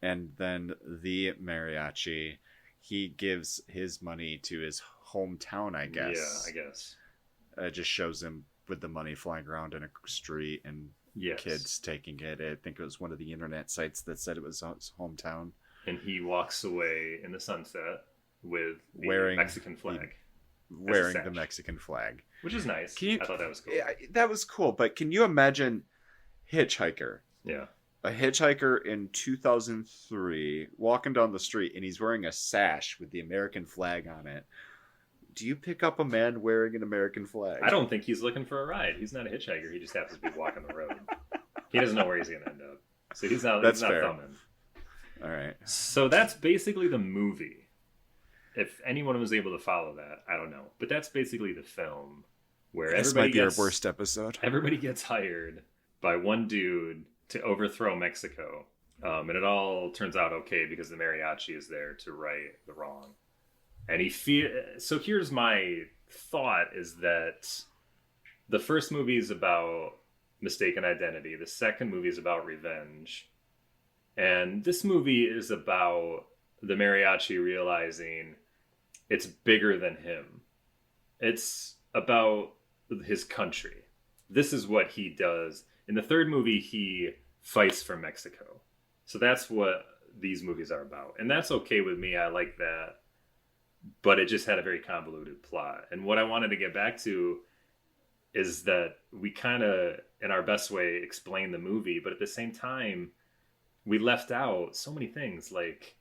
and then the mariachi, he gives his money to his hometown. I guess.
Yeah, I guess.
Just shows him with the money flying around in a street and
Yes.
kids taking it. I think it was one of the internet sites that said it was his hometown.
And he walks away in the sunset with the
Wearing
Mexican flag,
Wearing the
sash.
Mexican flag.
which is nice.
Can you-
I thought that was cool.
Yeah, that was cool, but can you imagine Hitchhiker?
Yeah.
A hitchhiker in 2003 walking down the street and he's wearing a sash with the American flag on it. Do you pick up a man wearing an American flag?
I don't think he's looking for a ride. He's not a hitchhiker. He just happens to be walking the road. He doesn't know where he's going to end up. So he's not,
That's
he's not
fair.
thumbing.
All right.
So that's basically the movie. If anyone was able to follow that, I don't know. But that's basically the film where
This
everybody
might be
gets,
our worst episode.
everybody gets hired by one dude to overthrow Mexico. And it all turns out okay because the mariachi is there to right the wrong. And so here's my thought is that the first movie is about mistaken identity. The second movie is about revenge. And this movie is about the mariachi realizing it's bigger than him. It's about his country. This is what he does. In the third movie, he fights for Mexico. So that's what these movies are about. And that's okay with me. I like that. But it just had a very convoluted plot. And what I wanted to get back to is that we kind of, in our best way, explain the movie. But at the same time, we left out so many things like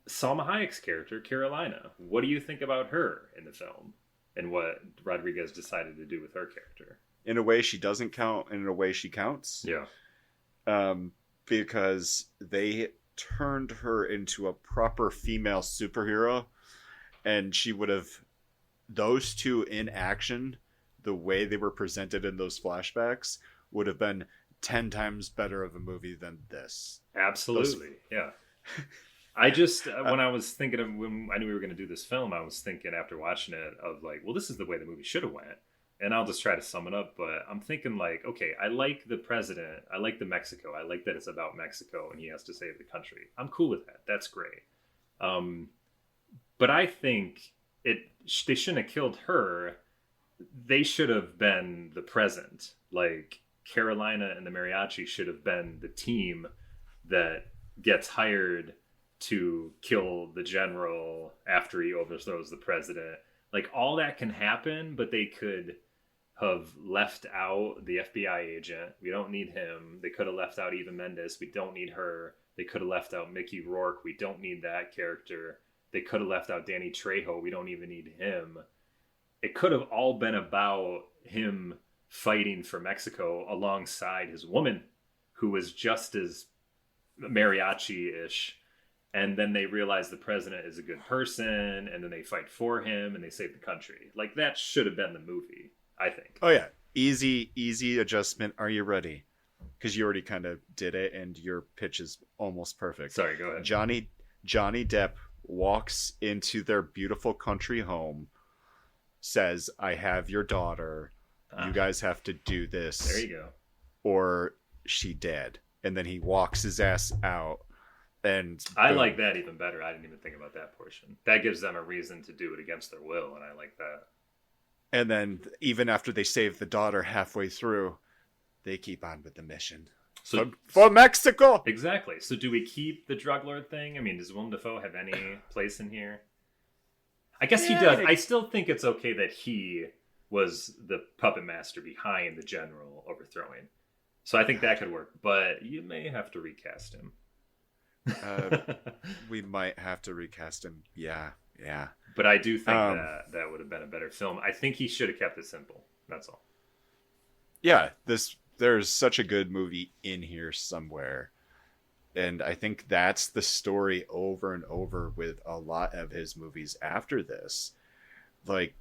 Salma Hayek's character, Carolina. What do you think about her in the film? And what Rodriguez decided to do with her character?
In a way, she doesn't count, and in a way, she counts.
Yeah.
Because they turned her into a proper female superhero, and she would have, those two in action, the way they were presented in those flashbacks, would have been 10 times better of a movie than this.
Absolutely. Yeah. I just, when I was thinking of, when I knew we were going to do this film, I was thinking after watching it of like, well, this is the way the movie should have went. And I'll just try to sum it up, but I'm thinking like, okay, I like the president. I like the Mexico. I like that it's about Mexico and he has to save the country. I'm cool with that. That's great. But I think they shouldn't have killed her. They should have been the present. Like Carolina and the mariachi should have been the team that gets hired to kill the general after he overthrows the president. Like all that can happen, but they could have left out the FBI agent. We don't need him. They could have left out Eva Mendes. We don't need her. They could have left out Mickey Rourke. We don't need that character. They could have left out Danny Trejo. We don't even need him. It could have all been about him fighting for Mexico alongside his woman, who was just as mariachi-ish. And then they realize the president is a good person, and then they fight for him, and they save the country. Like, that should have been the movie, I think.
Oh yeah, easy adjustment. Are you ready? Because you already kind of did it, and your pitch is almost perfect.
Sorry, go ahead.
Johnny Depp walks into their beautiful country home, says, "I have your daughter. You guys have to do this,
There you go.
or she dead." And then he walks his ass out. And
I
boom.
like that even better. I didn't even think about that portion. That gives them a reason to do it against their will, and I like that.
And then even after they save the daughter halfway through, they keep on with the mission.
So
For Mexico!
exactly. So do we keep the drug lord thing? I mean, does Willem Dafoe have any place in here? I guess he does. I still think it's okay that he was the puppet master behind the general overthrowing. So I think that could work, but you may have to recast him.
We might have to recast him. Yeah.
But I do think that would have been a better film. I think he should have kept it simple. That's all.
Yeah, there's such a good movie in here somewhere. And I think that's the story over and over with a lot of his movies after this. Like,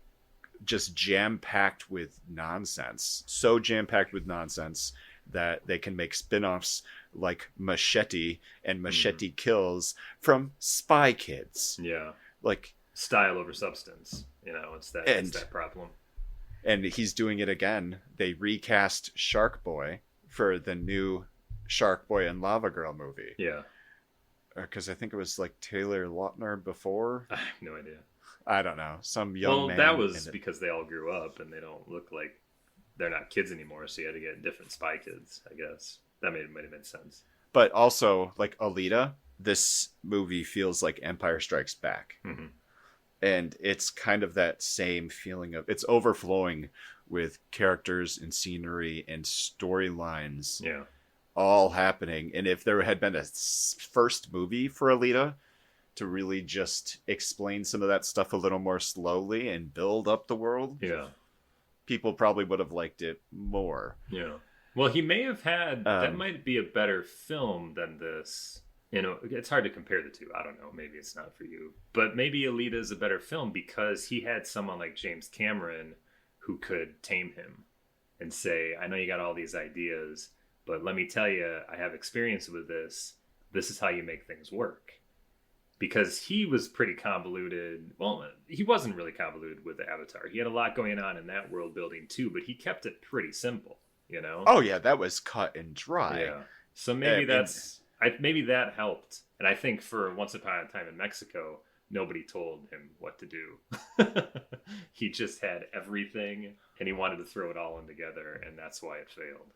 just jam-packed with nonsense. So jam-packed with nonsense that they can make spin-offs like Machete and Machete Kills from Spy Kids.
Yeah.
Like,
Style over substance. You know, it's that problem.
and he's doing it again. They recast Shark Boy for the new Shark Boy and Lava Girl movie.
Yeah.
Because I think it was like Taylor Lautner before.
I have no idea.
I don't know. Some young man.
That was
in it.
because they all grew up and they don't look like they're not kids anymore, so you had to get different Spy Kids. I guess that might have made sense.
But also, like Alita, this movie feels like Empire Strikes Back.
Mm-hmm.
And it's kind of that same feeling of it's overflowing with characters and scenery and storylines
Yeah.
all happening. And if there had been a first movie for Alita to really just explain some of that stuff a little more slowly and build up the world,
Yeah.
people probably would have liked it more.
Yeah. Well, he may have had that might be a better film than this. You know, it's hard to compare the two. I don't know. Maybe it's not for you. But maybe Alita is a better film because he had someone like James Cameron who could tame him and say, I know you got all these ideas, but let me tell you, I have experience with this. This is how you make things work. Because he was pretty convoluted. Well, he wasn't really convoluted with the Avatar. He had a lot going on in that world building too, but he kept it pretty simple, you know?
Oh, yeah, that was cut and dry.
Yeah. So maybe
And-
maybe that helped. And I think for Once Upon a Time in Mexico, nobody told him what to do. He just had everything and he wanted to throw it all in together, and that's why it failed.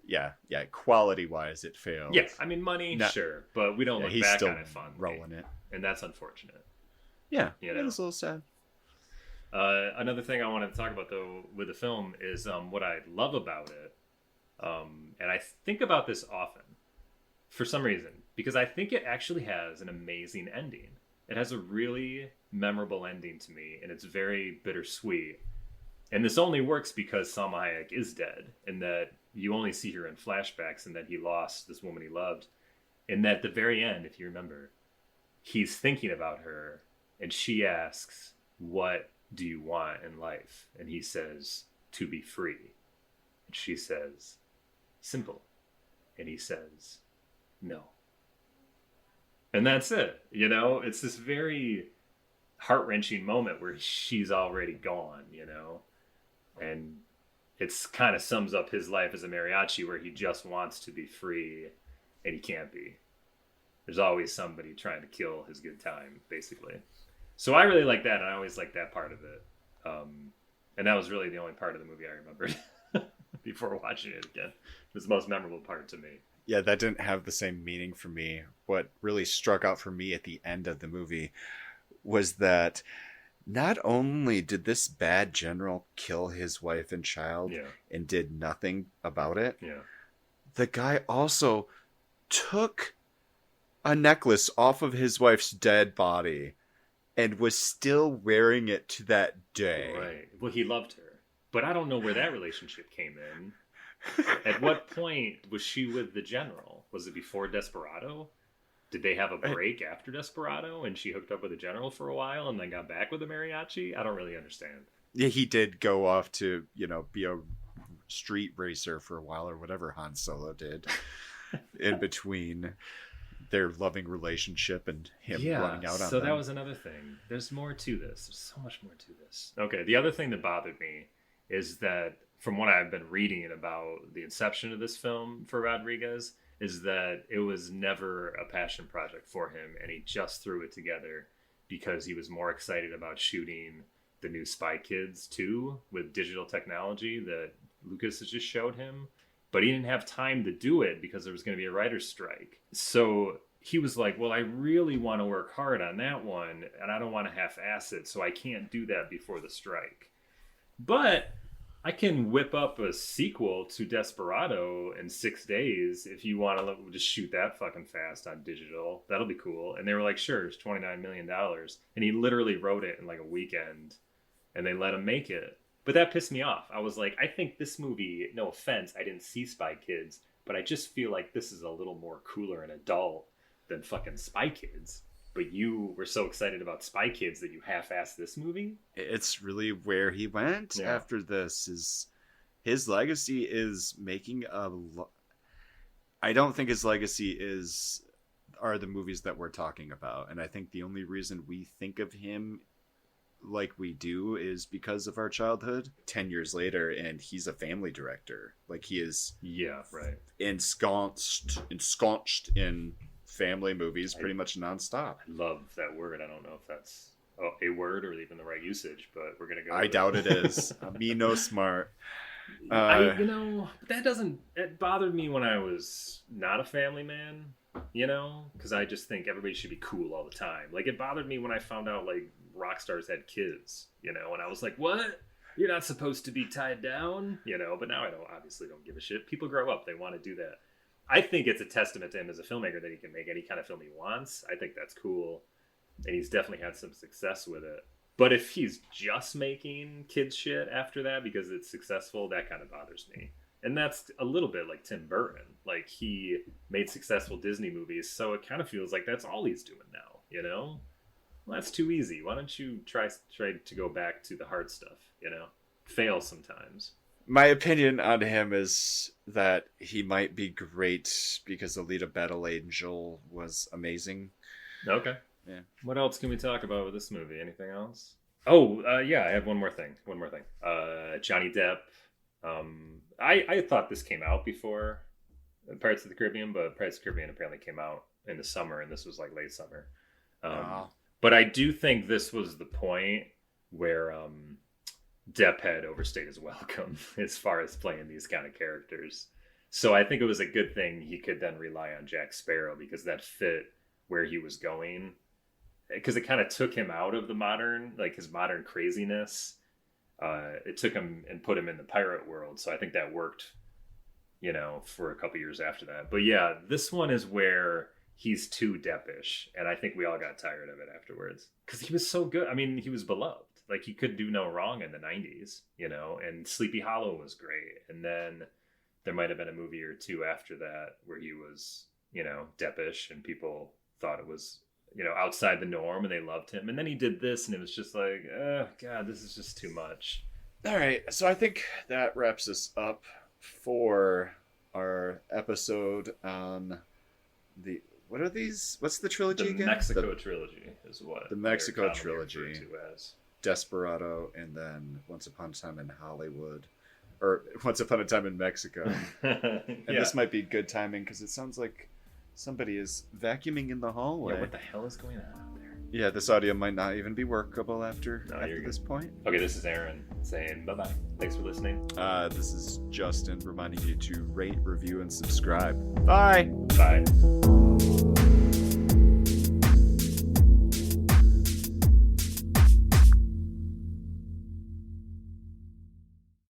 Yeah, quality-wise, it failed.
Yeah, I mean, money, sure, but we don't
Yeah,
look
he's
back
still
on it fondly.
rolling it.
And that's unfortunate.
Yeah,
You
it
know.
was a little sad.
Another thing I wanted to talk about, though, with the film is what I love about it. And I think about this often for some reason, because I think it actually has an amazing ending. It has a really memorable ending to me, and it's very bittersweet. And this only works because Salma Hayek is dead, and that you only see her in flashbacks, and that he lost this woman he loved. And that at the very end, if you remember, he's thinking about her, and she asks, what do you want in life? And he says, to be free. And she says, simple. And he says, no. And that's it. You know, it's this very heart-wrenching moment where she's already gone, you know? And it's kind of sums up his life as a mariachi, where he just wants to be free and he can't be. There's always somebody trying to kill his good time, basically. So I really like that, and I always like that part of it. And that was really the only part of the movie I remembered before watching it again. It was the most memorable part to me.
Yeah, that didn't have the same meaning for me. What really struck out for me at the end of the movie was that not only did this bad general kill his wife and child
Yeah.
and did nothing about it,
Yeah.
the guy also took a necklace off of his wife's dead body and was still wearing it to that day.
Right. Well, he loved her. But I don't know where that relationship came in. At what point was she with the general? Was it before Desperado? Did they have a break after Desperado and she hooked up with the general for a while and then got back with the mariachi? I don't really understand.
Yeah, he did go off to, be a street racer for a while or whatever Han Solo did in between their loving relationship and him running out on
so
them.
that was another thing. There's more to this. There's so much more to this. Okay, the other thing that bothered me is that from what I've been reading about the inception of this film for Rodriguez, is that it was never a passion project for him, and he just threw it together because he was more excited about shooting the new Spy Kids 2 with digital technology that Lucas has just showed him. But he didn't have time to do it because there was going to be a writer's strike. So he was like, well, I really want to work hard on that one, and I don't want to half-ass it, so I can't do that before the strike. But I can whip up a sequel to Desperado in 6 days if you want to just shoot that fucking fast on digital. That'll be cool. And they were like, sure, it's $29 million. And he literally wrote it in like a weekend, and they let him make it. But that pissed me off. I was like, I think this movie, no offense, I didn't see Spy Kids, but I just feel like this is a little more cooler and adult than fucking Spy Kids. But you were so excited about Spy Kids that you half-assed this movie?
It's really where he went after this. His legacy is making I don't think his legacy are the movies that we're talking about. And I think the only reason we think of him like we do is because of our childhood 10 years later, and he's a family director. Like, he is ensconced in family movies pretty much nonstop.
I love that word. I don't know if that's a word or even the right usage, but we're gonna go
I doubt it is. Me no smart.
It bothered me when I was not a family man, because I just think everybody should be cool all the time. Like, it bothered me when I found out, like, rock stars had kids, and I was like, what? You're not supposed to be tied down, but now I obviously don't give a shit. People grow up, they want to do that. I think it's a testament to him as a filmmaker that he can make any kind of film he wants. I think that's cool, and he's definitely had some success with it. But if he's just making kids shit after that because it's successful, that kind of bothers me. And that's a little bit like Tim Burton. Like, he made successful Disney movies, so it kind of feels like that's all he's doing now, Well, that's too easy. Why don't you try to go back to the hard stuff, Fail sometimes.
My opinion on him is that he might be great because Alita Battle Angel was amazing.
Okay.
Yeah.
What else can we talk about with this movie? Anything else? Oh, yeah, I have one more thing. Johnny Depp. I thought this came out before Pirates of the Caribbean, but Pirates of the Caribbean apparently came out in the summer, and this was like late summer. But I do think this was the point where Depp had overstayed his welcome as far as playing these kind of characters. So I think it was a good thing he could then rely on Jack Sparrow, because that fit where he was going. Because it kind of took him out of his modern craziness. It took him and put him in the pirate world. So I think that worked, for a couple years after that. But yeah, this one is where he's too Deppish. And I think we all got tired of it afterwards. Because he was so good. I mean, he was beloved. Like, he could do no wrong in the 90s, and Sleepy Hollow was great. And then there might have been a movie or two after that where he was, Deppish, and people thought it was, outside the norm, and they loved him. And then he did this, and it was just like, oh, God, this is just too much.
All right, so I think that wraps us up for our episode on the... What are these? What's the trilogy again?
Mexico trilogy is what
the Mexico
they're commonly
trilogy.
referred to as.
Desperado, and then Once Upon a Time in Hollywood, or Once Upon a Time in Mexico. And this might be good timing because it sounds like somebody is vacuuming in the hallway.
Yeah, what the hell is going on out there?
Yeah, this audio might not even be workable after
you're
this
good.
point.
Okay, this is Aaron saying bye-bye. Thanks for listening.
This is Justin reminding you to rate, review, and subscribe. Bye!
Bye.